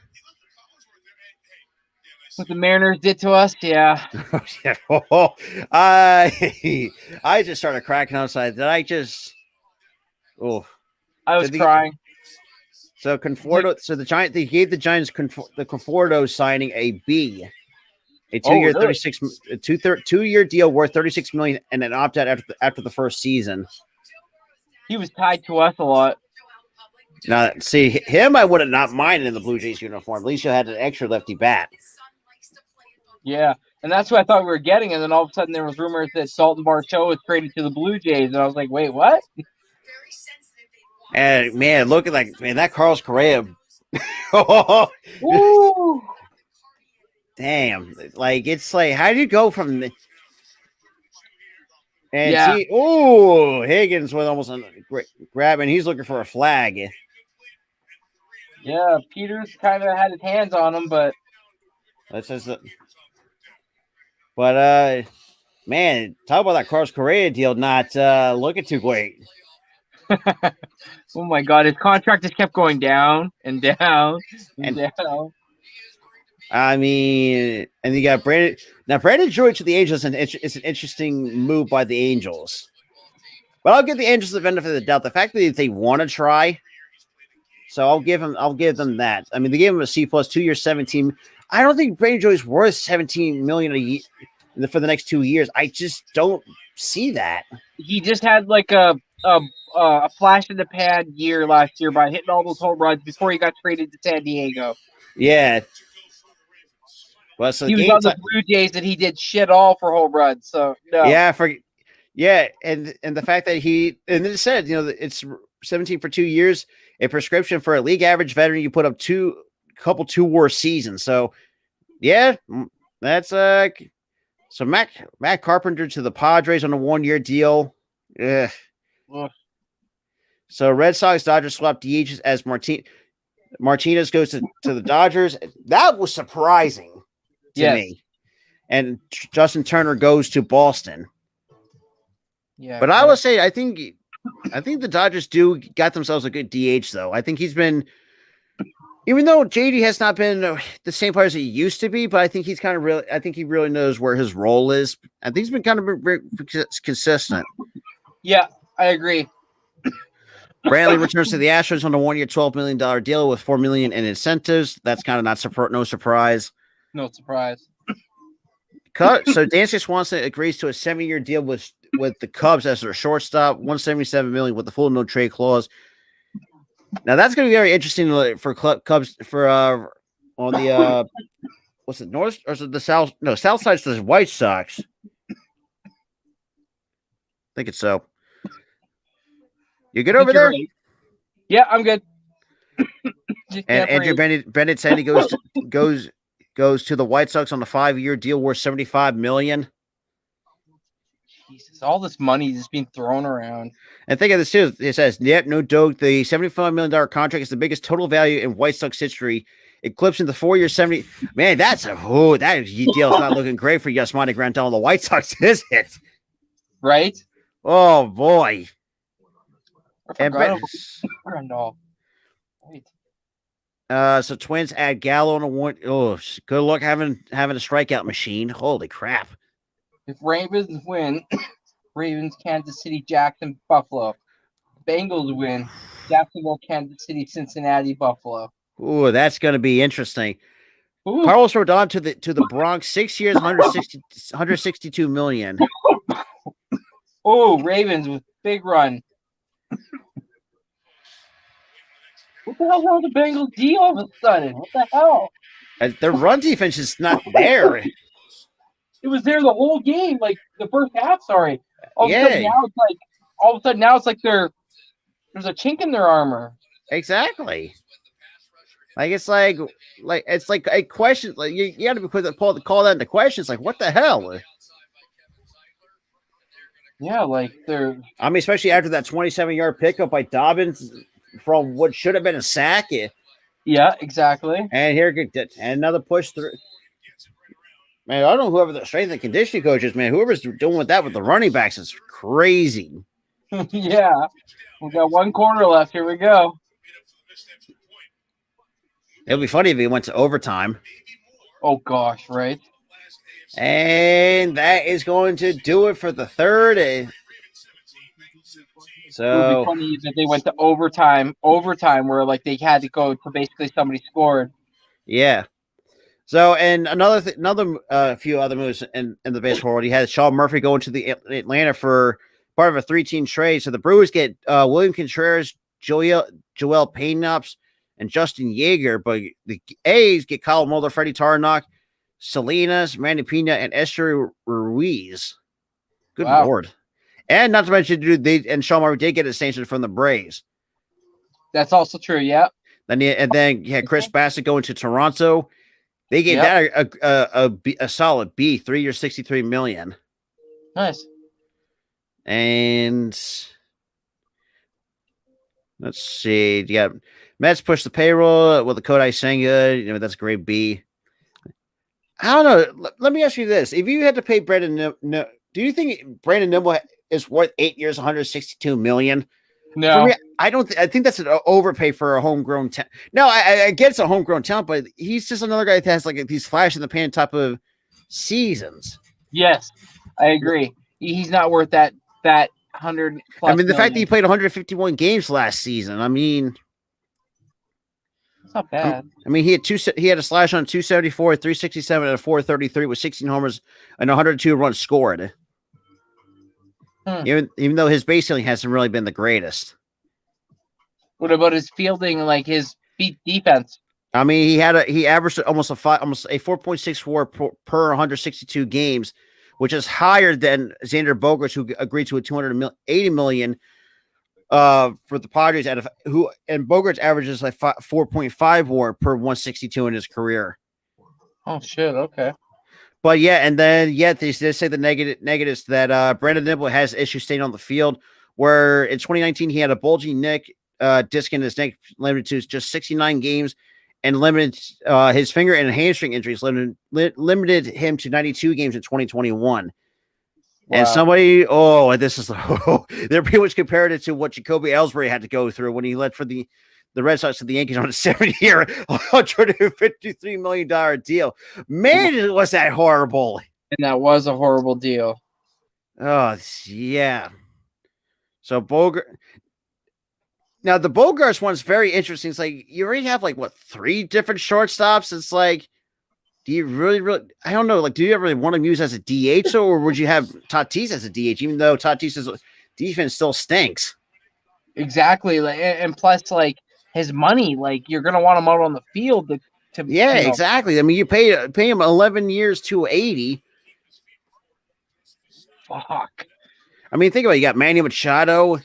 Mariners did to us, yeah. I just started cracking outside. Did I just? Oh, I was crying. So Conforto, they gave the Giants the Conforto signing a B, a 2-year, really? 2-year deal worth $36 million, and an opt out after the first season. He was tied to us a lot. Now, see him, I would not mind in the Blue Jays uniform. At least you had an extra lefty bat. Yeah, and that's what I thought we were getting. And then all of a sudden, there was rumors that Dalton Varsho was traded to the Blue Jays, and I was like, "Wait, what?" And man, looking like that Carlos Correa. Woo! Damn, it's like how do you go from the and see? Oh, Higgins with almost a grab, and he's looking for a flag. Yeah, Peters kind of had his hands on him, but that's just. But man, talk about that Carlos Correa deal not looking too great. Oh my God, his contract just kept going down and down and down. I mean, and you got Brandon. Now, Brandon Drury to the Angels is an interesting move by the Angels. But I'll give the Angels the benefit of the doubt. The fact that they want to try, so I'll give them that. I mean, they gave him a C+, 2 years, 17. I don't think Brandon Drury is worth $17 million a year for the next 2 years. I just don't see that. He just had like a flash in the pan year last year by hitting all those home runs before he got traded to San Diego. Yeah. Well, so he was on the Blue Jays and he did shit all for home runs. So no. Yeah, and the fact that it said, it's 17 for 2 years, a prescription for a league average veteran. You put up couple 2-war seasons. So yeah, that's so Matt Carpenter to the Padres on a 1-year deal. Ugh. So Red Sox Dodgers swap DHs as Martinez goes to the Dodgers. That was surprising to me. And Justin Turner goes to Boston. Yeah, but I will say I think the Dodgers got themselves a good DH though. I think he's been, even though JD has not been the same player as he used to be, but I think he really knows where his role is. I think he's been kind of consistent. Yeah, I agree. Brantley returns to the Astros on a 1-year, $12 million deal with $4 million in incentives. That's kind of no surprise. No surprise. So Dansby Swanson agrees to a 7-year deal with the Cubs as their shortstop, $177 million with the full no trade clause. Now that's going to be very interesting for Cubs for on the what's it, north or is it the south? No, south side's the White Sox. I think it's so. You good over there? Right. Yeah, I'm good. And Andrew Bennett said he goes to the White Sox on a 5-year deal worth $75 million. Jesus, all this money is being thrown around. And think of this too. It says, no joke. The $75 million contract is the biggest total value in White Sox history. eclipsing the 4-year 70. Man, that deal is not looking great for Yasmani Grandal and the White Sox, is it? Right? Oh boy. I forgot Grandal. Right. So Twins add Gallo and a one. Oh, good luck having a strikeout machine. Holy crap. If Ravens win, Ravens, Kansas City, Jackson, Buffalo. Bengals win, Jacksonville, Kansas City, Cincinnati, Buffalo. Ooh, that's going to be interesting. Ooh. Carlos Rodon to the Bronx, 6 years, 162 million. Oh, Ravens with big run. What the hell were the Bengals D all of a sudden? What the hell? Their run defense is not there. It was there the whole game, like the first half. Sorry. All of a sudden now it's like there's a chink in their armor. Exactly. Like it's like a question. Like you got to be quick to call that into question. It's like, what the hell? Yeah, like they're. I mean, especially after that 27-yard pickup by Dobbins from what should have been a sack. Yeah, exactly. And here, and another push through. Man, I don't know whoever the strength and conditioning coach is, man. Whoever's doing with that with the running backs is crazy. Yeah. We got 1 quarter left. Here we go. It'll be funny if he went to overtime. Oh, gosh, right? And that is going to do it for the third. So it would be funny if they went to overtime where like they had to go to basically somebody scored. Yeah. So, and another few other moves in the baseball world. He had Sean Murphy going to the Atlanta for part of a 3-team trade. So the Brewers get William Contreras, Joel Paynops, and Justin Yeager. But the A's get Kyle Mulder, Freddie Tarnock, Salinas, Manny Pena, and Esther Ruiz. Good Lord. And not to mention, Sean Murphy did get a extension from the Braves. That's also true, yeah. Then you had Chris Bassett going to Toronto. They gave that a solid B, 3 years, $63 million. Nice. And let's see. Yeah, Mets push the payroll with the Kodai Senga. That's a great B. I don't know. Let me ask you this: if you had to pay Brandon, do you think Brandon Nimble is worth 8 years, $162 million? No, for me, I don't. I think that's an overpay for a homegrown talent. No, I get it's a homegrown talent, but he's just another guy that has like these flash in the pan type of seasons. Yes, I agree. He's not worth that 100 plus. I mean, the fact that he played 151 games last season. I mean, it's not bad. I mean, he had a slash on 274, 367, and a 433 with 16 homers and 102 runs scored. Even though his base stealing hasn't really been the greatest. What about his fielding, like his defense? I mean, he averaged almost a 4.6 WAR per 162 games, which is higher than Xander Bogaerts, who agreed to a $280 million for the Padres. And Bogaerts averages like 4.5 WAR per 162 in his career. Oh shit! Okay. But yeah, and then they say the negatives that Brandon Nimble has issues staying on the field. Where in 2019 he had a bulging disc in his neck, limited to just 69 games, and limited his finger and hamstring injuries limited him to 92 games in 2021. Wow. And somebody, they're pretty much compared it to what Jacoby Ellsbury had to go through when he led for the Red Sox to the Yankees on a 7-year, $153 million deal. Man, was that horrible. And that was a horrible deal. Oh, yeah. So Bogart. Now, the Bogaerts one's very interesting. It's like you already have 3 different shortstops. It's like, do you really, I don't know. Do you ever really want to use as a DH, or would you have Tatis as a DH, even though Tatis's defense still stinks? Exactly. And plus, his money, you're gonna want him out on the field to exactly. I mean, you pay him 11 years to 80. Fuck. I mean, think about it. You got Manny Machado,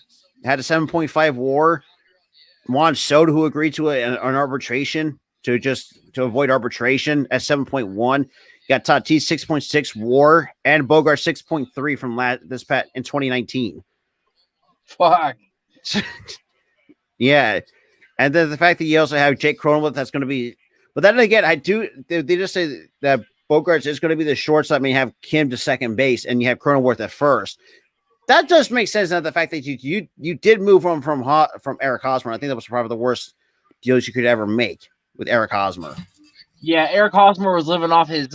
had a 7.5 WAR. Juan Soto, who agreed to an arbitration to avoid arbitration at 7.1. You got Tatis 6.6 WAR and Bogart 6.3 from this in 2019. Fuck. Yeah. And then the fact that you also have Jake Cronenworth, that's going to be But then again, they just say that Bogaerts is going to be the shortstop. I mean, have Kim to second base, and you have Cronenworth at first. That does make sense. Now the fact that you did move on from Eric Hosmer. I think that was probably the worst deals you could ever make with Eric Hosmer. Yeah, Eric Hosmer was living off his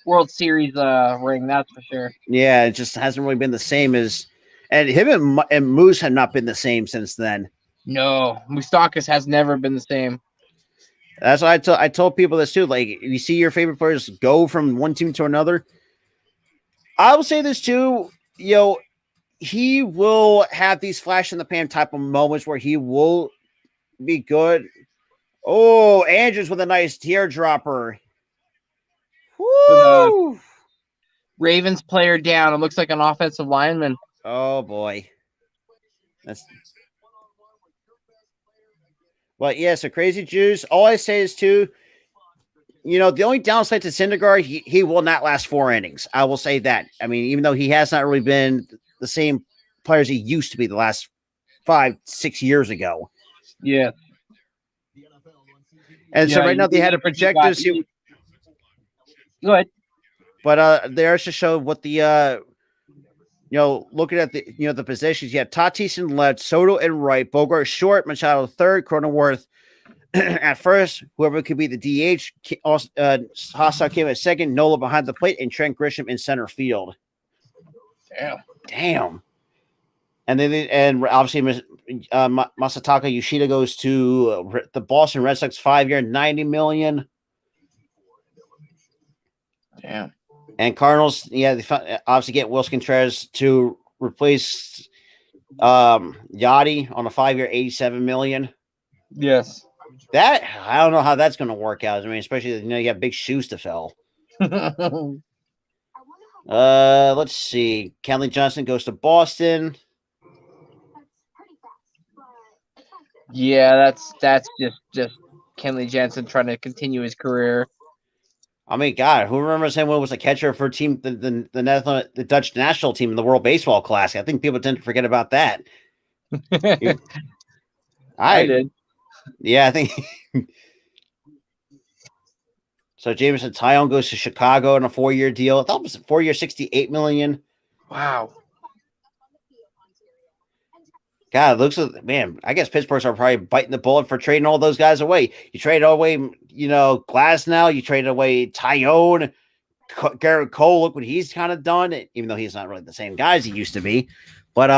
World Series ring. That's for sure. Yeah, it just hasn't really been the same as, and him and Moose have not been the same since then. No, Moustakas has never been the same. That's why I told people this too. Like, you see your favorite players go from one team to another. I will say this too. He will have these flash in the pan type of moments where he will be good. Oh, Andrews with a nice teardropper. Woo! Ravens player down. It looks like an offensive lineman. Oh boy. But yeah, so Crazy Jews. All I say is too, the only downside to Syndergaard, he will not last 4 innings. I will say that. I mean, even though he has not really been the same players he used to be the last 5-6 years ago. Yeah. And so right now they had a projector. Go ahead. But they also show what the looking at the the positions. You have Tatis in left, Soto in right, Bogart short, Machado third, Cronenworth at first, whoever could be the DH. Hassel came at second, Nola behind the plate, and Trent Grisham in center field. Damn. And then obviously Masataka Yoshida goes to the Boston Red Sox 5-year, $90 million. Damn. And Cardinals, they obviously get Wilson Contreras to replace Yachty on a 5-year, $87 million. Yes. That I don't know how that's going to work out. I mean, especially you have big shoes to fill. Let's see. Kenley Johnson goes to Boston. Yeah, that's just Kenley Jansen trying to continue his career. I mean, God, who remembers him when he was a catcher for the Dutch national team in the World Baseball Classic? I think people tend to forget about that. I did. Yeah, I think. So Jameson Taillon goes to Chicago on a 4-year deal. I thought it was a 4-year, $68 million. Wow. God, it looks like, man, I guess Pittsburgh's are probably biting the bullet for trading all those guys away. You trade away, Glasnow. You traded away Taillon, Garrett Cole. Look what he's kind of done, even though he's not really the same guy as he used to be. But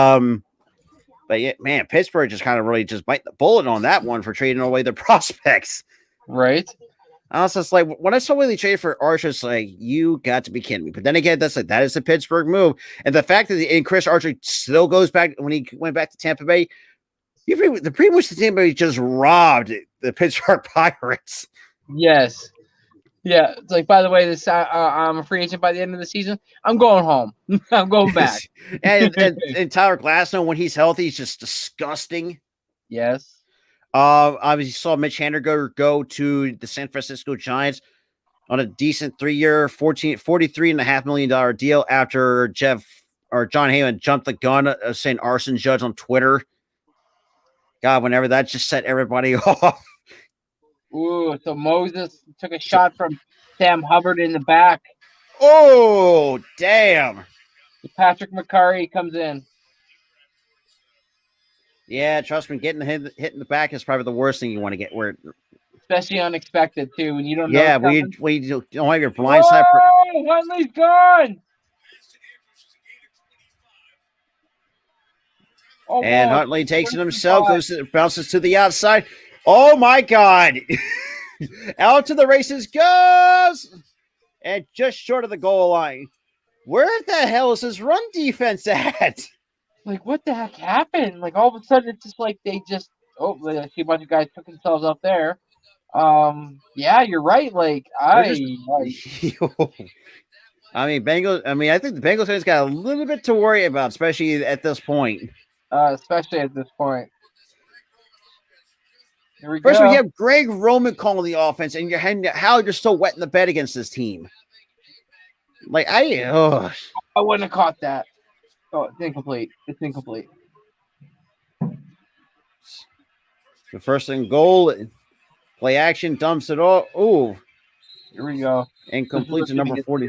yeah, man, Pittsburgh just kind of really just bite the bullet on that one for trading away their prospects. Right. I was just like, when I saw when they traded for Archer, it's like, you got to be kidding me. But then again, that is the Pittsburgh move. And the fact that Chris Archer still goes back when he went back to Tampa Bay, pretty much the Tampa Bay just robbed the Pittsburgh Pirates. Yes. Yeah. It's like, by the way, I'm a free agent by the end of the season. I'm going home. I'm going back. and Tyler Glasnow, when he's healthy, he's just disgusting. Yes. Obviously saw Mitch Haniger go to the San Francisco Giants on a decent 3-year, $43.5 million deal after John Heyman jumped the gun saying arson judge on Twitter. God, whenever that just set everybody off. Ooh, so Moses took a shot from Sam Hubbard in the back. Oh, damn. Patrick McCurry comes in. Yeah, trust me, getting hit in the back is probably the worst thing you want to get. Especially unexpected, too, when you don't know. Yeah, we don't have your blind side. Oh, Huntley's gone! Oh, and Huntley takes it himself, bounces to the outside. Oh, my God. Out to the races goes! And just short of the goal line. Where the hell is his run defense at? Like, what the heck happened? Like, all of a sudden, it's just like they just... Oh, I see a bunch of guys took themselves up there. Yeah, you're right. Like, I mean, Bengals... I think the Bengals fans got a little bit to worry about, especially at this point. Especially at this point. Here we First, go. we have Greg Roman calling the offense, and you're still wet in the bed against this team. Like, I wouldn't have caught that. Oh, it's incomplete. It's incomplete. The first and goal. Play action, dumps it all. Ooh. Here we go. Incomplete to number 40.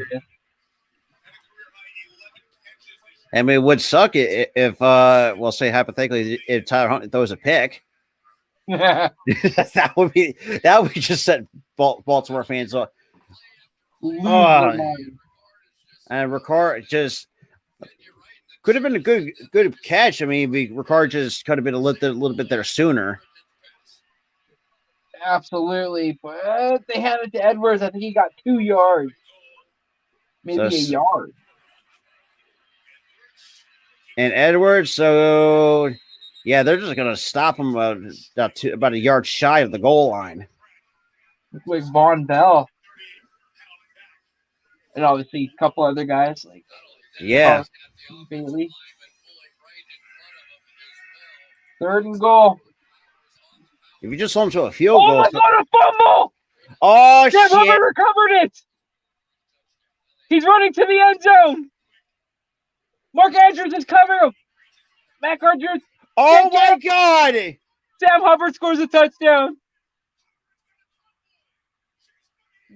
I mean, it would suck if we'll say hypothetically, if Tyler Huntley throws a pick. that would just set Baltimore fans off. And Ricard just could have been a good catch. I mean, Ricard just could have been a little bit there sooner. Absolutely, but they had it to Edwards. I think he got 2 yards, maybe a yard. And Edwards, so yeah, they're just gonna stop him about a yard shy of the goal line. Looks like Von Bell, and obviously a couple other guys like Bailey. 3rd and goal. If you just hold him to a field goal. Oh my God, a fumble! Oh, Sam shit. Hubbard recovered it. He's running to the end zone. Mark Andrews is covering him. Mac Andrews. Oh, my God. Sam Hubbard scores a touchdown.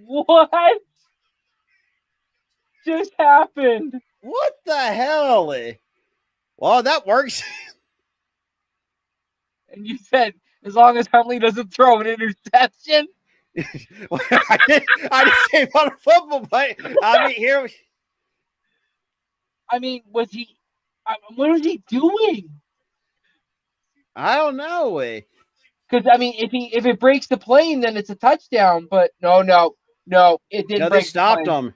What just happened? What the hell? Well, that works. And you said, as long as Huntley doesn't throw an interception. I didn't say about a football, but I mean, here. I mean, what was he doing? I don't know. Because I mean, if it breaks the plane, then it's a touchdown. But no, it didn't. No, they stopped him.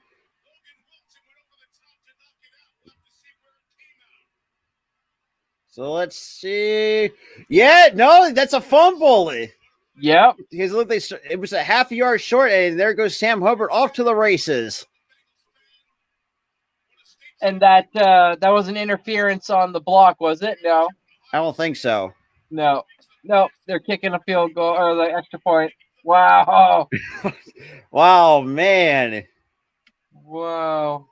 So let's see. Yeah, no, that's a fumble. Yep. Because look, it was a half a yard short, and there goes Sam Hubbard off to the races. And that was an interference on the block, was it? No. I don't think so. No, they're kicking a field goal or the extra point. Wow. Wow, man. Wow.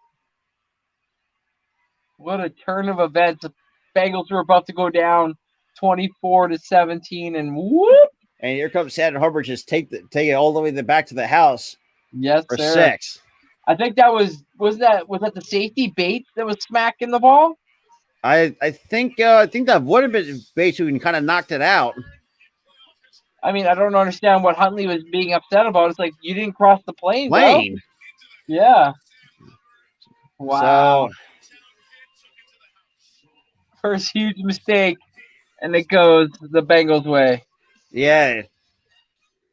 What a turn of events. The Bengals were about to go down 24-17, and whoop. And here comes Sam Hubbard, just take it all the way back to the house. Yes, for sir. 6. I think that was that the safety Bates that was smacking the ball? I think that would have been Bates who kind of knocked it out. I mean, I don't understand what Huntley was being upset about. It's like, you didn't cross the plane. Yeah. Wow. So, first huge mistake, and it goes the Bengals' way. Yeah.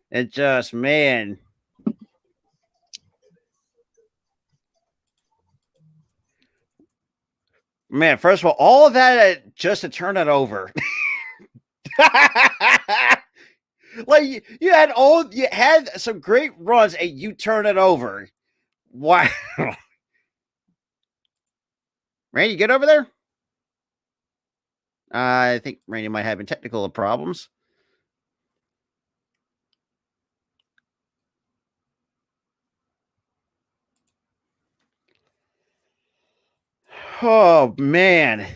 It just, man. Man, first of all of that just to turn it over. Like you had some great runs and you turn it over. Wow. Randy, get over there. I think Randy might have technical problems. Oh man.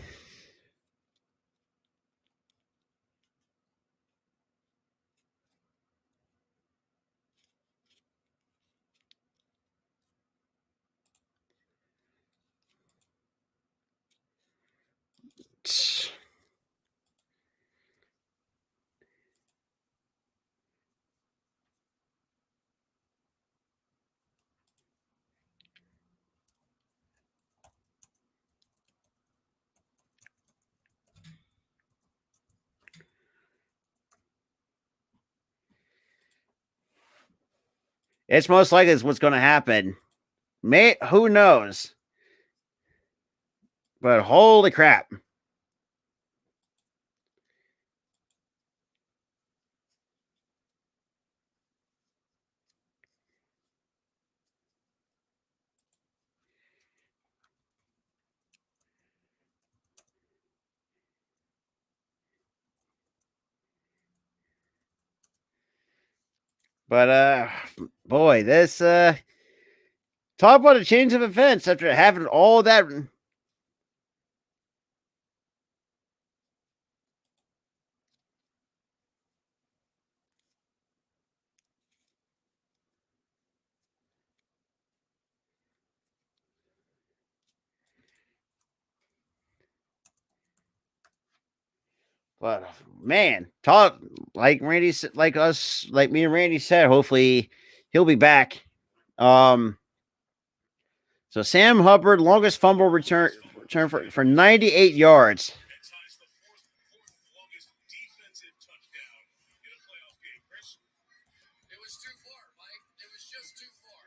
It's most likely is what's going to happen. Who knows? But holy crap. But boy, this talk about a change of events after having all that. But man, talk like Randy, like us, like me and Randy said. Hopefully, he'll be back. So Sam Hubbard, longest fumble return for 98 yards. It was too far, Mike. It was just too far.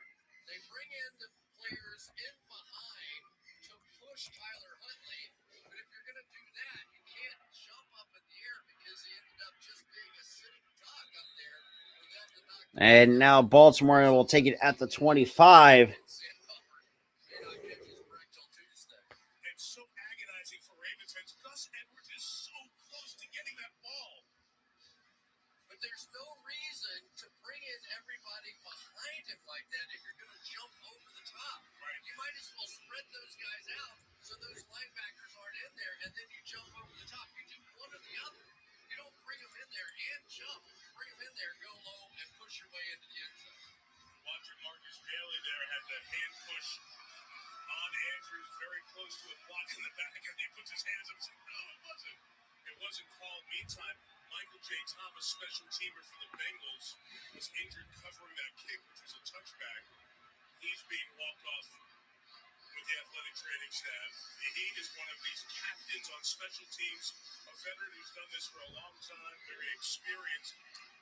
They bring in the players in behind to push Tyler Huntley, but if you're going to do that, you can't jump up in the air because he ended up just being a sitting duck up there for them to knock. And now Baltimore will take it at the 25. Sam Hubbard may not catch his break till Tuesday. It's so agonizing for Ravens fans. Gus Edwards is so close to getting that ball. But there's no reason to bring in everybody behind him like that if you're going to jump over the top. Right. You might as well spread those guys out so those linebackers aren't in there, and then you jump over the top. You do one or the other. You don't bring them in there and jump. Bring them in there, go low, and push your way into the end zone. Watching Marcus Bailey there had the hand push on Andrews very close to a block in the back, and he puts his hands up and says, no, it wasn't. It wasn't called. Meantime, Michael J. Thomas, special teamer for the Bengals, was injured covering that kick, which was a touchback. He's being walked off with the athletic training staff. He is one of these captains on special teams, a veteran who's done this for a long time, very experienced.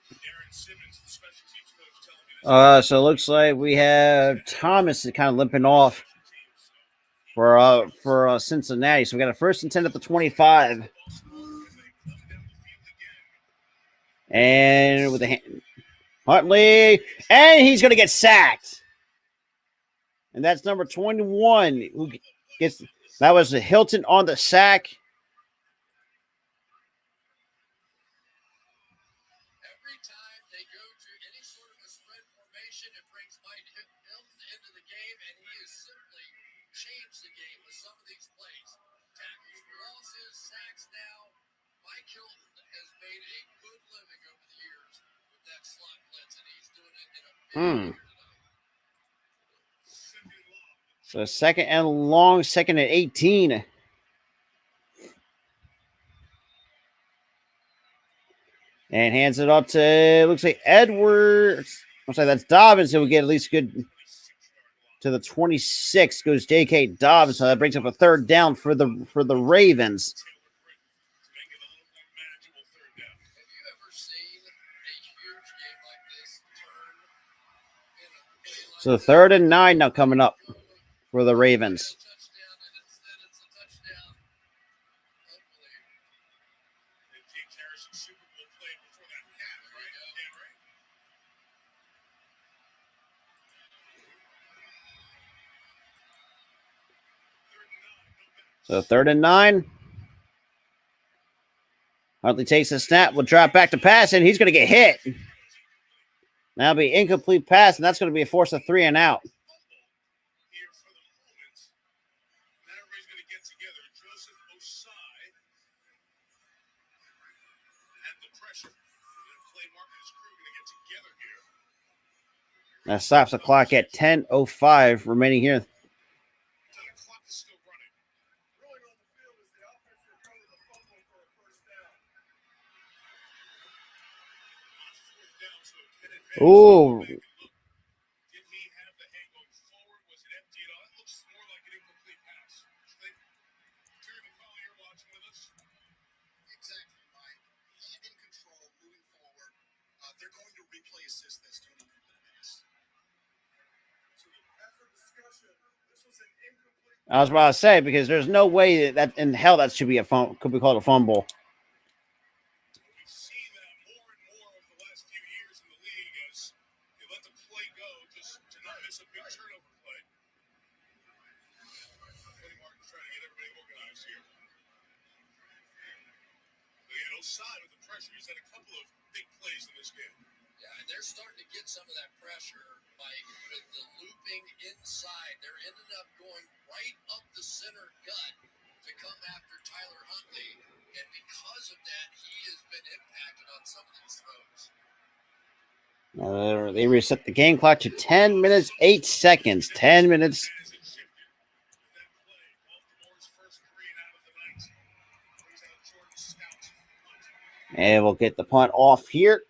Aaron Simmons, the special teams coach, telling me this. So it looks like we have Thomas is kind of limping off for Cincinnati. So we got a 1st and 10 at the 25. And with the hand, Huntley, and he's going to get sacked. And that's number 21 who gets that was Hilton on the sack. Every time they go to any sort of a spread formation, it brings Mike Hilton into the game, and he has certainly changed the game with some of these plays. Tackles for losses, sacks now. Mike Hilton has made a good living over the years with that slot blitz, and he's doing it in a big way tonight. So second and long, 2nd and 18. And hands it up to, looks like Edwards. Looks like that's Dobbins. So we get at least good to the 26. Goes J.K. Dobbins. So that brings up a 3rd down for the Ravens. Have you ever seen a huge game like this turn in a play like So 3rd and 9 now coming up for the Ravens. touchdown, and instead it's a touchdown? Unbelievable. And James Harrison Super Bowl play before that catch, right? Yeah, right. So 3rd and 9. Huntley takes the snap. Will drop back to pass, and he's going to get hit. That'll be incomplete pass, and that's going to be a force of 3 and out. Here for the moment. Now everybody's going to get together. Joseph Osai and the pressure. Clay Marcus' crew going to get together here. That stops the clock at 10:05 remaining here. So the clock is still running. Rolling on the field as the offense recovered the fumble for a first down. Ooh. Did he have the hand going forward? Was it empty at all? It looks more like an incomplete pass. Terry McCauley, you're watching with us. Exactly, Mike. Hand in control, moving forward. They're going to replay assist this. Don't even miss. After discussion, this was an incomplete. I was about to say, because there's no way that in hell that should be could be called a fumble. We've seen that more and more over the last few years in the league as they let the play go just to not miss a big turnover play. Clay Martin's trying to get everybody organized here. And Osai with the pressure. He's had a couple of big plays in this game. Yeah, and they're starting to get some of that pressure, Mike, with the looping inside. They're ended up going right up the center gut to come after Tyler Huntley, and because of that, he has been impacted on some of these throws. They reset the game clock to 10 minutes, 8 seconds. 10 minutes. As it shifted with that play, Baltimore's first 3 out of the night. Brings out Jordan Stout. And we'll get the punt off here.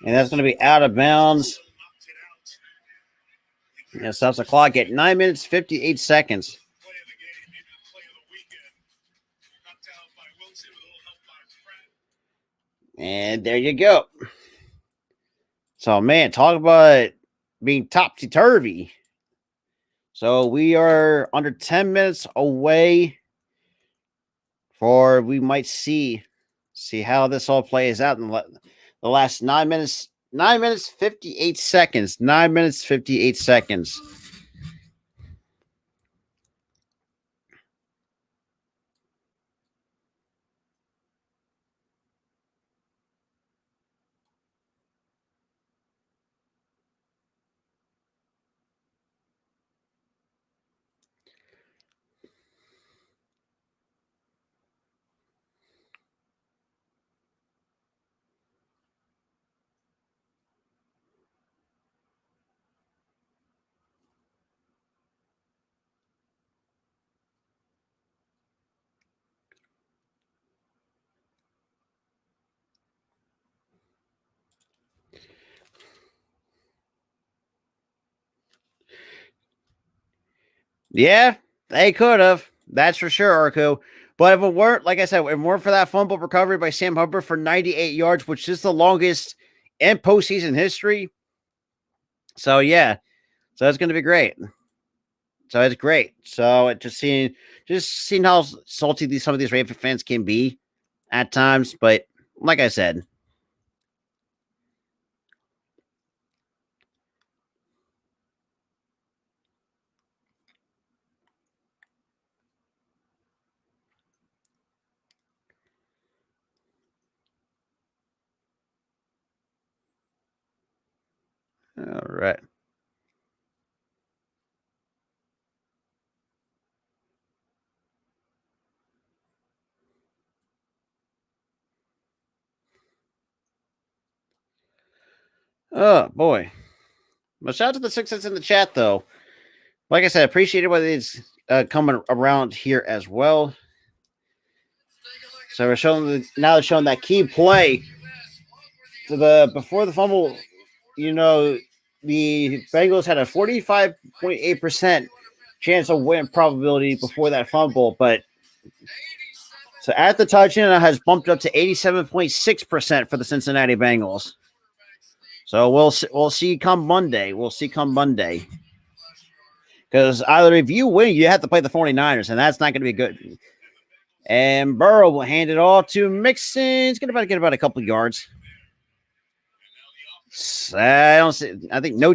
And that's going to be out of bounds. Yeah, stops the clock at 9 minutes, 58 seconds. And there you go. So, man, talk about being topsy-turvy. So we are under 10 minutes away for we might see how this all plays out in the last 9 minutes. 9 minutes, 58 seconds. 9 minutes, 58 seconds. Yeah, they could have. That's for sure, Arco. But if it weren't, like I said, if it weren't for that fumble recovery by Sam Hubbard for 98 yards, which is the longest in postseason history. So, yeah. So, it's going to be great. So, it's great. So, just seeing how salty some of these Raven fans can be at times. But, like I said, all right. Oh, boy. Well, shout out to the success in the chat, though. Like I said, appreciate what is coming around here as well. So we're showing now they're showing that key play to before the fumble. You know, the Bengals had a 45.8% chance of win probability before that fumble, but so at the touchdown it has bumped up to 87.6% for the Cincinnati Bengals. So we'll see come Monday. We'll see come Monday. Because either if you win, you have to play the 49ers, and that's not going to be good. And Burrow will hand it all to Mixon. He's going to get about a couple yards. I don't see. I think no.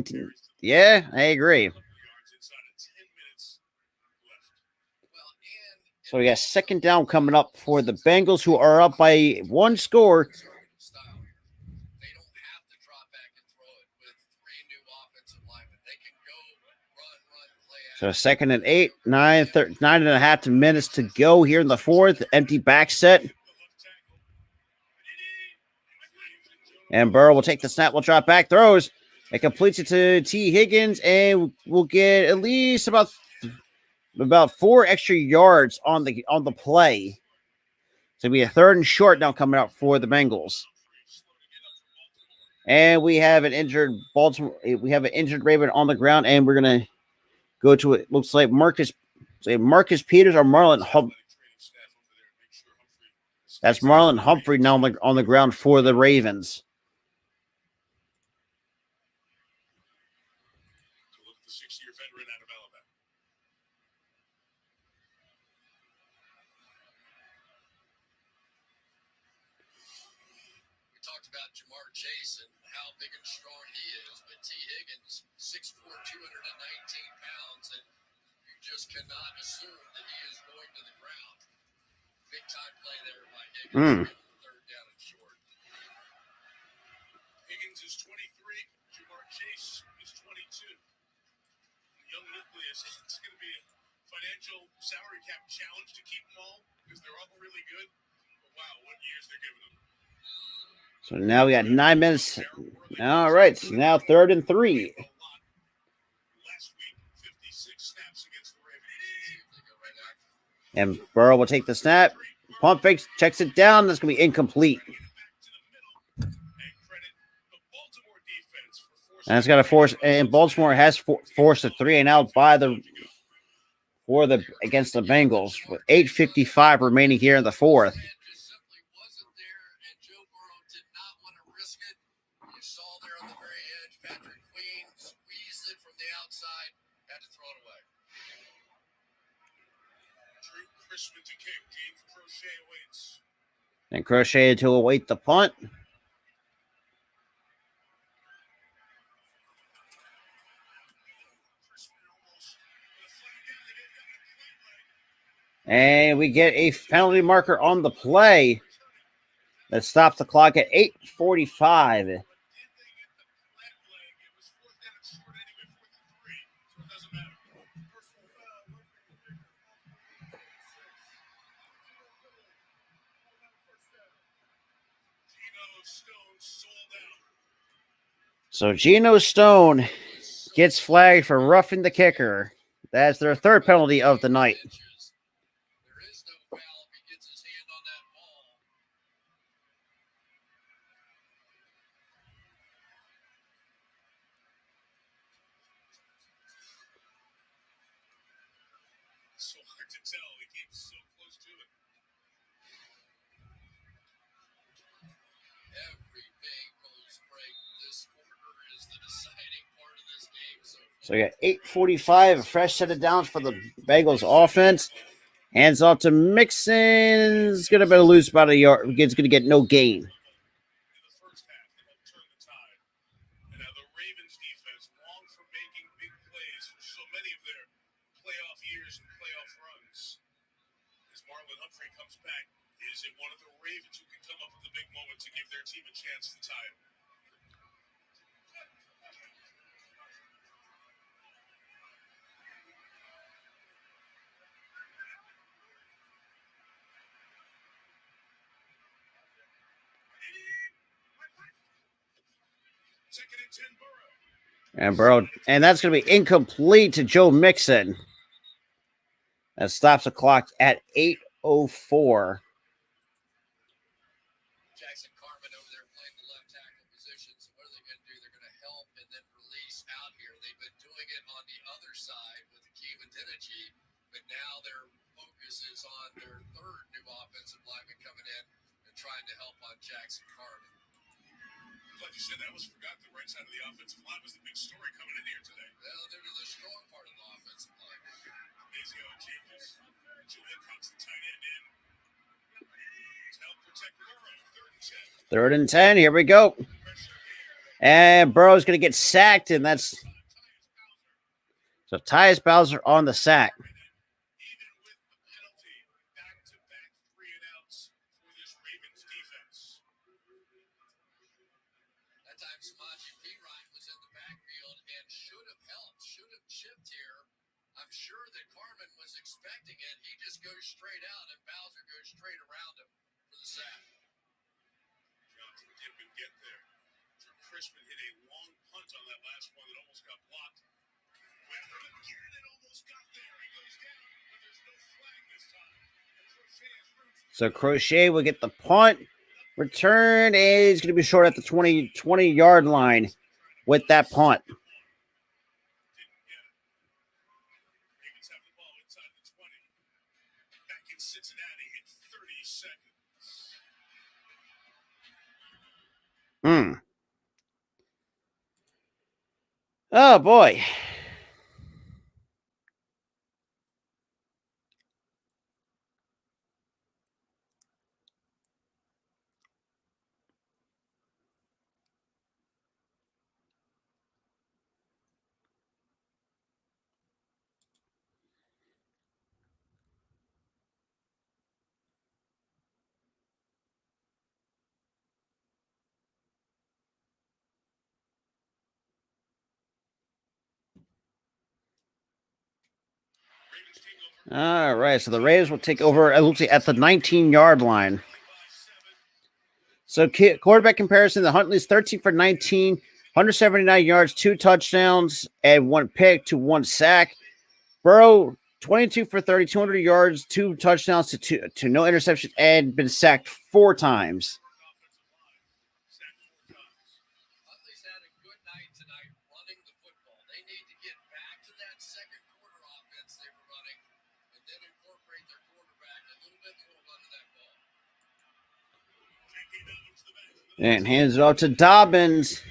Yeah, I agree. So we got second down coming up for the Bengals, who are up by one score. So second and 8, 9.5 minutes to go here in the fourth. Empty back set. And Burrow will take the snap, will drop back, throws. It completes it to T. Higgins, and we'll get at least about 4 extra yards on the play. So it'll be a third and short now coming out for the Bengals. And we have an injured Baltimore. We have an injured Raven on the ground, and we're gonna go to it. Looks like Marcus Peters or Marlon Humphrey. That's Marlon Humphrey now on the ground for the Ravens. About Jamar Chase and how big and strong he is, but T. Higgins, 6'4", 219 pounds, and you just cannot assume that he is going to the ground. Big time play there by Higgins. Third down and short. Higgins is 23, Jamar Chase is 22. Young nucleus, it's going to be a financial salary cap challenge to keep them all because they're all really good. But wow, what years they're giving them. So now we got 9 minutes. All right, so now 3rd and 3. And Burrow will take the snap. Pump fakes, checks it down. That's going to be incomplete. And it's got to force, and Baltimore has forced a 3-and-out against the Bengals with 8:55 remaining here in the fourth. And Crochet to await the punt. And we get a penalty marker on the play that stops the clock at 8:45. So Geno Stone gets flagged for roughing the kicker. That's their third penalty of the night. So hard to tell. He came so close to it. Every Bengals break this quarter is the deciding part of this game. So we got 8:45, a fresh set of downs for the Bengals offense. Hands off to Mixon. It's going to be lose about a yard. It's going to get no gain. In the first half, they helped turn the tide. And now the Ravens defense, long for making big plays for so many of their playoff years and playoff runs. As Marlon Humphrey comes back, is it one of the Ravens who can come up with a big moment to give their team a chance to tie it? Second and 10, Burrow. And that's going to be incomplete to Joe Mixon. That stops the clock at 8:04. Jackson Carman over there playing the left tackle position. So what are they going to do? They're going to help and then release out here. They've been doing it on the other side with Akeem Adeniji, but now their focus is on their third new offensive lineman coming in and trying to help on Jackson Carman. Like you said, that was forgotten. The right side of the offensive line was the big story coming in here today. Well, they're the strong part of the offensive line. Amazing how it changes. Joe Hancock's the tight end in. To help protect Burrow. 3rd and 10. Here we go. And Burrow's going to get sacked, and that's so Tyus Bowser on the sack. Even with the penalty, back-to-back 3-and-outs for this Ravens defense. That time Samaje Perine was in the backfield and should have helped, should have chipped here. I'm sure that Carman was expecting it. He just goes straight out, and Bowser goes straight around him for the sack. Johnson didn't get there. Drew Crispin hit a long punt on that last one that almost got blocked. Weber again, it almost got there. He goes down, but there's no flag this time. So Crochet will get the punt. Return is going to be short at the 20-yard line with that punt. Didn't get it. Ravens have the ball inside the 20. Back in Cincinnati in 30 seconds. Oh, boy. All right, so the Raiders will take over, it looks like, at the 19-yard line. So quarterback comparison, the Huntley's 13 for 19, 179 yards, 2 touchdowns, and 1 pick to 1 sack. Burrow 22 for 30, 200 yards, 2 touchdowns to no interception, and been sacked 4 times. Huntley's had a good night tonight running the football. They need to get back to that second quarter offense they were running and then incorporate their quarterback a little bit more running that ball. And hands it off to Dobbins.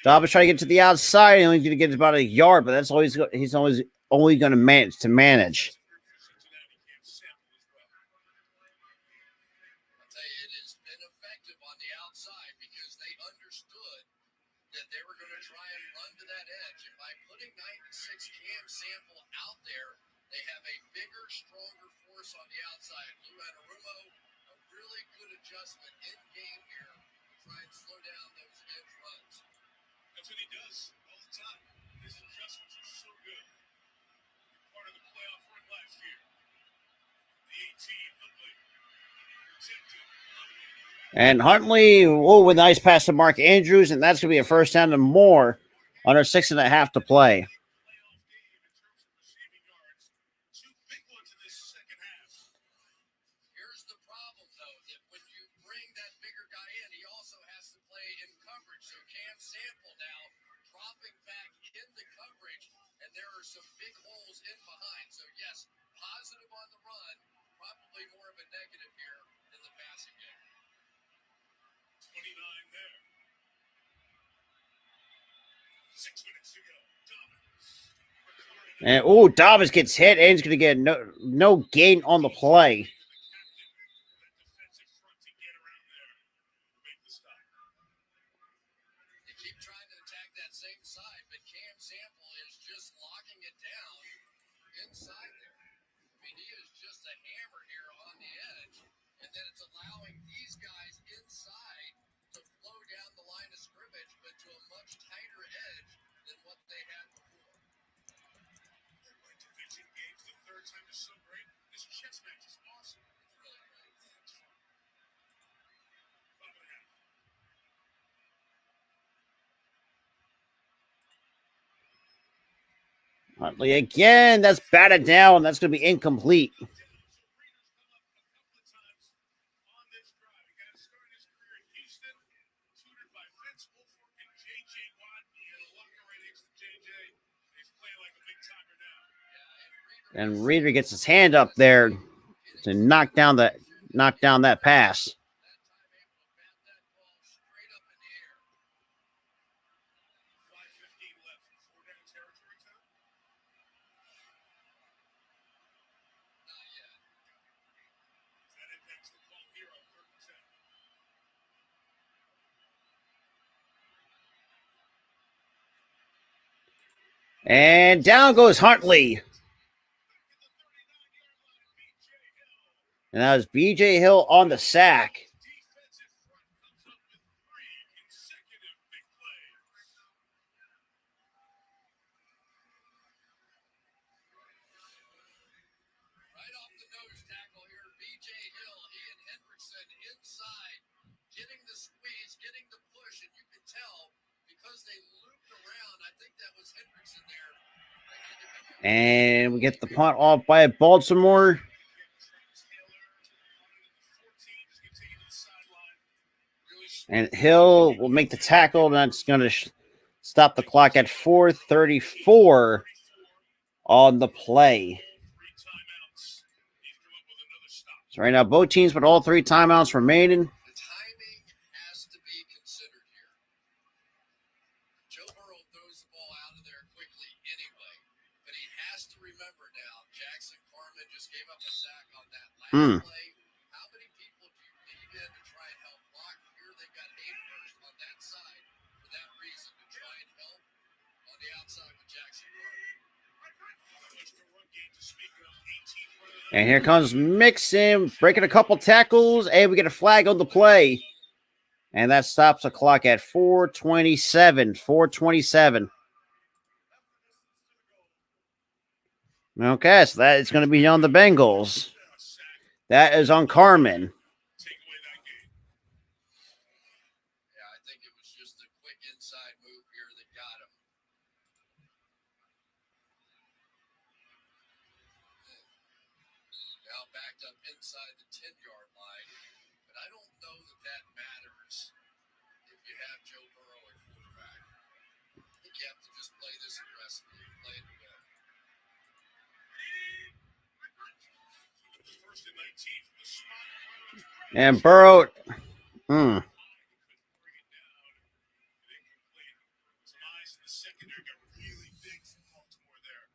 Dobbins trying to get to the outside. He's only going to get about a yard, but that's always he's always only going to manage. I'll tell you, it has been effective on the outside because they understood that they were going to try and run to that edge. And by putting 96 Cam Sample out there, they have a bigger, stronger force on the outside. Lou Anarumo, a really good adjustment in game here to try and slow down those edge runs. That's what he does all the time. His adjustments are so good. Part of the playoff run last year. The 18, Huntley. And Huntley, with a nice pass to Mark Andrews, and that's going to be a first down and more under 6.5 to play. Here's the problem, though, that when you bring that bigger guy in, he also has to play in coverage. So Cam Sample now dropping back into coverage, and there are some big holes in behind. So, yes, positive on the run, probably more of a negative here in the passing game. 29 there. 6 minutes to go. And Dobbins gets hit, and he's going to get no gain on the play. They keep trying to attack that same side, but Cam Sample is just locking it down inside there. I mean, he is just a hammer here on the edge, and then it's allowing these guys inside to flow down the line of scrimmage, but to a much tighter edge than what they had before. Division games, the third time is so great. This chess match is awesome. It's really great. It's fun. 5.5. Huntley again. That's batted down. That's going to be incomplete. And Reader gets his hand up there to knock down that pass. And down goes Huntley. And that was B.J. Hill on the sack. Right off the nose tackle here, B.J. Hill, he and Hendrickson inside, getting the squeeze, getting the push, and you can tell because they looped around, I think that was Hendrickson there. And we get the punt off by Baltimore. And Hill will make the tackle, and that's going to stop the clock at 4:34 on the play. So right now, both teams with all 3 timeouts remaining. The timing has to be considered here. Joe Burrow throws the ball out of there quickly anyway, but he has to remember now, Jackson Carman just gave up a sack on that last play. How many people do you leave in to try and help block? Here they've got Haydenhurst on that side for that reason, to try and help on the outside with Jackson Carman. And here comes Mixon, breaking a couple tackles, and we get a flag on the play. And that stops the clock at 4:27. 4:27. Okay, so that is going to be on the Bengals. That is on Carman. Yeah, I think it was just a quick inside move here that got him. backed up inside the 10-yard line. But I don't know that matters if you have Joe Burrow at quarterback. I think you have to just play this aggressively, play it well. And Burrow. Secondary got really big from Baltimore there.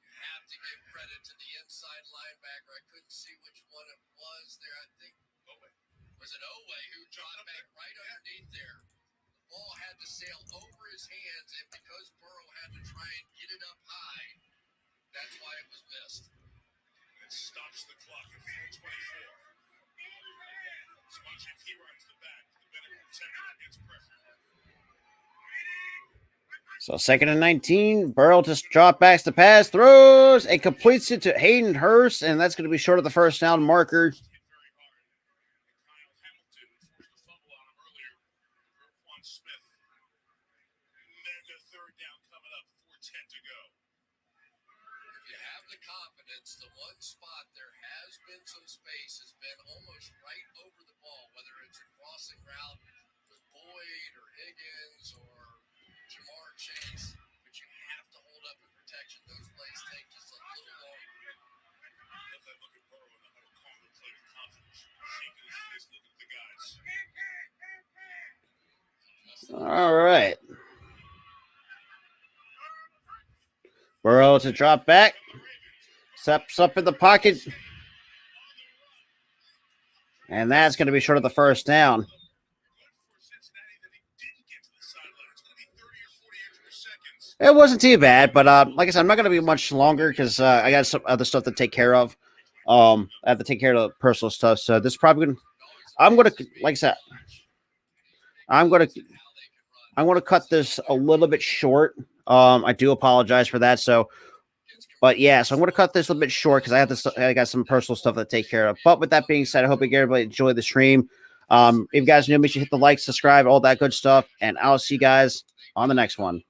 You have to give credit to the inside linebacker. I couldn't see which one it was there. I think was it Owe who dropped back right underneath there. The ball had to sail over his hands, and because Burrow had to try and get it up high, that's why it was missed. And it stops the clock at 4:24. Sponge he runs the back. The better protector gets pressure. So 2nd and 19. Burrow just drop backs the pass, throws, and completes it to Hayden Hurst, and that's going to be short of the first down marker. The one spot there has been some space has been almost right over the ball, whether it's a crossing route with Boyd or Higgins or Jamar Chase, but you have to hold up in protection. Those plays take just a little longer. Let that look at Burrow in the huddle, calm the play with confidence, shaking his fist, looking at the guys. All right. Burrow to drop back. Steps up in the pocket. And that's going to be short of the first down. It wasn't too bad, but like I said, I'm not going to be much longer because I got some other stuff to take care of. I have to take care of the personal stuff. So this is probably going to, like I said, I'm going to cut this a little bit short. I do apologize for that. So, but yeah, so I'm going to cut this a little bit short because I got some personal stuff to take care of. But with that being said, I hope everybody enjoyed the stream. If you guys new, make sure you hit the like, subscribe, all that good stuff. And I'll see you guys on the next one.